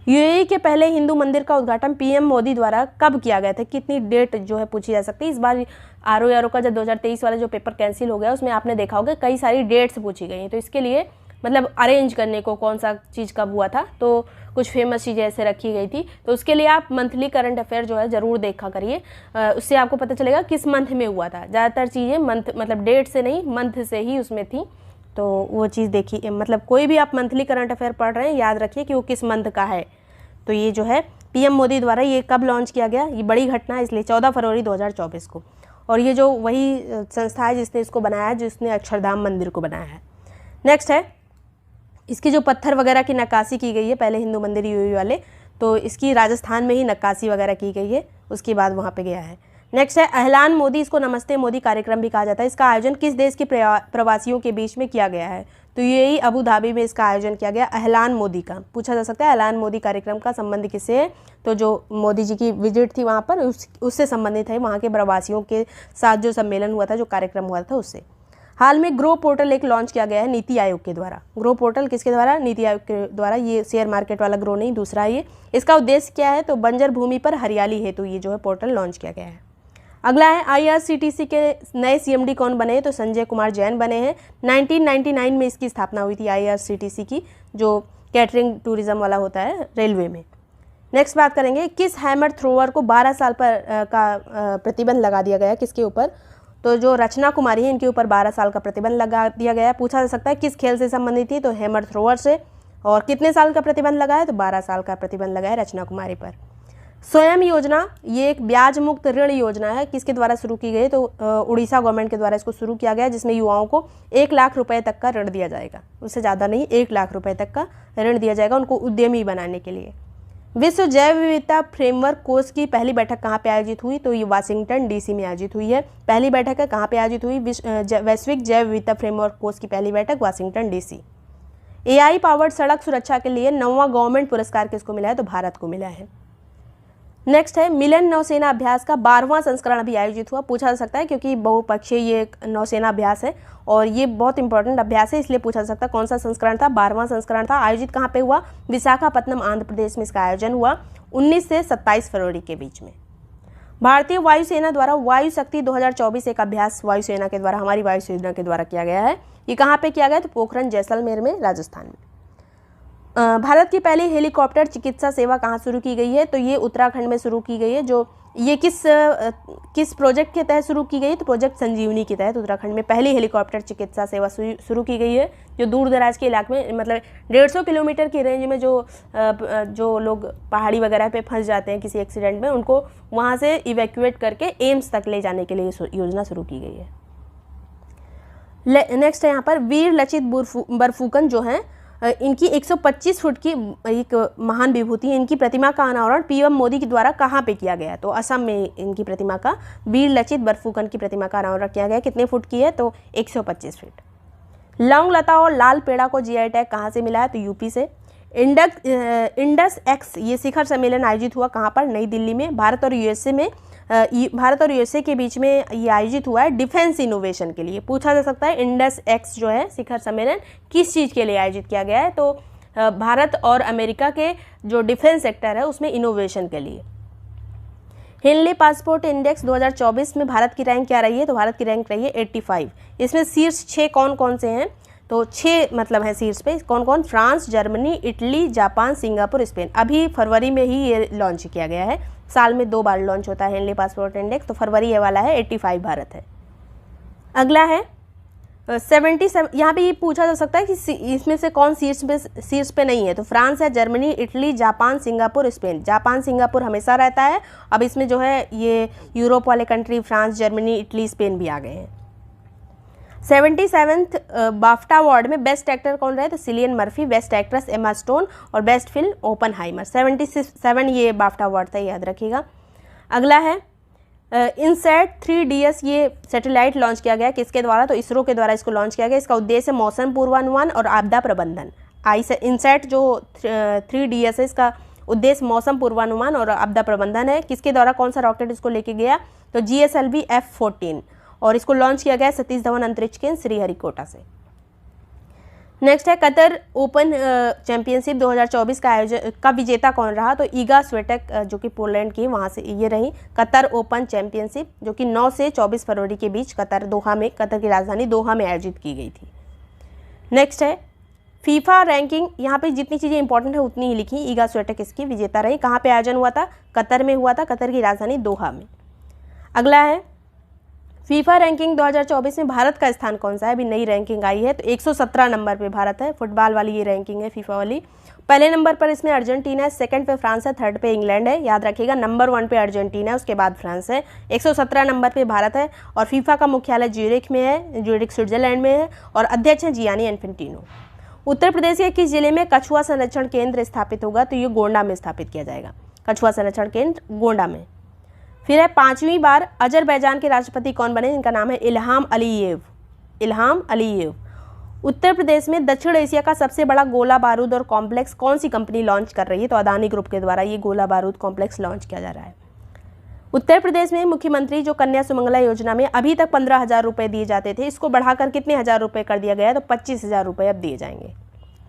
UAE के पहले हिंदू मंदिर का उद्घाटन PM मोदी द्वारा कब किया गया था? कितनी डेट जो है पूछी जा सकती है। इस बार RO का जब 2023 वाला जो पेपर कैंसिल हो गया उसमें आपने देखा होगा कई सारी डेट्स पूछी गई हैं। तो इसके लिए मतलब अरेंज करने को कौन सा चीज़ कब हुआ था, तो कुछ फेमस चीज़ें ऐसे रखी गई थी। तो उसके लिए आप मंथली करंट अफेयर जो है ज़रूर देखा करिए, उससे आपको पता चलेगा किस मंथ में हुआ था। ज़्यादातर चीज़ें मंथ मतलब डेट से नहीं मंथ से ही उसमें थी, तो वो चीज़ देखिए। मतलब कोई भी आप मंथली करंट अफेयर पढ़ रहे हैं याद रखिए कि वो किस मंथ का है। तो ये जो है PM मोदी द्वारा ये कब लॉन्च किया गया, ये बड़ी घटना है इसलिए 14 फरवरी 2024 को। और ये जो वही संस्था है जिसने इसको बनाया है, जिसने अक्षरधाम मंदिर को बनाया है। नेक्स्ट है इसकी जो पत्थर वगैरह की नक्काशी की गई है, पहले हिंदू मंदिर UAE वाले, तो इसकी राजस्थान में ही नक्काशी वगैरह की गई है, उसके बाद वहाँ पे गया है। नेक्स्ट है अहलान मोदी, इसको नमस्ते मोदी कार्यक्रम भी कहा जाता है। इसका आयोजन किस देश के प्रवासियों के बीच में किया गया है? तो UAE अबू धाबी में इसका आयोजन किया गया अहलान मोदी का। पूछा जा सकता है अहलान मोदी कार्यक्रम का संबंध किससे है? तो जो मोदी जी की विजिट थी वहाँ पर उससे संबंधित है, वहाँ के प्रवासियों के साथ जो सम्मेलन हुआ था, जो कार्यक्रम हुआ था उससे। हाल में ग्रो पोर्टल एक लॉन्च किया गया है नीति आयोग के द्वारा। ग्रो पोर्टल किसके द्वारा? नीति आयोग के द्वारा। ये शेयर मार्केट वाला ग्रो नहीं, दूसरा ये। इसका उद्देश्य क्या है? तो बंजर भूमि पर हरियाली हेतु ये जो है पोर्टल लॉन्च किया गया है। अगला है IRCTC के नए CMD कौन बने हैं? तो संजय कुमार जैन बने हैं। 1999 में इसकी स्थापना हुई थी IRCTC की, जो कैटरिंग टूरिज्म वाला होता है रेलवे में। नेक्स्ट बात करेंगे किस हैमर थ्रोअर को 12 साल पर का प्रतिबंध लगा दिया गया, किसके ऊपर? तो जो रचना कुमारी है इनके ऊपर 12 साल का प्रतिबंध लगा दिया गया है। पूछा जा सकता है किस खेल से संबंधित थी? तो हैमर थ्रोअर से। और कितने साल का प्रतिबंध लगा है? तो 12 साल का प्रतिबंध लगा है रचना कुमारी पर। स्वयं योजना ये एक ब्याज मुक्त ऋण योजना है, किसके द्वारा शुरू की गई? तो उड़ीसा गवर्नमेंट के द्वारा इसको शुरू किया गया, जिसमें युवाओं को 1 लाख रुपए तक का ऋण दिया जाएगा। उससे ज़्यादा नहीं, 1 लाख रुपए तक का ऋण दिया जाएगा उनको उद्यमी बनाने के लिए। विश्व जैव विविधता फ्रेमवर्क कोर्स की पहली बैठक कहाँ पे आयोजित हुई? तो ये वाशिंगटन DC में आयोजित हुई है। पहली बैठक है कहाँ पे आयोजित हुई? वैश्विक जैव विविधता फ्रेमवर्क कोर्स की पहली बैठक वाशिंगटन DC। AI पावर्ड सड़क सुरक्षा के लिए 9वां गवर्नमेंट पुरस्कार किसको मिला है? तो भारत को मिला है। नेक्स्ट है मिलन नौसेना अभ्यास का 12वां संस्करण अभी आयोजित हुआ। पूछा जा सकता है क्योंकि बहुपक्षीय ये एक नौसेना अभ्यास है और ये बहुत इंपॉर्टेंट अभ्यास है, इसलिए पूछा जा सकता है कौन सा संस्करण था? 12वां संस्करण था। आयोजित कहाँ पे हुआ? विशाखापत्तनम आंध्र प्रदेश में इसका आयोजन हुआ 19 से 27 फरवरी के बीच में। भारतीय वायुसेना द्वारा वायु शक्ति 2024 एक अभ्यास वायुसेना के द्वारा, हमारी वायुसेना के द्वारा किया गया है। ये कहाँ पे किया गया? तो पोखरण जैसलमेर में, राजस्थान में। भारत की पहली हेलीकॉप्टर चिकित्सा सेवा कहाँ शुरू की गई है? तो ये उत्तराखंड में शुरू की गई है। जो ये किस प्रोजेक्ट के तहत शुरू की गई? तो प्रोजेक्ट संजीवनी के तहत उत्तराखंड में पहली हेलीकॉप्टर चिकित्सा सेवा शुरू की गई है, जो दूर दराज के इलाके में, मतलब 150 किलोमीटर की रेंज में जो लोग पहाड़ी वगैरह पे फंस जाते हैं किसी एक्सीडेंट में, उनको वहाँ से इवैक्यूएट करके एम्स तक ले जाने के लिए योजना शुरू की गई है। नेक्स्ट है यहाँ पर वीर लचित बरफुकन जो हैं, इनकी 125 फुट की एक महान विभूति है। इनकी प्रतिमा का अनावरण पीएम मोदी के द्वारा कहाँ पे किया गया? तो असम में इनकी प्रतिमा का, वीर लचित बरफुकन की प्रतिमा का अनावरण किया गया। कितने फुट की है? तो 125 फीट। लौंग लता और लाल पेड़ा को जीआई टैग कहाँ से मिला है? तो यूपी से। इंडस एक्स ये शिखर सम्मेलन आयोजित हुआ कहाँ पर? नई दिल्ली में। भारत और यूएसए के बीच में ये आयोजित हुआ है डिफेंस इनोवेशन के लिए। पूछा जा सकता है इंडस एक्स जो है शिखर सम्मेलन किस चीज़ के लिए आयोजित किया गया है? तो भारत और अमेरिका के जो डिफेंस सेक्टर है उसमें इनोवेशन के लिए। हेनले पासपोर्ट इंडेक्स 2024 में भारत की रैंक क्या रही है? तो भारत की रैंक रही है 85। इसमें शीर्ष 6 कौन कौन से हैं? तो 6 मतलब है शीर्ष पे, कौन कौन? France, Germany, Italy, Japan, Singapore, Spain. अभी फरवरी में ही ये लॉन्च किया गया है। साल में 2 बार लॉन्च होता है हेनले पासपोर्ट इंडेक्स, तो फरवरी ये वाला है, 85 भारत है। अगला है 77। यहाँ पे ये पूछा जा सकता है कि इसमें से कौन शीर्ष पे नहीं है? तो फ्रांस है, Germany, Italy, Japan, Singapore, Spain. Japan, Singapore हमेशा रहता है। अब इसमें जो है ये यूरोप वाले country France, Germany, Italy, Spain भी आ गए हैं। 77th बाफ्टा अवार्ड में बेस्ट एक्टर कौन रहे? तो Cillian Murphy, best actress Emma Stone और बेस्ट फिल्म ओपनहाइमर। 77 ये बाफ्टा अवार्ड था, याद रखिएगा। अगला है इनसैट 3DS ये सैटेलाइट लॉन्च किया गया किसके द्वारा? तो इसरो के द्वारा इसको लॉन्च किया गया। इसका उद्देश्य मौसम पूर्वानुमान और आपदा प्रबंधन। इनसैट जो 3DS है इसका उद्देश्य मौसम पूर्वानुमान और आपदा प्रबंधन है। किसके द्वारा, कौन सा रॉकेट इसको लेके गया? तो GSLV F-14 और इसको लॉन्च किया गया सतीश धवन अंतरिक्ष केंद्र श्रीहरिकोटा से। नेक्स्ट है कतर ओपन चैंपियनशिप 2024 का विजेता कौन रहा? तो ईगा स्विएटेक जो कि पोलैंड की, वहाँ से ये रही कतर ओपन चैंपियनशिप, जो कि 9 से 24 फरवरी के बीच कतर की राजधानी दोहा में आयोजित की गई थी। नेक्स्ट है फीफा रैंकिंग। यहाँ पे जितनी चीज़ें इंपॉर्टेंट है उतनी ही लिखी। ईगा स्विएटेक इसकी विजेता रही। कहाँ पे आयोजन हुआ था? कतर में हुआ था, कतर की राजधानी दोहा में। अगला है फीफा रैंकिंग 2024 में भारत का स्थान कौन सा है? अभी नई रैंकिंग आई है, तो 117 नंबर पे भारत है। फुटबॉल वाली ये रैंकिंग है फीफा वाली। पहले नंबर पर इसमें अर्जेंटीना है, सेकंड पे फ्रांस है, थर्ड पे इंग्लैंड है। याद रखिएगा, नंबर 1 पे अर्जेंटीना है, उसके बाद फ्रांस है। 117 नंबर पे भारत है और फीफा का मुख्यालय ज्यूरिख में है, ज्यूरिख स्विट्जरलैंड में है और अध्यक्ष हैं जियानी इन्फेंटिनो। उत्तर प्रदेश के किस जिले में कछुआ संरक्षण केंद्र स्थापित होगा? तो ये गोंडा में स्थापित किया जाएगा, कछुआ संरक्षण केंद्र गोंडा में। फिर है 5वीं बार अजरबैजान के राष्ट्रपति कौन बने? इनका नाम है इल्हाम अलीयेव। उत्तर प्रदेश में दक्षिण एशिया का सबसे बड़ा गोला बारूद और कॉम्प्लेक्स कौन सी कंपनी लॉन्च कर रही है? तो अदानी ग्रुप के द्वारा ये गोला बारूद कॉम्प्लेक्स लॉन्च किया जा रहा है। उत्तर प्रदेश में मुख्यमंत्री जो कन्या सुमंगला योजना में अभी तक 15,000 रुपये दिए जाते थे, इसको बढ़ाकर कितने हज़ार रुपये कर दिया गया है? तो 25,000 रुपये अब दिए जाएंगे।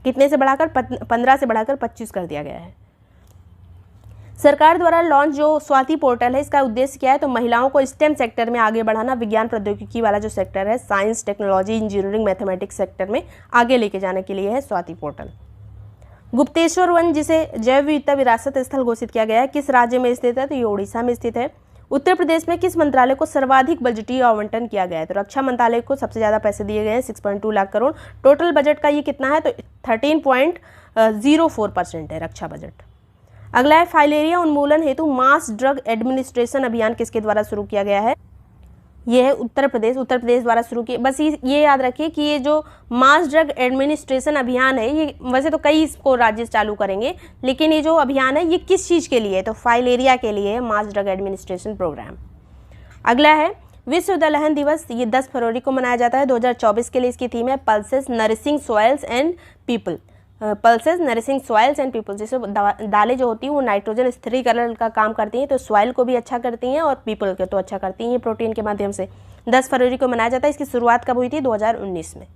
कितने से बढ़ाकर? 15 से बढ़ाकर 25 कर दिया गया है। सरकार द्वारा लॉन्च जो स्वाति पोर्टल है, इसका उद्देश्य क्या है? तो महिलाओं को स्टेम सेक्टर में आगे बढ़ाना, विज्ञान प्रौद्योगिकी वाला जो सेक्टर है, science, technology, engineering, mathematics sector में आगे लेके जाने के लिए है स्वाति पोर्टल। गुप्तेश्वर वन जिसे जैव विविधता विरासत स्थल घोषित किया गया है, किस राज्य में स्थित है? तो ये उड़ीसा में स्थित है। उत्तर प्रदेश में किस मंत्रालय को सर्वाधिक बजटीय आवंटन किया गया है? तो रक्षा मंत्रालय को सबसे ज़्यादा पैसे दिए गए हैं, 6.2 लाख करोड़। टोटल बजट का ये कितना है? तो 13.04% है रक्षा बजट। अगला है फाइलेरिया उन्मूलन हेतु मास ड्रग एडमिनिस्ट्रेशन अभियान किसके द्वारा शुरू किया गया है? ये है उत्तर प्रदेश द्वारा शुरू किया। बस ये याद रखिए कि ये जो मास ड्रग एडमिनिस्ट्रेशन अभियान है, ये वैसे तो कई इसको राज्य चालू करेंगे, लेकिन ये जो अभियान है ये किस चीज़ के लिए है? तो फाइलेरिया के लिए है, मास ड्रग एडमिनिस्ट्रेशन प्रोग्राम। अगला है विश्व दलहन दिवस, ये 10 फरवरी को मनाया जाता है। 2024 के लिए इसकी थीम है pulses nourishing soils and people. Pulses nourishing soils and people, जैसे दालें जो होती हैं वो नाइट्रोजन स्थिरीकरण का काम करती हैं, तो सॉइल को भी अच्छा करती हैं और पीपल को तो अच्छा करती हैं ये प्रोटीन के माध्यम से। 10 फरवरी को मनाया जाता है। इसकी शुरुआत कब हुई थी? 2019 में।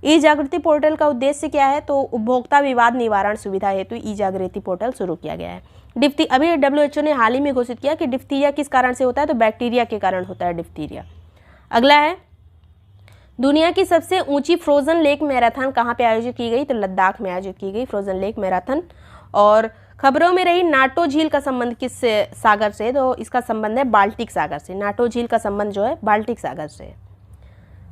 ई जागृति पोर्टल का उद्देश्य क्या है? तो उपभोक्ता विवाद निवारण सुविधा हेतु ई जागृति पोर्टल शुरू किया गया है। अभी WHO ने हाल ही में घोषित किया कि डिप्थीरिया किस कारण से होता है? तो बैक्टीरिया के कारण होता है डिप्थीरिया। अगला है दुनिया की सबसे ऊंची फ्रोजन लेक मैराथन कहाँ पे आयोजित की गई? तो लद्दाख में आयोजित की गई फ्रोजन लेक मैराथन। और खबरों में रही नाटो झील का संबंध किस सागर से? तो इसका संबंध है बाल्टिक सागर से। नाटो झील का संबंध जो है बाल्टिक सागर से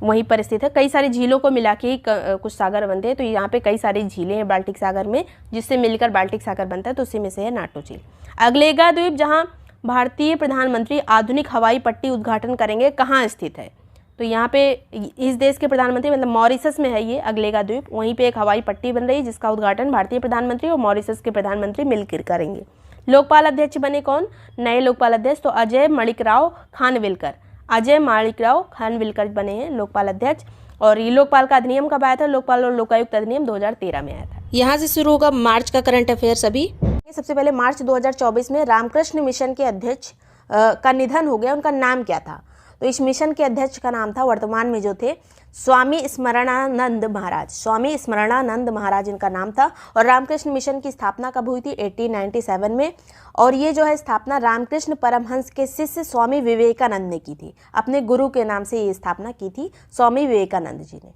वहीं पर स्थित है। कई सारी झीलों को मिला के ही कुछ सागर बनते हैं, तो यहाँ पे कई सारी झीलें हैं बाल्टिक सागर में, जिससे मिलकर बाल्टिक सागर बनता है, तो उसी में से है नाटो झील। अगलेगा द्वीप, जहाँ भारतीय प्रधानमंत्री आधुनिक हवाई पट्टी उद्घाटन करेंगे, कहाँ स्थित है? तो यहाँ पे इस देश के प्रधानमंत्री मतलब मॉरिशस में है ये अगलेगा द्वीप, वहीं पे एक हवाई पट्टी बन रही है जिसका उद्घाटन भारतीय प्रधानमंत्री और मॉरिशस के प्रधानमंत्री मिलकर करेंगे। लोकपाल अध्यक्ष बने कौन? नए लोकपाल अध्यक्ष तो अजय माणिकराव खानविलकर। अजय माणिकराव खानविलकर बने हैं लोकपाल अध्यक्ष। और ये लोकपाल का अधिनियम कब आया था? लोकपाल और लोकायुक्त अधिनियम 2013 में आया था। यहाँ से शुरू होगा मार्च का करंट अफेयर्स। अभी सबसे पहले मार्च 2024 में रामकृष्ण मिशन के अध्यक्ष का निधन हो गया। उनका नाम क्या था? तो इस मिशन के अध्यक्ष का नाम था, वर्तमान में जो थे, स्वामी स्मरणानंद महाराज। स्वामी स्मरणानंद महाराज इनका नाम था। और रामकृष्ण मिशन की स्थापना कब हुई थी? 1897 में। और ये जो है स्थापना रामकृष्ण परमहंस के शिष्य स्वामी विवेकानंद ने की थी। अपने गुरु के नाम से ये स्थापना की थी स्वामी विवेकानंद जी ने।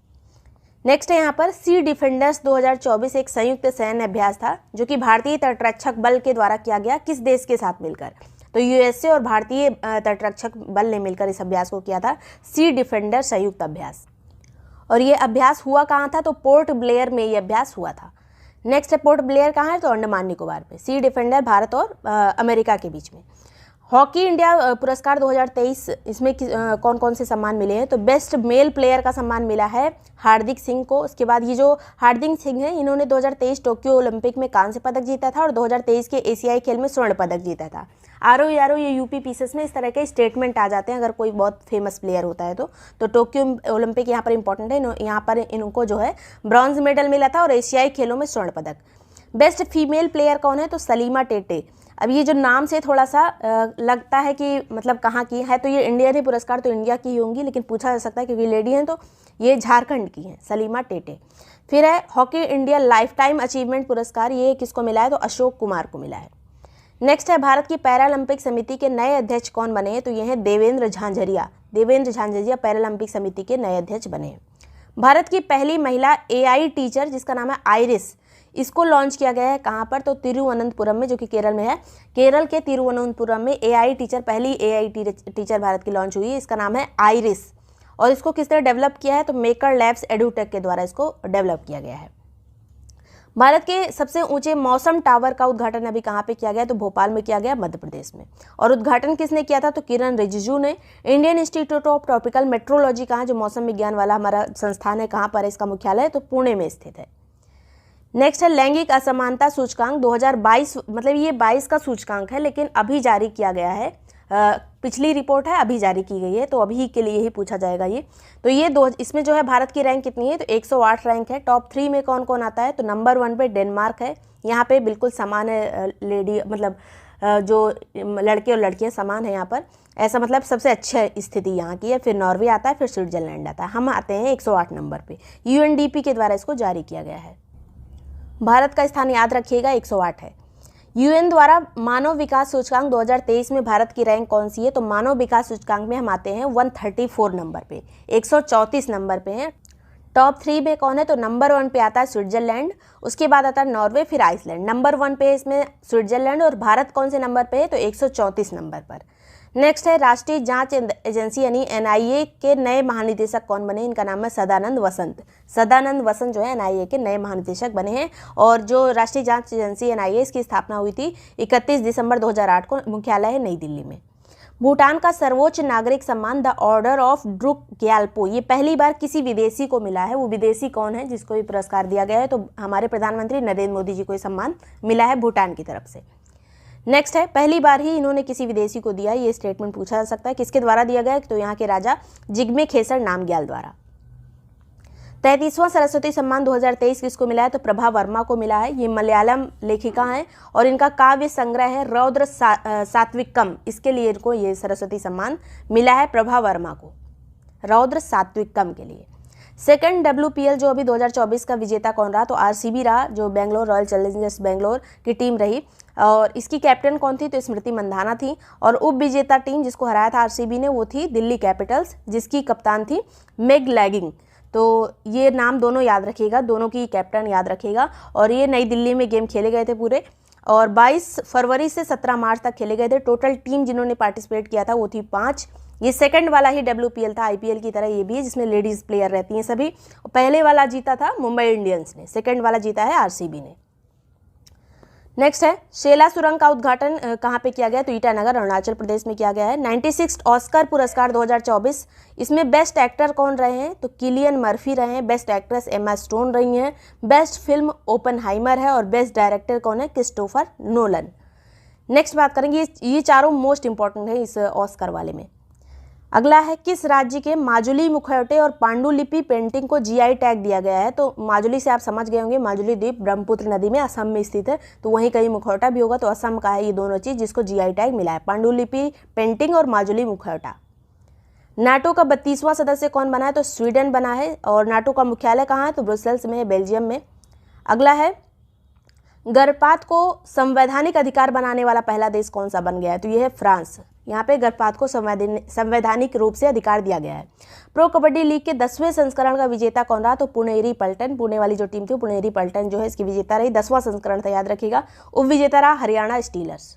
नेक्स्ट है यहाँ पर सी डिफेंडर्स 2024 एक संयुक्त सैन्य अभ्यास था जो कि भारतीय तटरक्षक बल के द्वारा किया गया। किस देश के साथ मिलकर? तो यूएसए और भारतीय तटरक्षक बल ने मिलकर इस अभ्यास को किया था, सी डिफेंडर संयुक्त अभ्यास। और ये अभ्यास हुआ कहाँ था? तो पोर्ट ब्लेयर में ये अभ्यास हुआ था। नेक्स्ट है पोर्ट ब्लेयर कहाँ है? तो अंडमान निकोबार पे। सी डिफेंडर भारत और अमेरिका के बीच में। हॉकी इंडिया पुरस्कार 2023, इसमें कौन कौन से सम्मान मिले हैं? तो बेस्ट मेल प्लेयर का सम्मान मिला है हार्दिक सिंह को। उसके बाद ये जो हार्दिक सिंह हैं, इन्होंने 2023 टोक्यो ओलंपिक में कांस्य पदक जीता था और 2023 के एशियाई खेल में स्वर्ण पदक जीता था। आरो यारो ये यूपी पीसेस में इस तरह के स्टेटमेंट आ जाते हैं अगर कोई बहुत फेमस प्लेयर होता है तो टोक्यो ओलंपिक यहाँ पर इंपॉर्टेंट है। यहाँ पर इनको जो है ब्रॉन्ज मेडल मिला था और एशियाई खेलों में स्वर्ण पदक। बेस्ट फीमेल प्लेयर कौन है? तो सलीमा टेटे। अब ये जो नाम से थोड़ा सा लगता है कि मतलब कहाँ की है, तो ये इंडियन ही पुरस्कार तो इंडिया की ही होंगी, लेकिन पूछा जा सकता है क्योंकि लेडी हैं तो ये झारखंड की हैं, सलीमा टेटे। फिर है hockey India life time achievement पुरस्कार, ये किसको मिला है? तो अशोक कुमार को मिला है। नेक्स्ट है भारत की पैरालंपिक समिति के नए अध्यक्ष कौन बने हैं? तो ये हैं देवेंद्र झांझरिया। देवेंद्र झांझरिया पैरालंपिक समिति के नए अध्यक्ष बने हैं। भारत की पहली महिला एआई टीचर जिसका नाम है आइरिस, इसको लॉन्च किया गया है कहाँ पर? तो तिरुवनंतपुरम में, जो कि केरल में है। केरल के तिरुवनंतपुरम में एआई टीचर, पहली एआई टीचर भारत की लॉन्च हुई है। इसका नाम है आइरिस। और इसको किस तरह डेवलप किया है? तो मेकर लैब्स एडुटेक के द्वारा इसको डेवलप किया गया है। भारत के सबसे ऊंचे मौसम टावर का उद्घाटन अभी कहाँ पे किया गया? तो भोपाल में किया गया, मध्य प्रदेश में। और उद्घाटन किसने किया था? तो किरण रिजिजू ने। Indian institute of tropical metrology कहाँ, जो मौसम विज्ञान वाला हमारा संस्थान है, कहाँ पर है इसका मुख्यालय? तो पुणे में स्थित है। नेक्स्ट है लैंगिक असमानता सूचकांक 2022, मतलब ये 22 का सूचकांक है लेकिन अभी जारी किया गया है। पिछली रिपोर्ट है, अभी जारी की गई है, तो अभी के लिए ही पूछा जाएगा ये। तो ये इसमें जो है भारत की रैंक कितनी है? तो 108 रैंक है। टॉप 3 में कौन कौन आता है? तो नंबर 1 पे डेनमार्क है। यहाँ पे बिल्कुल समान है, लेडी मतलब जो लड़के और लड़कियाँ समान है यहाँ पर, ऐसा मतलब सबसे अच्छा स्थिति यहाँ की है। फिर नॉर्वे आता है, फिर स्विट्जरलैंड आता है। हम आते हैं 108 नंबर पे। यूएनडीपी के द्वारा इसको जारी किया गया है। भारत का स्थान याद रखिएगा 108 है। यूएन द्वारा मानव विकास सूचकांक 2023 में भारत की रैंक कौन सी है? तो मानव विकास सूचकांक में हम आते हैं 134 नंबर पे, 134 नंबर पे हैं। टॉप 3 में कौन है? तो नंबर 1 पे आता है स्विट्जरलैंड, उसके बाद आता है नॉर्वे, फिर आइसलैंड। नंबर 1 पे है इसमें स्विट्जरलैंड। और भारत कौन से नंबर पे है? तो 134 नंबर पर। नेक्स्ट है राष्ट्रीय जांच एजेंसी यानी एनआईए के नए महानिदेशक कौन बने? इनका नाम है सदानंद वसंत। सदानंद वसंत जो है एनआईए के नए महानिदेशक बने हैं। और जो राष्ट्रीय जांच एजेंसी एनआईए, इसकी स्थापना हुई थी 31 दिसंबर 2008 को। मुख्यालय है नई दिल्ली में। भूटान का सर्वोच्च नागरिक सम्मान the order of Druk Gyalpo, ये पहली बार किसी विदेशी को मिला है। वो विदेशी कौन है जिसको ये पुरस्कार दिया गया है? तो हमारे प्रधानमंत्री नरेंद्र मोदी जी को ये सम्मान मिला है भूटान की तरफ से। नेक्स्ट है पहली बार ही इन्होंने किसी विदेशी को दिया, ये स्टेटमेंट पूछा जा सकता है। किसके द्वारा दिया गया? तो यहाँ के राजा जिग्मे खेसर नामग्याल द्वारा। 33वां सरस्वती सम्मान 2023 किसको मिला है? तो प्रभा वर्मा को मिला है। ये मलयालम लेखिका हैं और इनका काव्य संग्रह है रौद्र सात्विकम, इसके लिए इनको ये सरस्वती सम्मान मिला है प्रभा वर्मा को, रौद्र सात्विकम के लिए। सेकंड WPL जो अभी 2024 का विजेता कौन रहा, तो RCB रहा, जो बेंगलोर रॉयल चैलेंजर्स बेंगलोर की टीम रही। और इसकी कैप्टन कौन थी, तो स्मृति मंधाना थी। और उप विजेता टीम जिसको हराया था RCB ने, वो थी दिल्ली कैपिटल्स, जिसकी कप्तान थी मेग लैगिंग। तो ये नाम दोनों याद रखिएगा, दोनों की कैप्टन याद रखिएगा। और ये नई दिल्ली में गेम खेले गए थे पूरे, और 22 फरवरी से 17 मार्च तक खेले गए थे। टोटल टीम जिन्होंने पार्टिसिपेट किया था वो थी 5। ये सेकंड वाला ही WPL था, IPL की तरह ये भी है, जिसमें लेडीज प्लेयर रहती हैं सभी। पहले वाला जीता था मुंबई इंडियंस ने, सेकंड वाला जीता है RCB ने। नेक्स्ट है शेला सुरंग का उद्घाटन कहाँ पे किया गया, तो ईटानगर अरुणाचल प्रदेश में किया गया है। 96 ऑस्कर पुरस्कार 2024, इसमें बेस्ट एक्टर कौन रहे हैं, तो किलियन मर्फी रहे हैं। बेस्ट एक्ट्रेस एमा स्टोन रही हैं। बेस्ट फिल्म ओपनहाइमर है। और बेस्ट डायरेक्टर कौन है, क्रिस्टोफर नोलन। नेक्स्ट बात करेंगे, ये चारों मोस्ट इंपॉर्टेंट है इस ऑस्कर वाले में। अगला है किस राज्य के माजुली मुखौटे और पांडुलिपि पेंटिंग को GI टैग दिया गया है, तो माजुली से आप समझ गए होंगे, माजुली द्वीप ब्रह्मपुत्र नदी में असम में स्थित है, तो वहीं कहीं मुखौटा भी होगा, तो असम का है ये दोनों चीज जिसको GI टैग मिला है, पांडुलिपि पेंटिंग और माजुली मुखौटा। नाटो का 32वां सदस्य कौन बना है, तो स्वीडन बना है। और नाटो का मुख्यालय कहाँ है, तो ब्रुसेल्स में है, बेल्जियम में। अगला है गर्भपात को संवैधानिक अधिकार बनाने वाला पहला देश कौन सा बन गया है, तो ये है फ्रांस। यहाँ पे गर्भपात को संवैधानिक रूप से अधिकार दिया गया है। प्रो कबड्डी लीग के 10वें संस्करण का विजेता कौन रहा, तो पुणेरी पल्टन, पुणे वाली जो टीम थी पुणेरी पल्टन जो है इसकी विजेता रही। 10वां संस्करण था, याद रखिएगा। उप विजेता रहा हरियाणा स्टीलर्स।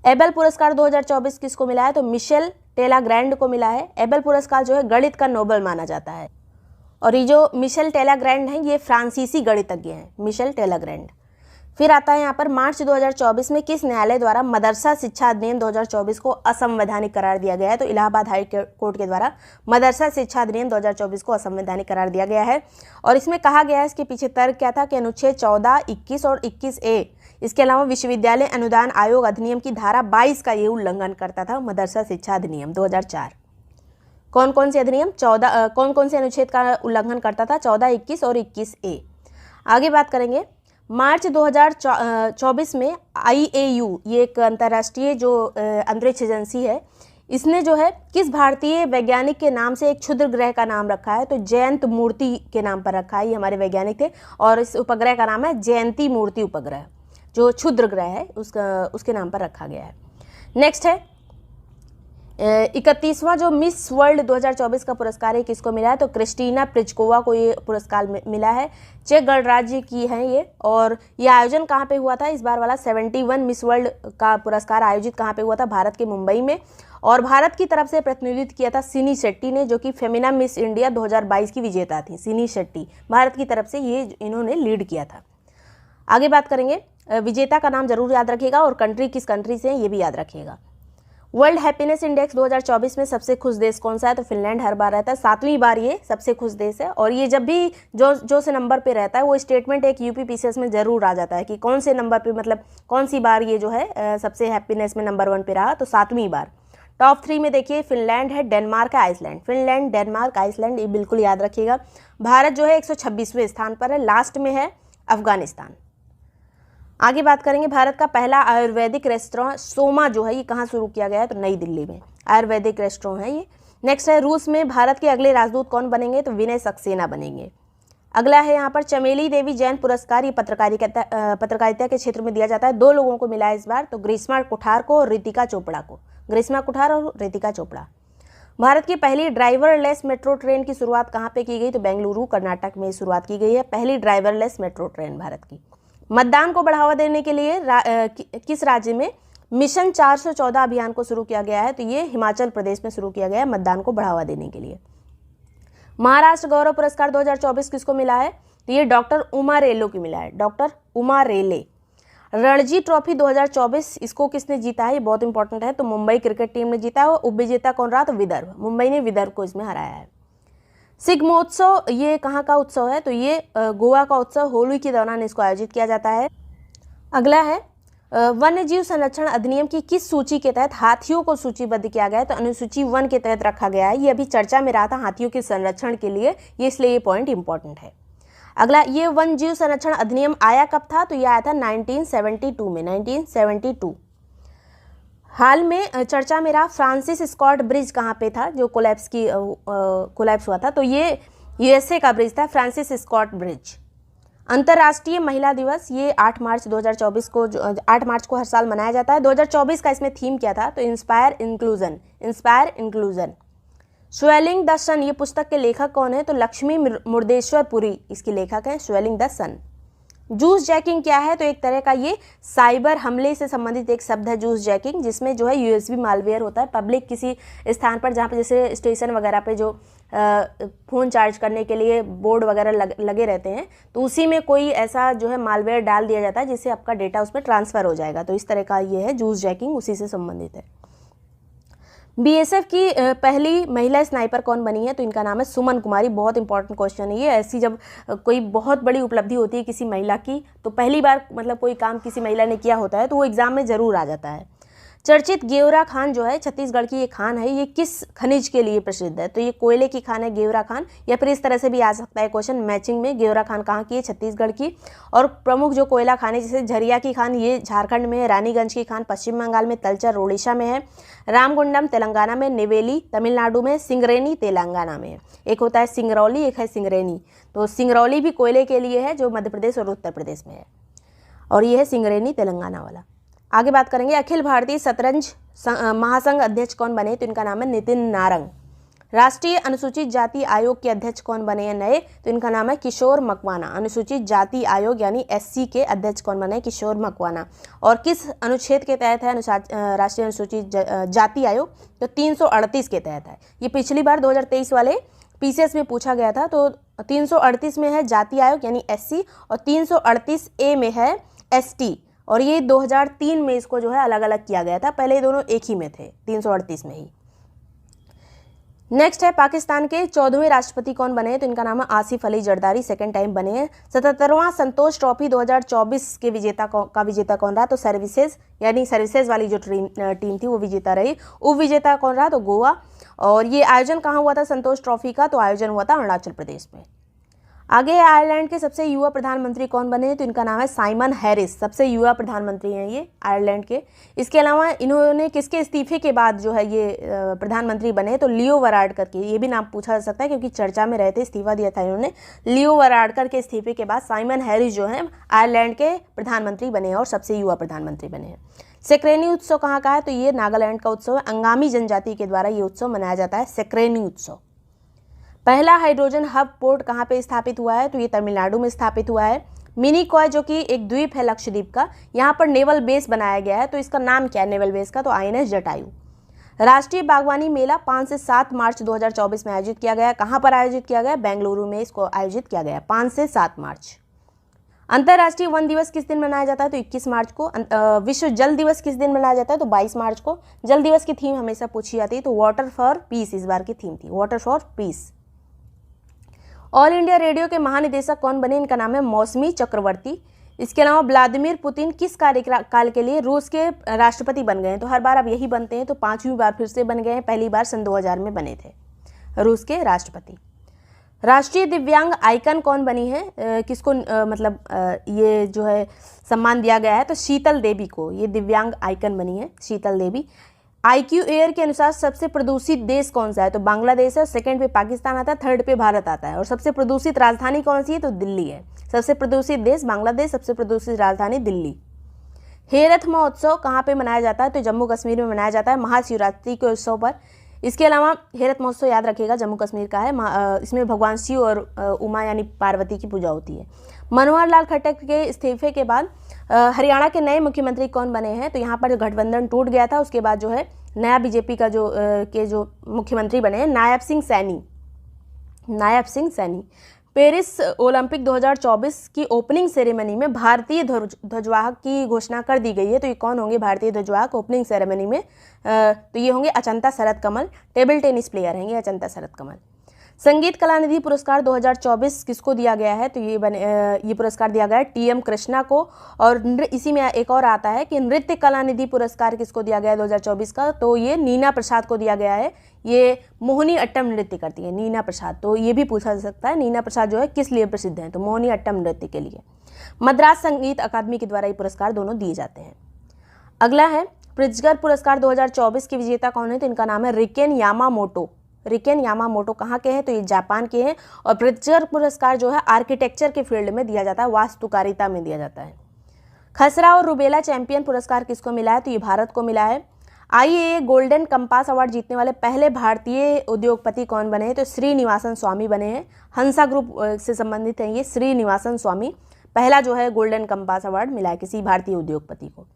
एबेल पुरस्कार 2024 किसको मिला है, तो मिशेल टेलाग्रैंड को मिला है। एबेल पुरस्कार जो है गणित का नोबेल माना जाता है। और ये जो मिशेल टेलाग्रैंड हैं ये फ्रांसीसी गणितज्ञ हैं, मिशेल टेलाग्रैंड। फिर आता है यहाँ पर मार्च 2024 में किस न्यायालय द्वारा मदरसा शिक्षा अधिनियम 2024 को असंवैधानिक करार दिया गया है, तो इलाहाबाद हाई कोर्ट के द्वारा मदरसा शिक्षा अधिनियम 2024 को असंवैधानिक करार दिया गया है। और इसमें कहा गया है, इसके पीछे तर्क क्या था कि अनुच्छेद 14, 21 और 21A, इसके अलावा विश्वविद्यालय अनुदान आयोग अधिनियम की धारा 22 का ये उल्लंघन करता था, मदरसा शिक्षा अधिनियम 2004। कौन कौन से अधिनियम, कौन कौन से अनुच्छेद का उल्लंघन करता था, 14, 21 और 21A। आगे बात करेंगे, मार्च 2024 में IAU, ये एक अंतर्राष्ट्रीय जो अंतरिक्ष एजेंसी है, इसने जो है किस भारतीय वैज्ञानिक के नाम से एक क्षुद्र ग्रह का नाम रखा है, तो जयंत मूर्ति के नाम पर रखा है। ये हमारे वैज्ञानिक थे और इस उपग्रह का नाम है जयंती मूर्ति उपग्रह, जो क्षुद्र ग्रह है उसके नाम पर रखा गया है। नेक्स्ट है 31वां जो मिस वर्ल्ड 2024 का पुरस्कार है किसको मिला है, तो क्रिस्टीना प्रिचकोवा को ये पुरस्कार मिला है। चेक गणराज्य की है ये। और ये आयोजन कहाँ पे हुआ था, इस बार वाला 71 मिस वर्ल्ड का पुरस्कार आयोजित कहाँ पे हुआ था, भारत के मुंबई में। और भारत की तरफ से प्रतिनिधित्व किया था सिनी शेट्टी ने, जो कि फेमिना मिस इंडिया 2022 की विजेता थी। सिनी शेट्टी भारत की तरफ से ये इन्होंने लीड किया था। आगे बात करेंगे, विजेता का नाम जरूर याद रखिएगा और कंट्री किस कंट्री से है ये भी याद रखिएगा। वर्ल्ड हैप्पीनेस इंडेक्स 2024 में सबसे खुश देश कौन सा है, तो फिनलैंड हर बार रहता है, 7वीं बार ये सबसे खुश देश है। और ये जब भी जो से नंबर पे रहता है वो स्टेटमेंट एक UPPCS में जरूर आ जाता है कि कौन से नंबर पे, मतलब कौन सी बार ये जो है सबसे हैप्पीनेस में नंबर 1 पे रहा, तो 7वीं बार। टॉप 3 में देखिए फिनलैंड है, डेनमार्क है, आइसलैंड। फिनलैंड, डेनमार्क, आइसलैंड, ये बिल्कुल याद रखिएगा। भारत जो है 126वें स्थान पर है, लास्ट में है अफगानिस्तान। आगे बात करेंगे, भारत का पहला आयुर्वेदिक रेस्टोरेंट सोमा जो है ये कहाँ शुरू किया गया है, तो नई दिल्ली में आयुर्वेदिक रेस्टोरेंट है ये। नेक्स्ट है रूस में भारत के अगले राजदूत कौन बनेंगे, तो विनय सक्सेना बनेंगे। अगला है यहाँ पर चमेली देवी जैन पुरस्कार, ये पत्रकारिता के क्षेत्र में दिया जाता है। 2 लोगों को मिला है इस बार, तो ग्रीष्मा कुठार को और रितिका चोपड़ा को। ग्रीष्मा कुठार और रितिका चोपड़ा। भारत की पहली ड्राइवरलेस मेट्रो ट्रेन की शुरुआत कहाँ पे की गई, तो बेंगलुरु कर्नाटक में शुरुआत की गई है पहली ड्राइवरलेस मेट्रो ट्रेन भारत की। मतदान को बढ़ावा देने के लिए किस राज्य में मिशन 414 अभियान को शुरू किया गया है, तो ये हिमाचल प्रदेश में शुरू किया गया है मतदान को बढ़ावा देने के लिए। महाराष्ट्र गौरव पुरस्कार 2024 किसको मिला है, तो ये डॉक्टर उमा रेलो को मिला है, डॉक्टर उमा रेले। रणजी ट्रॉफी 2024 इसको किसने जीता है, ये बहुत इंपॉर्टेंट है, तो मुंबई क्रिकेट टीम ने जीता है। और उपविजेता कौन रहा, तो विदर्भ, मुंबई ने विदर्भ को इसमें हराया है। शिग्मोत्सव ये कहाँ का उत्सव है, तो ये गोवा का उत्सव, होली के दौरान इसको आयोजित किया जाता है। अगला है वन्यजीव संरक्षण अधिनियम की किस सूची के तहत हाथियों को सूचीबद्ध किया गया है, तो अनुसूची 1 के तहत रखा गया है। ये अभी चर्चा में रहा था हाथियों के संरक्षण के लिए, ये इसलिए ये पॉइंट इंपॉर्टेंट है। अगला, ये वन्यजीव संरक्षण अधिनियम आया कब था, तो ये आया था 1972 में, 1972। हाल में चर्चा में रहा फ्रांसिस स्कॉट ब्रिज कहाँ पे था, जो कोलैप्स हुआ था, तो ये यूएसए का ब्रिज था फ्रांसिस स्कॉट ब्रिज। अंतर्राष्ट्रीय महिला दिवस ये 8 मार्च 2024 को 8 मार्च को हर साल मनाया जाता है। 2024 का इसमें थीम क्या था, तो inspire inclusion, inspire inclusion. Swelling the sun ये पुस्तक के लेखक कौन है, तो लक्ष्मी मुर्देश्वर पुरी इसके लेखक हैं, swallowing the sun. Juice jacking क्या है, तो एक तरह का ये साइबर हमले से संबंधित एक शब्द है जूस जैकिंग, जिसमें जो है यूएसबी मालवेयर होता है पब्लिक किसी स्थान पर, जहाँ पे जैसे स्टेशन वगैरह पे जो फ़ोन चार्ज करने के लिए बोर्ड वगैरह लगे रहते हैं, तो उसी में कोई ऐसा जो है मालवेयर डाल दिया जाता है जिससे आपका डेटा उसमें ट्रांसफ़र हो जाएगा। तो इस तरह का ये है जूस जैकिंग, उसी से संबंधित है। बीएसएफ की पहली महिला स्नाइपर कौन बनी है, तो इनका नाम है सुमन कुमारी। बहुत इंपॉर्टेंट क्वेश्चन है ये। ऐसी जब कोई बहुत बड़ी उपलब्धि होती है किसी महिला की, तो पहली बार मतलब कोई काम किसी महिला ने किया होता है तो वो एग्जाम में ज़रूर आ जाता है। चर्चित गेवरा खान जो है छत्तीसगढ़ की ये खान है, ये किस खनिज के लिए प्रसिद्ध है, तो ये कोयले की खान है गेवरा खान, या फिर इस तरह से भी आ सकता है क्वेश्चन मैचिंग में, गेवरा खान कहाँ की है, छत्तीसगढ़ की। और प्रमुख जो कोयला खान है जैसे झरिया की खान ये झारखंड में है, रानीगंज की खान पश्चिम बंगाल में, तलचर ओडिशा में है, रामगुंडम तेलंगाना में, नेवेली तमिलनाडु में, सिंगरेनी तेलंगाना में। एक होता है सिंगरौली, एक है सिंगरेनी। तो सिंगरौली भी कोयले के लिए है जो मध्य प्रदेश और उत्तर प्रदेश में है, और ये है सिंगरेनी तेलंगाना वाला। आगे बात करेंगे अखिल भारतीय शतरंज महासंघ अध्यक्ष कौन बने, तो इनका नाम है नितिन नारंग। राष्ट्रीय अनुसूचित जाति आयोग के अध्यक्ष कौन बने हैं नए, तो इनका नाम है किशोर मकवाना। अनुसूचित जाति आयोग यानी एससी के अध्यक्ष कौन बने, किशोर मकवाना। और किस अनुच्छेद के तहत है राष्ट्रीय अनुसूचित जाति आयोग, तो 338 के तहत है। ये पिछली बार 2023 वाले पीसीएस में पूछा गया था। तो 338 में है जाति आयोग यानी एससी, और 338A में है एसटी। और ये 2003 में इसको जो है अलग अलग किया गया था, पहले ये दोनों एक ही में थे, 338 में ही। नेक्स्ट है पाकिस्तान के 14वें राष्ट्रपति कौन बने हैं, तो इनका नाम है आसिफ अली जरदारी, सेकंड टाइम बने हैं। 77वां संतोष ट्रॉफी 2024 के विजेता कौन रहा, तो सर्विसेज यानी सर्विसेज वाली जो टीम थी वो विजेता रही। उप विजेता कौन रहा, तो गोवा। और ये आयोजन कहाँ हुआ था संतोष ट्रॉफी का, तो आयोजन हुआ था अरुणाचल प्रदेश में। आगे आयरलैंड के सबसे युवा प्रधानमंत्री कौन बने हैं, तो इनका नाम है साइमन हैरिस, सबसे युवा प्रधानमंत्री हैं ये आयरलैंड के। इसके अलावा इन्होंने किसके इस्तीफे के बाद जो है ये प्रधानमंत्री बने, तो लियो वराडकर के, ये भी नाम पूछा जा सकता है क्योंकि चर्चा में रहे थे, इस्तीफा दिया था इन्होंने। लियो वराडकर के इस्तीफे के बाद साइमन हैरिस जो है आयरलैंड के प्रधानमंत्री बने हैं और सबसे युवा प्रधानमंत्री बने हैं। सेक्रेनी उत्सव कहाँ का है, तो ये नागालैंड का उत्सव है। अंगामी जनजाति के द्वारा ये उत्सव मनाया जाता है, सेक्रेनी उत्सव। पहला हाइड्रोजन हब पोर्ट कहाँ पे स्थापित हुआ है, तो ये तमिलनाडु में स्थापित हुआ है। मिनिकॉय जो कि एक द्वीप है लक्षद्वीप का, यहाँ पर नेवल बेस बनाया गया है, तो इसका नाम क्या है नेवल बेस का, तो आईएनएस जटायु। राष्ट्रीय बागवानी मेला 5 से 7 मार्च 2024 में आयोजित किया गया। कहाँ पर आयोजित किया गया, बेंगलुरु में इसको आयोजित किया गया 5 से 7 मार्च। अंतर्राष्ट्रीय वन दिवस किस दिन मनाया जाता है, तो 21 मार्च को। विश्व जल दिवस किस दिन मनाया जाता है, तो 22 मार्च को। जल दिवस की थीम हमेशा पूछी जाती है, तो वाटर फॉर पीस इस बार की थीम थी, water for piece. All India radio के महानिदेशक कौन बने, इनका नाम है मौसमी चक्रवर्ती। इसके अलावा व्लादिमीर पुतिन किस कार्यकाल के लिए रूस के राष्ट्रपति बन गए हैं, तो हर बार अब यही बनते हैं, तो 5वीं बार फिर से बन गए हैं, पहली बार सन 2000 में बने थे रूस के राष्ट्रपति। राष्ट्रीय दिव्यांग आइकन कौन बनी है, किसको ये जो है सम्मान दिया गया है, तो शीतल देवी को ये दिव्यांग आइकन बनी है, शीतल देवी। IQ एयर के अनुसार सबसे प्रदूषित देश कौन सा है, तो बांग्लादेश है, सेकंड पे पाकिस्तान आता है, थर्ड पे भारत आता है। और सबसे प्रदूषित राजधानी कौन सी है, तो दिल्ली है। सबसे प्रदूषित देश बांग्लादेश, सबसे प्रदूषित राजधानी दिल्ली। हेरथ महोत्सव कहाँ पे मनाया जाता है, तो जम्मू कश्मीर में मनाया जाता है महाशिवरात्रि के उत्सव पर। इसके अलावा हेरथ महोत्सव याद रखिएगा जम्मू कश्मीर का है, इसमें भगवान शिव और उमा यानी पार्वती की पूजा होती है। मनोहर लाल खट्टर के इस्तीफे के बाद हरियाणा के नए मुख्यमंत्री कौन बने हैं, तो यहाँ पर गठबंधन टूट गया था, उसके बाद जो है नया बीजेपी का जो मुख्यमंत्री बने हैं नायब सिंह सैनी। पेरिस ओलंपिक 2024 की ओपनिंग सेरेमनी में भारतीय ध्वजवाहक की घोषणा कर दी गई है, तो ये कौन होंगे भारतीय ध्वजवाहक ओपनिंग सेरेमनी में, तो ये होंगे अचंता शरद कमल, टेबल टेनिस प्लेयर हैं ये अचंता शरद कमल। संगीत कलानिधि पुरस्कार 2024 किसको दिया गया है, तो ये पुरस्कार दिया गया है TM कृष्णा को। और इसी में एक और आता है कि नृत्य कलानिधि पुरस्कार किसको दिया गया है 2024 का, तो ये नीना प्रसाद को दिया गया है। ये मोहिनी अट्टम नृत्य करती है नीना प्रसाद, तो ये भी पूछा जा सकता है नीना प्रसाद जो है किस लिए प्रसिद्ध हैं, तो मोहिनी अट्टम नृत्य के लिए। मद्रास संगीत अकादमी के द्वारा ये पुरस्कार दोनों दिए जाते हैं। अगला है प्रिट्जकर पुरस्कार 2024 के विजेता कौन है, तो इनका नाम है रिकेन यामामोटो। रिकेन यामामोटो कहाँ के हैं, तो ये जापान के हैं। और प्रिट्जर पुरस्कार जो है आर्किटेक्चर के फील्ड में दिया जाता है, वास्तुकारिता में दिया जाता है। खसरा और रुबेला चैंपियन पुरस्कार किसको मिला है, तो ये भारत को मिला है। IAA गोल्डन कंपास अवार्ड जीतने वाले पहले भारतीय उद्योगपति कौन बने हैं, तो श्रीनिवासन स्वामी बने हैं। हंसा ग्रुप से संबंधित हैं ये श्रीनिवासन स्वामी। पहला जो है गोल्डन कंपास अवार्ड मिला है किसी भारतीय उद्योगपति को।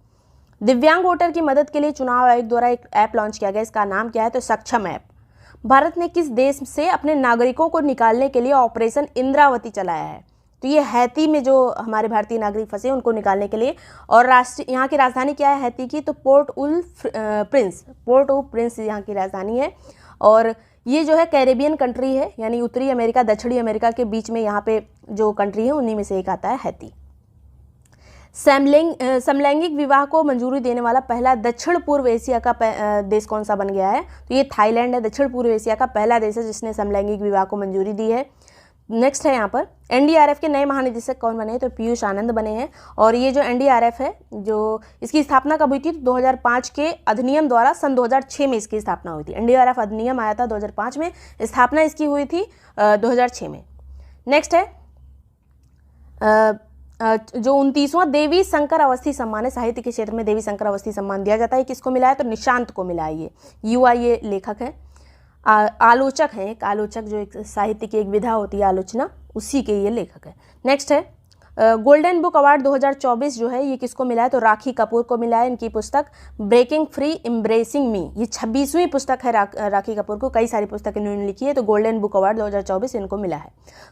दिव्यांग वोटर की मदद के लिए चुनाव आयोग द्वारा एक ऐप लॉन्च किया गया, इसका नाम क्या है, तो सक्षम ऐप। भारत ने किस देश से अपने नागरिकों को निकालने के लिए ऑपरेशन इंद्रावती चलाया है, तो ये हैती में जो हमारे भारतीय नागरिक फंसे उनको निकालने के लिए। और यहाँ की राजधानी क्या है हैती की, तो पोर्ट ऑ प्रिंस यहाँ की राजधानी है। और ये जो है कैरेबियन कंट्री है, यानी उत्तरी अमेरिका दक्षिणी अमेरिका के बीच में यहाँ पे जो कंट्री है उन्हीं में से एक आता है हैती। समलैंगिक विवाह को मंजूरी देने वाला पहला दक्षिण पूर्व एशिया का देश कौन सा बन गया है, तो ये थाईलैंड है। दक्षिण पूर्व एशिया का पहला देश है जिसने समलैंगिक विवाह को मंजूरी दी है। नेक्स्ट है यहाँ पर NDRF के नए महानिदेशक कौन बने हैं, तो पीयूष आनंद बने हैं। और ये जो NDRF है, जो इसकी स्थापना कब हुई थी, तो 2005 के अधिनियम द्वारा सन 2006 में इसकी स्थापना हुई थी। NDRF अधिनियम आया था 2005 में, स्थापना इसकी हुई थी 2006 में। नेक्स्ट है जो 29वां देवी शंकर अवस्थी सम्मान है, साहित्य के क्षेत्र में देवी शंकर अवस्थी सम्मान दिया जाता है, किसको मिला है, तो निशांत को मिला है। ये युवा ये लेखक है, आलोचक हैं, एक आलोचक जो एक साहित्य की एक विधा होती है आलोचना, उसी के ये लेखक है। नेक्स्ट है गोल्डन बुक अवार्ड 2024 जो है ये किसको मिला है, तो राखी कपूर को मिला है। इनकी पुस्तक ब्रेकिंग फ्री एम्ब्रेसिंग मी, ये 26वीं पुस्तक है राखी कपूर को, कई सारी पुस्तकें इन्होंने लिखी है, तो गोल्डन बुक अवार्ड 2024 इनको मिला है।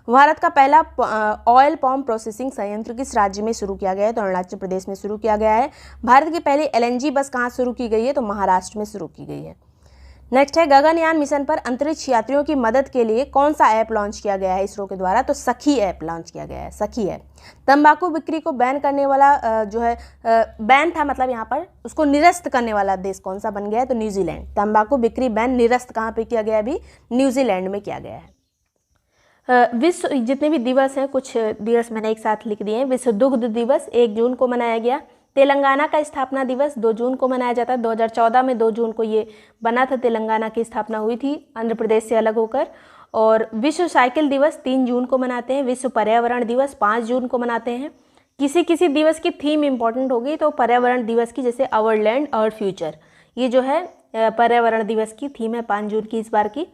भारत का पहला ऑयल पाम प्रोसेसिंग संयंत्र किस राज्य में शुरू किया गया है, तो अरुणाचल प्रदेश में शुरू किया गया है। भारत की पहली LNG बस कहाँ शुरू की गई है, तो महाराष्ट्र में शुरू की गई है। नेक्स्ट है गगनयान मिशन पर अंतरिक्ष यात्रियों की मदद के लिए कौन सा ऐप लॉन्च किया गया है इसरो के द्वारा, तो सखी ऐप लॉन्च किया गया है, सखी ऐप। तंबाकू बिक्री को बैन करने वाला जो है बैन था, मतलब यहाँ पर उसको निरस्त करने वाला देश कौन सा बन गया है, तो न्यूजीलैंड। तंबाकू बिक्री बैन निरस्त कहाँ पे किया गया है, अभी न्यूजीलैंड में किया गया है। विश्व जितने भी दिवस हैं, कुछ दिवस मैंने एक साथ लिख दिए हैं। विश्व दुग्ध दिवस 1 जून को मनाया गया। तेलंगाना का स्थापना दिवस 2 जून को मनाया जाता है। 2014 में 2 जून को ये बना था, तेलंगाना की स्थापना हुई थी आंध्र प्रदेश से अलग होकर। और विश्व साइकिल दिवस 3 जून को मनाते हैं। विश्व पर्यावरण दिवस 5 जून को मनाते हैं। किसी किसी दिवस की थीम इंपॉर्टेंट होगी, तो पर्यावरण दिवस की जैसे आवर लैंड और फ्यूचर, ये जो है पर्यावरण दिवस की थीम है 5 जून की इस बार की।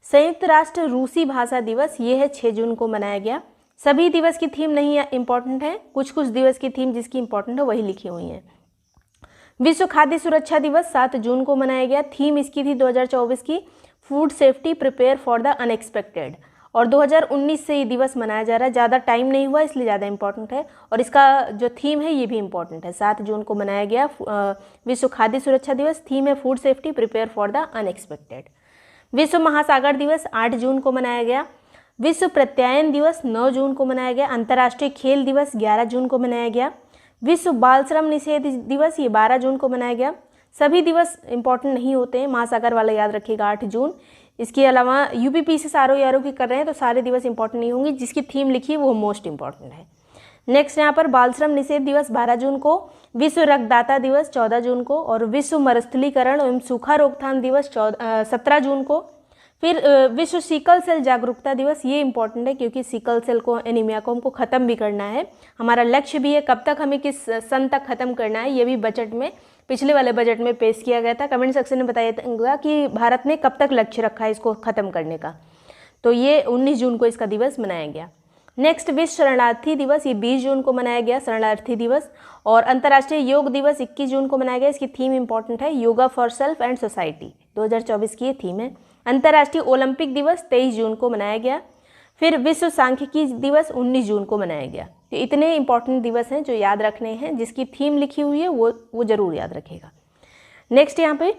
संयुक्त राष्ट्र रूसी भाषा दिवस ये है 6 जून को मनाया गया। सभी दिवस की थीम नहीं इंपॉर्टेंट है, कुछ कुछ दिवस की थीम जिसकी इंपॉर्टेंट है वही लिखी हुई है। विश्व खाद्य सुरक्षा दिवस 7 जून को मनाया गया। थीम इसकी थी 2024 की food safety prepare for the unexpected. और 2019 से ये दिवस मनाया जा रहा है, ज़्यादा टाइम नहीं हुआ इसलिए ज़्यादा इंपॉर्टेंट है। और इसका जो थीम है ये भी इंपॉर्टेंट है। 7 जून को मनाया गया विश्व खाद्य सुरक्षा दिवस। थीम है food safety prepare for the unexpected. विश्व महासागर दिवस 8 जून को मनाया गया। विश्व प्रत्यायन दिवस 9 जून को मनाया गया। अंतर्राष्ट्रीय खेल दिवस 11 जून को मनाया गया। विश्व बाल श्रम निषेध दिवस ये 12 जून को मनाया गया। सभी दिवस इंपॉर्टेंट नहीं होते हैं, महासागर वाला याद रखिएगा 8 जून। इसके अलावा UPPCC SRO की कर रहे हैं तो सारे दिवस इंपॉर्टेंट नहीं होंगे, जिसकी थीम लिखी है वो मोस्ट इंपॉर्टेंट है। नेक्स्ट यहाँ पर बाल श्रम निषेध दिवस 12 जून को, विश्व रक्तदाता दिवस 14 जून को, और विश्व मरुस्थलीकरण एवं सूखा रोकथाम दिवस 17 जून को। फिर विश्व सिकल सेल जागरूकता दिवस, ये इंपॉर्टेंट है क्योंकि सिकल सेल को, एनीमिया को हमको ख़त्म भी करना है। हमारा लक्ष्य भी है, कब तक हमें किस सन तक ख़त्म करना है, ये भी बजट में, पिछले वाले बजट में पेश किया गया था। कमेंट सेक्शन में बताइएगा कि भारत ने कब तक लक्ष्य रखा है इसको ख़त्म करने का। तो ये 19 जून को इसका दिवस मनाया गया। नेक्स्ट विश्व शरणार्थी दिवस, ये 20 जून को मनाया गया, शरणार्थी दिवस। और अंतर्राष्ट्रीय योग दिवस 21 जून को मनाया गया। इसकी थीम इंपॉर्टेंट है, yoga for self and society, 2024 की ये थीम है। अंतर्राष्ट्रीय ओलंपिक दिवस 23 जून को मनाया गया। फिर विश्व सांख्यिकी दिवस 19 जून को मनाया गया। तो इतने इंपॉर्टेंट दिवस हैं जो याद रखने हैं, जिसकी थीम लिखी हुई है वो जरूर याद रखेगा। नेक्स्ट यहाँ पे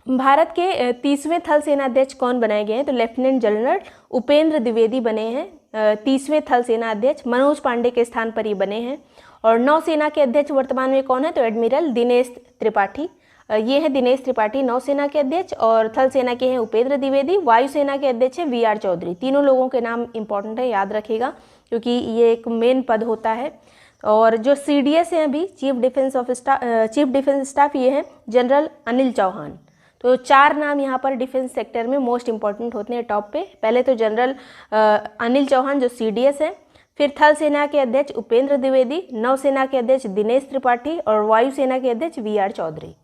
भारत के 30वें थल सेनाध्यक्ष कौन बनाए गए हैं, तो लेफ्टिनेंट जनरल उपेंद्र द्विवेदी बने हैं 30वें थल सेना अध्यक्ष। मनोज पांडे के स्थान पर ये बने हैं। और नौसेना के अध्यक्ष वर्तमान में कौन है, तो एडमिरल दिनेश त्रिपाठी, ये है दिनेश त्रिपाठी नौसेना के अध्यक्ष। और थल सेना के हैं उपेंद्र द्विवेदी। वायुसेना के अध्यक्ष है VR चौधरी। तीनों लोगों के नाम इंपॉर्टेंट है, याद रखिएगा क्योंकि ये एक मेन पद होता है। और जो CDS हैं अभी चीफ डिफेंस स्टाफ, ये हैं जनरल अनिल चौहान। तो 4 नाम यहाँ पर डिफेंस सेक्टर में मोस्ट इंपॉर्टेंट होते हैं टॉप पे। पहले तो जनरल अनिल चौहान जो CDS है, फिर थल सेना के अध्यक्ष उपेंद्र द्विवेदी, नौसेना के अध्यक्ष दिनेश त्रिपाठी और वायुसेना के अध्यक्ष VR चौधरी।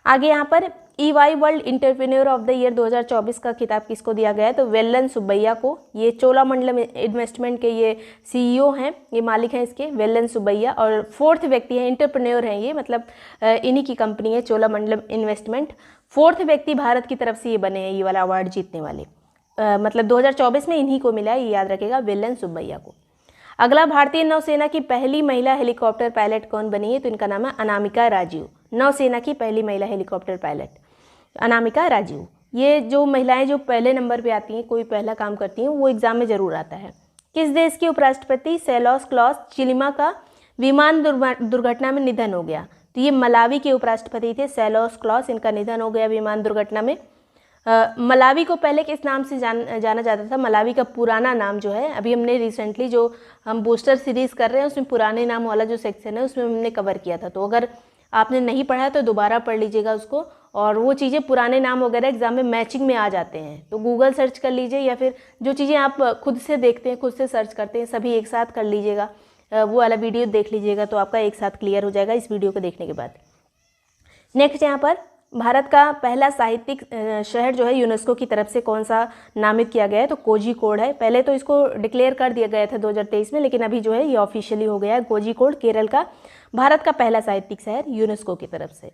आगे यहाँ पर EY world entrepreneur of the year 2024 का खिताब किसको दिया गया है, तो वेल्लन सुब्बैया को। ये चोलामंडलम इन्वेस्टमेंट के ये CEO हैं, ये मालिक हैं इसके, वेल्लन सुब्बैया। और 4th व्यक्ति हैं, इंटरप्रेन्योर हैं ये, मतलब इन्हीं की कंपनी है चोलामंडलम इन्वेस्टमेंट। 4th व्यक्ति भारत की तरफ से ये बने हैं, ये वाला अवार्ड जीतने वाले। मतलब 2024 में इन्हीं को मिला है, ये याद रखेगा, वेल्लन सुब्बैया को। अगला, भारतीय नौसेना की पहली महिला हेलीकॉप्टर पायलट कौन बनी है, तो इनका नाम है अनामिका राजीव। नौसेना की पहली महिला हेलीकॉप्टर पायलट अनामिका राजीव। ये जो महिलाएं जो पहले नंबर पे आती हैं, कोई पहला काम करती हैं, वो एग्जाम में जरूर आता है। किस देश के उपराष्ट्रपति सेलोस क्लॉस चिलिमा का विमान दुर्घटना में निधन हो गया, तो ये मलावी के उपराष्ट्रपति थे सेलोस क्लॉस, इनका निधन हो गया विमान दुर्घटना में। मलावी को पहले किस नाम से जाना जाता था, मलावी का पुराना नाम जो है, अभी हमने रिसेंटली जो हम बूस्टर सीरीज़ कर रहे हैं उसमें पुराने नाम वाला जो सेक्शन है उसमें हमने कवर किया था, तो अगर आपने नहीं पढ़ा है तो दोबारा पढ़ लीजिएगा उसको। और वो चीज़ें पुराने नाम वगैरह एग्जाम में मैचिंग में आ जाते हैं, तो गूगल सर्च कर लीजिए या फिर जो चीज़ें आप खुद से देखते हैं, खुद से सर्च करते हैं, सभी एक साथ कर लीजिएगा, वो वाला वीडियो देख लीजिएगा, तो आपका एक साथ क्लियर हो जाएगा इस वीडियो को देखने के बाद। नेक्स्ट, यहाँ पर भारत का पहला साहित्यिक शहर जो है यूनेस्को की तरफ से कौन सा नामित किया गया है, तो कोझिकोड है। पहले तो इसको डिक्लेयर कर दिया गया था 2023 में, लेकिन अभी जो है ये ऑफिशियली हो गया है। कोझिकोड केरल का भारत का पहला साहित्यिक शहर यूनेस्को की तरफ से।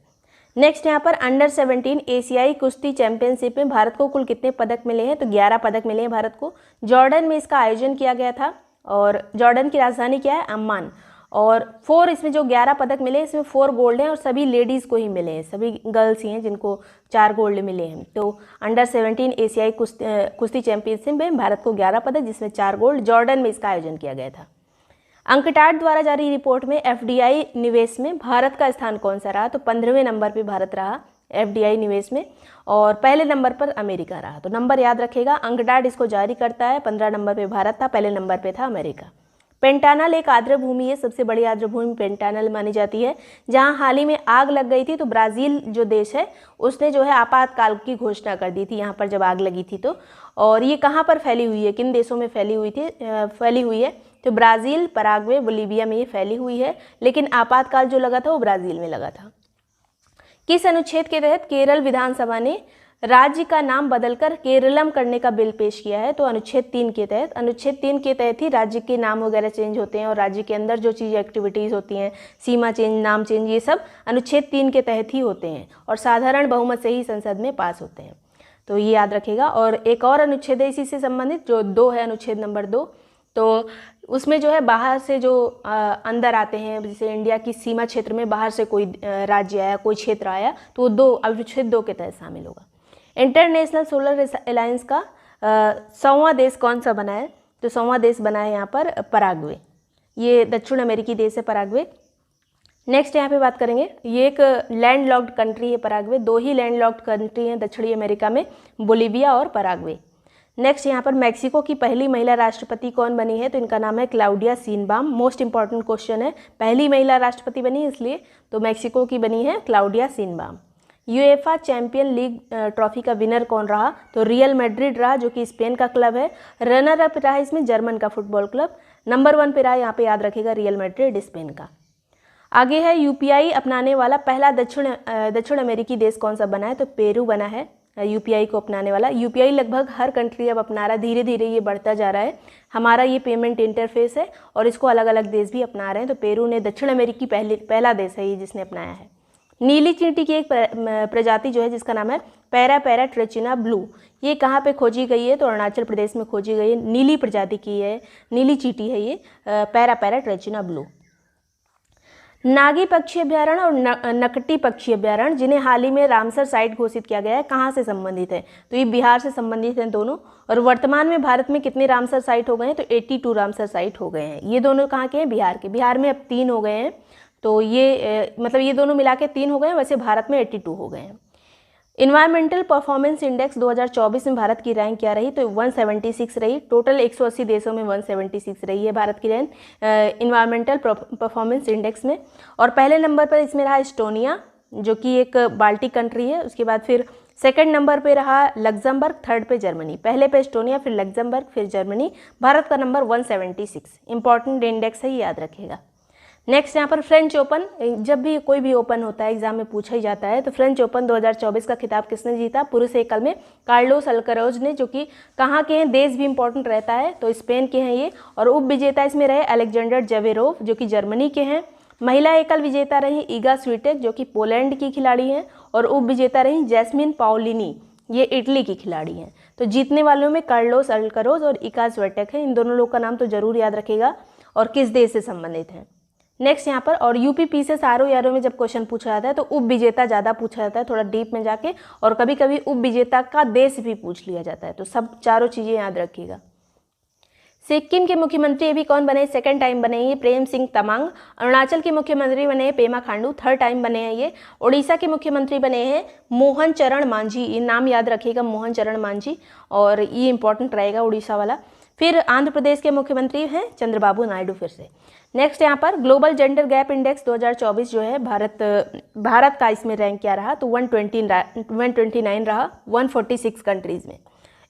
नेक्स्ट, यहाँ पर अंडर 17 एशियाई कुश्ती चैंपियनशिप में भारत को कुल कितने पदक मिले हैं, तो 11 पदक मिले हैं भारत को। जॉर्डन में इसका आयोजन किया गया था और जॉर्डन की राजधानी क्या है, अम्मान। और 4 इसमें जो 11 पदक मिले इसमें 4 गोल्ड हैं और सभी लेडीज़ को ही मिले हैं, सभी गर्ल्स ही हैं जिनको 4 गोल्ड मिले हैं। तो अंडर 17 एशियाई कुश्ती चैंपियनशिप में भारत को 11 पदक, जिसमें 4 गोल्ड। जॉर्डन में इसका आयोजन किया गया था। अंकटाड द्वारा जारी रिपोर्ट में FDI निवेश में भारत का स्थान कौन सा रहा, तो 15वें नंबर पर भारत रहा FDI निवेश में, और पहले नंबर पर अमेरिका रहा। तो नंबर याद रखेगा, अंकटाड इसको जारी करता है, 15 नंबर पे भारत था, पहले नंबर पे था अमेरिका। पेंटानल एक आर्द्र भूमि है, सबसे बड़ी आर्द्र भूमि पेंटानल मानी जाती है, जहां हाल ही में आग लग गई थी। तो ब्राज़ील जो देश है उसने जो है आपातकाल की घोषणा कर दी थी यहाँ पर जब आग लगी थी तो। और ये कहाँ पर फैली हुई है, किन देशों में फैली हुई है, तो ब्राज़ील, पराग्वे, बोलीविया में ये फैली हुई है, लेकिन आपातकाल जो लगा था वो ब्राज़ील में लगा था। किस अनुच्छेद के तहत केरल विधानसभा ने राज्य का नाम बदलकर केरलम करने का बिल पेश किया है, तो अनुच्छेद 3 के तहत। अनुच्छेद 3 के तहत ही राज्य के नाम वगैरह चेंज होते हैं और राज्य के अंदर जो चीज़ एक्टिविटीज़ होती हैं, सीमा चेंज, नाम चेंज, ये सब अनुच्छेद 3 के तहत ही होते हैं और साधारण बहुमत से ही संसद में पास होते हैं, तो ये याद रखेगा। और एक और अनुच्छेद है इसी से संबंधित, जो 2 है, अनुच्छेद नंबर 2, तो उसमें जो है बाहर से जो अंदर आते हैं, जैसे इंडिया की सीमा क्षेत्र में बाहर से कोई राज्य आया, कोई क्षेत्र आया, तो वो 2 अनुच्छेद 2 के तहत शामिल होगा। इंटरनेशनल सोलर अलायंस का 100वां देश कौन सा बना है, तो 100वां देश बना है यहाँ पर पराग्वे, ये दक्षिण अमेरिकी देश है पराग्वे। नेक्स्ट यहाँ पे बात करेंगे, ये एक लैंड लॉक्ड कंट्री है पराग्वे, 2 ही लैंड लॉक्ड कंट्री हैं दक्षिणी अमेरिका में, बोलीविया और पराग्वे। नेक्स्ट यहाँ पर मैक्सिको की पहली महिला राष्ट्रपति कौन बनी है, तो इनका नाम है क्लाउडिया सीनबाम। मोस्ट इंपॉर्टेंट क्वेश्चन है, पहली महिला राष्ट्रपति बनी है इसलिए, तो मैक्सिको की बनी है Claudia Sheinbaum. UEFA champion league trophy का विनर कौन रहा, तो रियल मैड्रिड रहा, जो कि स्पेन का क्लब है। रनर अप रहा इसमें जर्मन का फुटबॉल क्लब। नंबर 1 पे रहा, यहाँ पे याद रखेगा, रियल मैड्रिड स्पेन का। आगे है UPI अपनाने वाला पहला दक्षिण अमेरिकी देश कौन सा बना है, तो पेरू बना है UPI को अपनाने वाला। UPI लगभग हर कंट्री अब अपना रहा है, धीरे धीरे ये बढ़ता जा रहा है। हमारा ये पेमेंट इंटरफेस है और इसको अलग अलग देश भी अपना रहे हैं, तो पेरू ने दक्षिण अमेरिकी पहला देश है ये जिसने अपनाया है। नीली चींटी की एक प्रजाति जो है जिसका नाम है पैरा ट्रेचिना ब्लू, ये कहाँ पे खोजी गई है, तो अरुणाचल प्रदेश में खोजी गई है। नीली प्रजाति की है, नीली चींटी है ये, पैरा ट्रेचिना ब्लू। नागी पक्षी अभ्यारण्य और नकटी पक्षी अभ्यारण्य, जिन्हें हाल ही में रामसर साइट घोषित किया गया है, कहाँ से संबंधित है, तो ये बिहार से संबंधित हैं दोनों। और वर्तमान में भारत में कितने रामसर साइट हो गए हैं, तो 82 रामसर साइट हो गए हैं। ये दोनों कहाँ के हैं, बिहार के। बिहार में अब 3 हो गए हैं, तो ये मतलब ये दोनों मिला के 3 हो गए हैं, वैसे भारत में 82 हो गए हैं। इन्वायरमेंटल परफॉर्मेंस इंडेक्स 2024 में भारत की रैंक क्या रही, तो 176 रही। टोटल 180 देशों में 176 रही है भारत की रैंक इन्वायरमेंटल परफॉर्मेंस इंडेक्स में। और पहले नंबर पर इसमें रहा एस्टोनिया, जो कि एक बाल्टिक कंट्री है। उसके बाद फिर सेकंड नंबर पे रहा लग्जमबर्ग, थर्ड पे जर्मनी, पहले पे एस्टोनिया, फिर लग्जमबर्ग, फिर जर्मनी। भारत का नंबर 176, इंपॉर्टेंट इंडेक्स है, याद रखिएगा। नेक्स्ट यहाँ पर फ्रेंच ओपन, जब भी कोई भी ओपन होता है एग्जाम में पूछा ही जाता है, तो फ्रेंच ओपन 2024 का खिताब किसने जीता? पुरुष एकल में कार्लोस अल्कराज ने, जो कि कहाँ के हैं, देश भी इंपॉर्टेंट रहता है, तो स्पेन के हैं ये। और उप विजेता इसमें रहे अलेक्जेंडर जवेरोव, जो कि जर्मनी के हैं। महिला एकल विजेता रही इगा स्वीटेक, जो कि पोलैंड की खिलाड़ी हैं। और उप विजेता रही जैस्मिन पाओलिनी, ये इटली की खिलाड़ी हैं। तो जीतने वालों में कार्लोस अल्कराज और इगा स्वीटेक है। इन दोनों लोग का नाम तो जरूर याद रखिएगा और किस देश से संबंधित हैं। नेक्स्ट यहाँ पर, और यूपी से सारो यारो में जब क्वेश्चन पूछा जाता है तो उप विजेता ज़्यादा पूछा जाता है, थोड़ा डीप में जाके, और कभी कभी उप विजेता का देश भी पूछ लिया जाता है। तो सब चारों चीज़ें याद रखिएगा। सिक्किम के मुख्यमंत्री अभी कौन बने? सेकंड टाइम बने ये प्रेम सिंह तमांग। अरुणाचल के मुख्यमंत्री बने हैं पेमा खांडू, थर्ड टाइम बने हैं ये। उड़ीसा के मुख्यमंत्री बने हैं मोहन चरण मांझी, ये नाम याद रखिएगा, मोहन चरण मांझी, और ये इंपॉर्टेंट रहेगा उड़ीसा वाला। फिर आंध्र प्रदेश के मुख्यमंत्री हैं चंद्रबाबू नायडू फिर से। नेक्स्ट यहाँ पर ग्लोबल जेंडर गैप इंडेक्स 2024 जो है भारत का इसमें रैंक क्या रहा? तो 129 रहा 146 कंट्रीज़ में,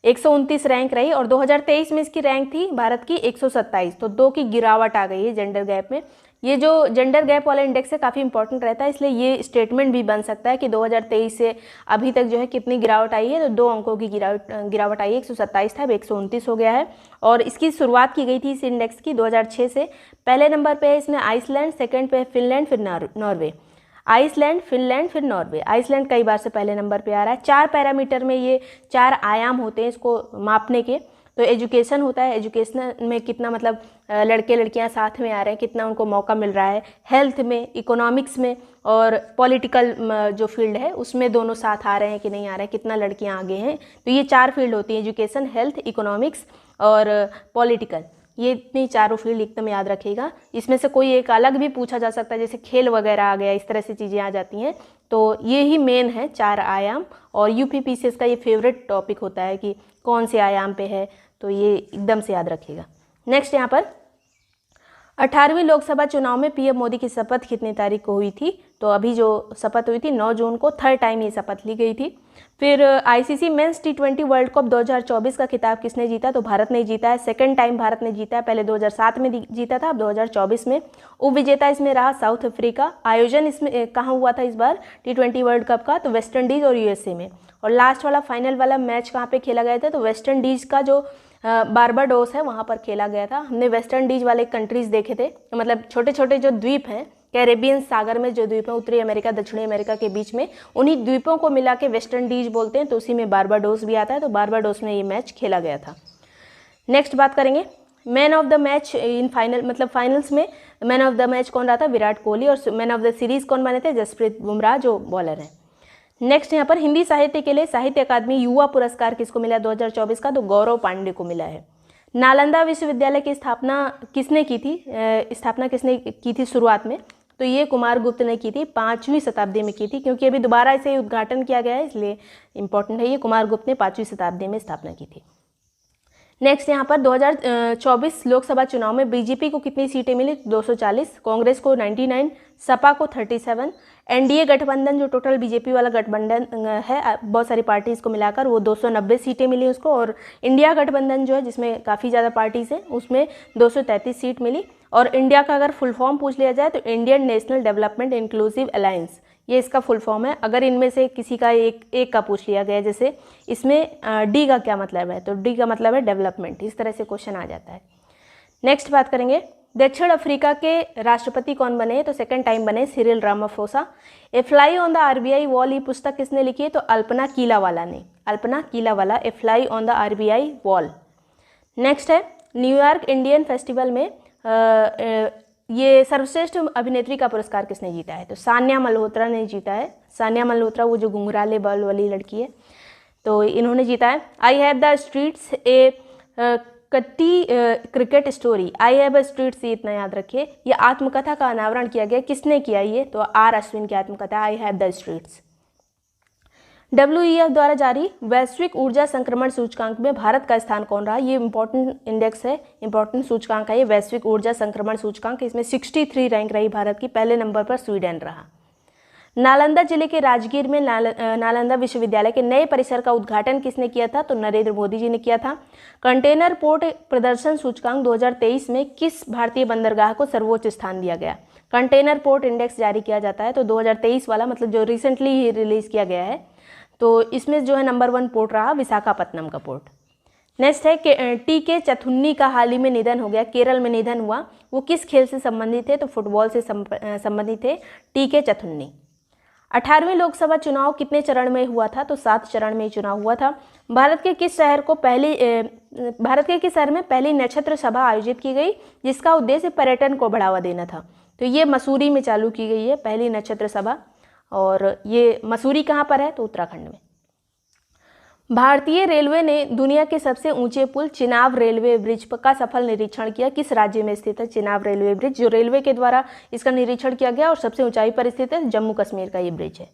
129 रैंक रही। और 2023 में इसकी रैंक थी भारत की 127, तो 2 की गिरावट आ गई है जेंडर गैप में। ये जो जेंडर गैप वाला इंडेक्स है काफ़ी इंपॉर्टेंट रहता है, इसलिए ये स्टेटमेंट भी बन सकता है कि 2023 से अभी तक जो है कितनी गिरावट आई है। तो 2 अंकों की गिरावट आई है, 127 था अब 129 हो गया है। और इसकी शुरुआत की गई थी इस इंडेक्स की 2006 से। पहले नंबर पे है इसमें आइसलैंड, सेकंड पे है फिनलैंड, फिर नॉर्वे। आइसलैंड, फिनलैंड, फिर नॉर्वे। आइसलैंड कई बार से पहले नंबर पे आ रहा है। 4 पैरामीटर में ये 4 आयाम होते हैं इसको मापने के। तो एजुकेशन होता है, एजुकेशन में कितना मतलब लड़के लड़कियां साथ में आ रहे हैं, कितना उनको मौका मिल रहा है। हेल्थ में, इकोनॉमिक्स में, और पॉलिटिकल जो फील्ड है उसमें दोनों साथ आ रहे हैं कि नहीं आ रहे हैं, कितना लड़कियां आगे हैं। तो ये 4 फील्ड होती हैं, एजुकेशन, हेल्थ, इकोनॉमिक्स और पॉलिटिकल। ये इतनी चारों फील्ड एकदम याद रखिएगा। इसमें से कोई एक अलग भी पूछा जा सकता है, जैसे खेल वगैरह आ गया, इस तरह से चीज़ें आ जाती हैं। तो ये ही मेन है 4 आयाम, और यूपीपीसीएस का ये फेवरेट टॉपिक होता है कि कौन से आयाम पे है, तो ये एकदम से याद रखिएगा। नेक्स्ट यहाँ पर 18वीं लोकसभा चुनाव में पीएम मोदी की शपथ कितनी तारीख को हुई थी? तो अभी जो शपथ हुई थी 9 जून को, थर्ड टाइम ये शपथ ली गई थी। फिर ICC men's T20 world cup 2024 का खिताब किसने जीता? तो भारत ने जीता है, सेकंड टाइम भारत ने जीता है। पहले 2007 में जीता था, अब 2024 में। उप विजेता इसमें रहा साउथ अफ्रीका। आयोजन इसमें कहाँ हुआ था इस बार T20 वर्ल्ड कप का? तो वेस्ट इंडीज़ और यूएसए में। और लास्ट वाला फाइनल वाला मैच कहाँ पे खेला गया था? तो वेस्ट इंडीज़ का जो बारबाडोस है वहाँ पर खेला गया था। हमने वेस्ट इंडीज वाले कंट्रीज़ देखे थे, मतलब छोटे छोटे जो द्वीप हैं कैरेबियन सागर में, जो द्वीप हैं उत्तरी अमेरिका दक्षिणी अमेरिका के बीच में, उन्हीं द्वीपों को मिला के वेस्ट इंडीज बोलते हैं। तो उसी में बारबाडोस भी आता है, तो बारबाडोस में ये मैच खेला गया था। नेक्स्ट बात करेंगे man of the match in final, मतलब फाइनल्स में मैन ऑफ द मैच कौन रहा था? विराट कोहली। और मैन ऑफ द सीरीज़ कौन बने थे? जसप्रीत बुमराह जो बॉलर हैं। नेक्स्ट यहाँ पर हिंदी साहित्य के लिए साहित्य अकादमी युवा पुरस्कार किसको मिला 2024 का? तो गौरव पांडे को मिला है। नालंदा विश्वविद्यालय की स्थापना किसने की थी? शुरुआत में? तो ये कुमार गुप्त ने की थी, 5वीं शताब्दी में की थी, क्योंकि अभी दोबारा इसे उद्घाटन किया गया है इसलिए इंपॉर्टेंट है। ये कुमार गुप्त ने 5वीं शताब्दी में स्थापना की थी। नेक्स्ट यहाँ पर 2024 लोकसभा चुनाव में बीजेपी को कितनी सीटें मिली? 240, कांग्रेस को 99, सपा को 37, एनडीए गठबंधन जो टोटल बीजेपी वाला गठबंधन है बहुत सारी पार्टीज़ को मिलाकर, वो 290 सीटें मिली उसको। और इंडिया गठबंधन जो है जिसमें काफ़ी ज़्यादा पार्टीज़ हैं उसमें 233 सीट मिली। और इंडिया का अगर फुल फॉर्म पूछ लिया जाए तो Indian national development inclusive alliance, ये इसका फुल फॉर्म है। अगर इनमें से किसी का एक का पूछ लिया गया, जैसे इसमें डी का क्या मतलब है, तो डी का मतलब है डेवलपमेंट, इस तरह से क्वेश्चन आ जाता है। नेक्स्ट बात करेंगे दक्षिण अफ्रीका के राष्ट्रपति कौन बने? तो सेकंड टाइम बने Cyril Ramaphosa. A fly on the RBI wall, ये पुस्तक किसने लिखी है? तो अल्पना कीलावाला ने। Alpana Killawala, a fly on the RBI wall. Next है न्यूयॉर्क इंडियन फेस्टिवल में ये सर्वश्रेष्ठ अभिनेत्री का पुरस्कार किसने जीता है? तो सान्या मल्होत्रा ने जीता है। सान्या मल्होत्रा वो जो घुंघराले बाल वाली लड़की है, तो इन्होंने जीता है। आई हैव द स्ट्रीट्स ए कट्टी cricket story, I have a streets, ये इतना याद रखिए। ये आत्मकथा का अनावरण किया गया, किसने किया ये? तो आर अश्विन की आत्मकथा I have the streets. WEF द्वारा जारी वैश्विक ऊर्जा संक्रमण सूचकांक में भारत का स्थान कौन रहा? ये इंपॉर्टेंट इंडेक्स है, इंपॉर्टेंट सूचकांक है ये वैश्विक ऊर्जा संक्रमण सूचकांक। इसमें 63 रैंक रही भारत की, पहले नंबर पर स्वीडन रहा। नालंदा जिले के राजगीर में नालंदा विश्वविद्यालय के नए परिसर का उद्घाटन किसने किया था? तो नरेंद्र मोदी जी ने किया था। कंटेनर पोर्ट प्रदर्शन सूचकांक 2023 में किस भारतीय बंदरगाह को सर्वोच्च स्थान दिया गया? कंटेनर पोर्ट इंडेक्स जारी किया जाता है, तो 2023 वाला मतलब जो रिसेंटली ही रिलीज किया गया है, तो इसमें जो है नंबर 1 पोर्ट रहा विशाखापत्तनम का पोर्ट। नेक्स्ट है टी.के. चथुन्नी का हाल ही में निधन हो गया, केरल में निधन हुआ। वो किस खेल से संबंधित थे? तो फुटबॉल से संबंधित थे टी.के. चथुन्नी। 18वें लोकसभा चुनाव कितने चरण में हुआ था? तो 7 चरण में चुनाव हुआ था। भारत के किस शहर में पहली नक्षत्र सभा आयोजित की गई जिसका उद्देश्य पर्यटन को बढ़ावा देना था? तो ये मसूरी में चालू की गई है पहली नक्षत्र सभा, और ये मसूरी कहाँ पर है? तो उत्तराखंड में। भारतीय रेलवे ने दुनिया के सबसे ऊंचे पुल चिनाब रेलवे ब्रिज का सफल निरीक्षण किया। किस राज्य में स्थित है चिनाब रेलवे ब्रिज? जो रेलवे के द्वारा इसका निरीक्षण किया गया और सबसे ऊंचाई पर स्थित है, जम्मू कश्मीर का ये ब्रिज है।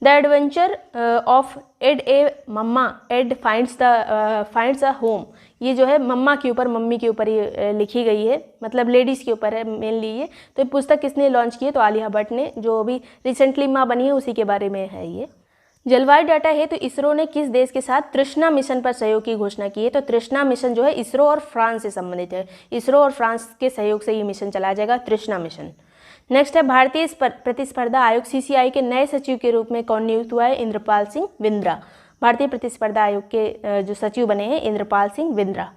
The adventure of Ed a mamma Ed finds a home, ये जो है मम्मा के ऊपर, मम्मी के ऊपर ये लिखी गई है, मतलब लेडीज़ के ऊपर है मेनली ये। तो ये पुस्तक किसने लॉन्च की है? तो आलिया भट्ट ने, जो अभी रिसेंटली माँ बनी है उसी के बारे में है ये। जलवायु डाटा है तो इसरो ने किस देश के साथ तृष्णा मिशन पर सहयोग की घोषणा की है? तो तृष्णा मिशन जो है इसरो और फ्रांस से संबंधित है। इसरो और फ्रांस के सहयोग से ये मिशन चलाया जाएगा, तृष्णा मिशन। नेक्स्ट है भारतीय प्रतिस्पर्धा आयोग सीसीआई के नए सचिव के रूप में कौन नियुक्त हुआ है? इंद्रपाल सिंह बिंद्रा। भारतीय प्रतिस्पर्धा आयोग के जो सचिव बने हैं इंद्रपाल सिंह बिंद्रा।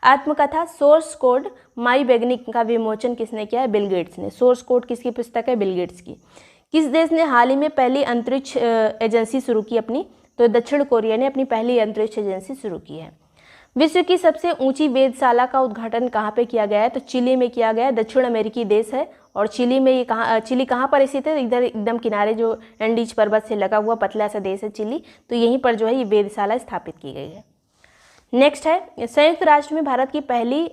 आत्मकथा सोर्स कोड माई वैज्ञानिक का विमोचन किसने किया है? बिल गेट्स ने। सोर्स कोड किसकी पुस्तक है? बिल गेट्स की। किस देश ने हाल ही में पहली अंतरिक्ष एजेंसी शुरू की अपनी? तो दक्षिण कोरिया ने अपनी पहली अंतरिक्ष एजेंसी शुरू की है। विश्व की सबसे ऊंची वेधशाला का उद्घाटन कहाँ पे किया गया है? तो चिली में किया गया है। दक्षिण अमेरिकी देश है और चिली में ये चिली कहाँ पर स्थित है? इधर एकदम किनारे जो एंडीज पर्वत से लगा हुआ पतला सा देश है चिली, तो यहीं पर जो है ये वेधशाला स्थापित की गई है। नेक्स्ट है संयुक्त राष्ट्र में भारत की पहली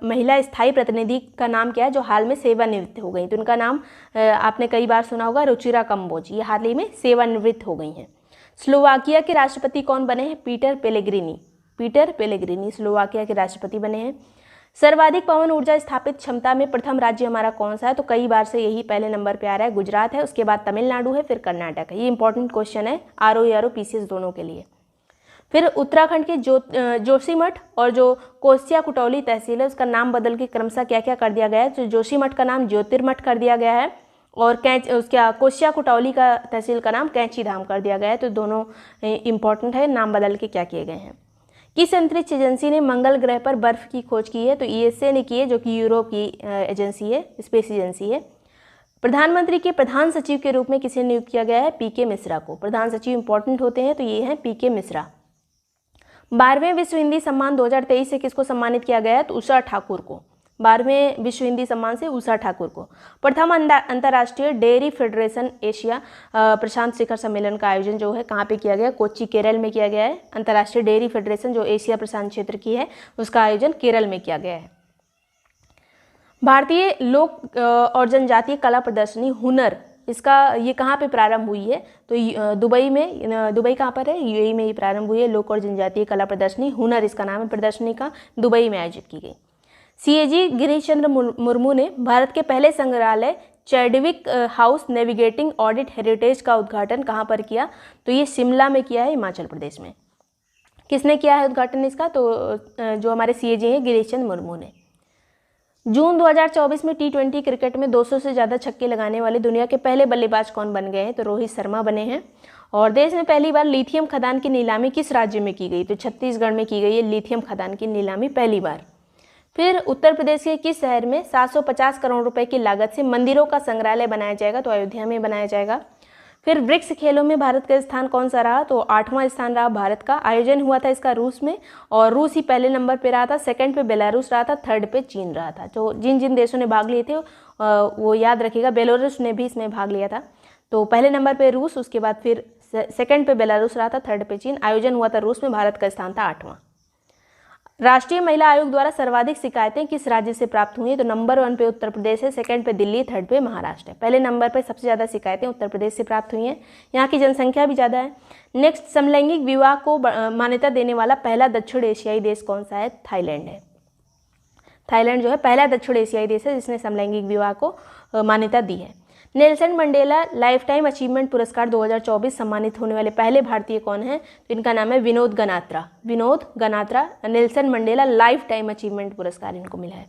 महिला स्थायी प्रतिनिधि का नाम क्या है जो हाल में सेवानिवृत्त हो गई? तो उनका नाम आपने कई बार सुना होगा, रुचिरा कंबोज। ये हाल ही में सेवानिवृत्त हो गई हैं। स्लोवाकिया के राष्ट्रपति कौन बने हैं? पीटर पेलेग्रिनी स्लोवाकिया के राष्ट्रपति बने हैं। सर्वाधिक पवन ऊर्जा स्थापित क्षमता में प्रथम राज्य हमारा कौन सा है? तो कई बार से यही पहले नंबर पे आ रहा है, गुजरात है, उसके बाद तमिलनाडु है, फिर कर्नाटक है। ये इंपॉर्टेंट क्वेश्चन है आरओ पीसीएस दोनों के लिए। फिर उत्तराखंड के जोशीमठ और जो कोसिया कुटौली तहसील है उसका नाम बदल के क्रमशः क्या क्या कर दिया गया है? तो जोशीमठ का नाम ज्योतिर्मठ कर दिया गया है और उसका कोसिया कुटौली का तहसील का नाम कैंची धाम कर दिया गया है। तो दोनों इंपॉर्टेंट है, नाम बदल के क्या किए गए हैं। किस अंतरिक्ष एजेंसी ने मंगल ग्रह पर बर्फ की खोज की है? तो ईएसए ने की है, जो कि यूरोप की एजेंसी है, स्पेस एजेंसी है। प्रधानमंत्री के प्रधान सचिव के रूप में किसे नियुक्त किया गया है? पीके मिश्रा को। प्रधान सचिव इंपॉर्टेंट होते हैं तो ये हैं पीके मिश्रा। 12वें विश्व हिंदी सम्मान 2023 से किसको सम्मानित किया गया है? तो उषा ठाकुर को। 12वें विश्व हिंदी सम्मान से उषा ठाकुर को। प्रथम अंतर्राष्ट्रीय डेयरी फेडरेशन एशिया प्रशांत शिखर सम्मेलन का आयोजन जो है कहाँ पे किया गया? कोच्चि केरल में किया गया है। अंतर्राष्ट्रीय डेयरी फेडरेशन जो एशिया प्रशांत क्षेत्र की है उसका आयोजन केरल में किया गया है। भारतीय लोक और जनजातीय कला प्रदर्शनी हुनर, इसका ये कहाँ पे प्रारंभ हुई है? तो दुबई में। दुबई कहाँ पर है? यूएई में ये प्रारंभ हुई है। लोक और जनजातीय कला प्रदर्शनी हुनर इसका नाम है प्रदर्शनी का, दुबई में आयोजित की गई। सीएजी गिरीश चंद्र मुर्मू ने भारत के पहले संग्रहालय Chadwick house navigating audit heritage का उद्घाटन कहाँ पर किया? तो ये शिमला में किया है, हिमाचल प्रदेश में। किसने किया है उद्घाटन इसका? तो जो हमारे सीएजी हैं गिरीश चंद्र मुर्मू ने। जून 2024 में T20 क्रिकेट में 200 से ज़्यादा छक्के लगाने वाले दुनिया के पहले बल्लेबाज कौन बन गए हैं? तो रोहित शर्मा बने हैं। और देश में पहली बार लिथियम खदान की नीलामी किस राज्य में की गई? तो छत्तीसगढ़ में की गई है लिथियम खदान की नीलामी पहली बार। फिर उत्तर प्रदेश के किस शहर में 750 करोड़ रुपए की लागत से मंदिरों का संग्रहालय बनाया जाएगा? तो अयोध्या में बनाया जाएगा। फिर ब्रिक्स खेलों में भारत का स्थान कौन सा रहा? तो 8वां स्थान रहा भारत का। आयोजन हुआ था इसका रूस में और रूस ही पहले नंबर पे रहा था, सेकंड पे बेलारूस रहा था, थर्ड पे चीन रहा था। तो जिन जिन देशों ने भाग लिए थे वो याद रखिएगा, बेलारूस ने भी इसमें भाग लिया था। तो पहले नंबर पे रूस, उसके बाद फिर सेकंड पे बेलारूस रहा था, थर्ड पे चीन। आयोजन हुआ था रूस में, भारत का स्थान था 8वां। राष्ट्रीय महिला आयोग द्वारा सर्वाधिक शिकायतें किस राज्य से प्राप्त हुई? तो नंबर 1 पे उत्तर प्रदेश है, सेकंड पे दिल्ली, थर्ड पे महाराष्ट्र है। पहले नंबर पे सबसे ज़्यादा शिकायतें उत्तर प्रदेश से प्राप्त हुई हैं, यहाँ की जनसंख्या भी ज़्यादा है। नेक्स्ट, समलैंगिक विवाह को मान्यता देने वाला पहला दक्षिण एशियाई देश कौन सा है? थाईलैंड है। थाईलैंड जो है पहला दक्षिण एशियाई देश है जिसने समलैंगिक विवाह को मान्यता दी है। Nelson Mandela life time achievement पुरस्कार 2024 सम्मानित होने वाले पहले भारतीय कौन है? तो इनका नाम है Vinod Ganatra. Vinod Ganatra Nelson Mandela life time achievement पुरस्कार इनको मिला है।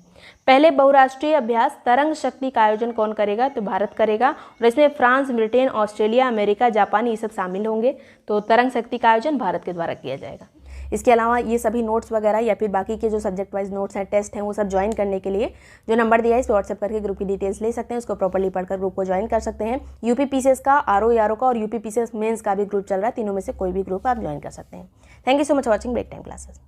पहले बहुराष्ट्रीय अभ्यास तरंग शक्ति का आयोजन कौन करेगा? तो भारत करेगा, और इसमें France, Britain, Australia, America, Japan ये सब शामिल होंगे। तो तरंग शक्ति का आयोजन भारत के द्वारा किया जाएगा। इसके अलावा ये सभी नोट्स वगैरह या फिर बाकी के जो सब्जेक्ट वाइज नोट्स हैं, टेस्ट हैं, वो सब ज्वाइन करने के लिए जो नंबर दिया है इस पर व्हाट्सएप करके ग्रुप की डिटेल्स ले सकते हैं, उसको प्रॉपर्ली पढ़कर ग्रुप को ज्वाइन कर सकते हैं। यूपी पीसीएस का, आरओ यारो का और यूपी पीसीएस मेंस का भी ग्रुप चल रहा है, तीनों में से कोई भी ग्रुप आप ज्वाइन कर सकते हैं। Thank you so much watching break time classes.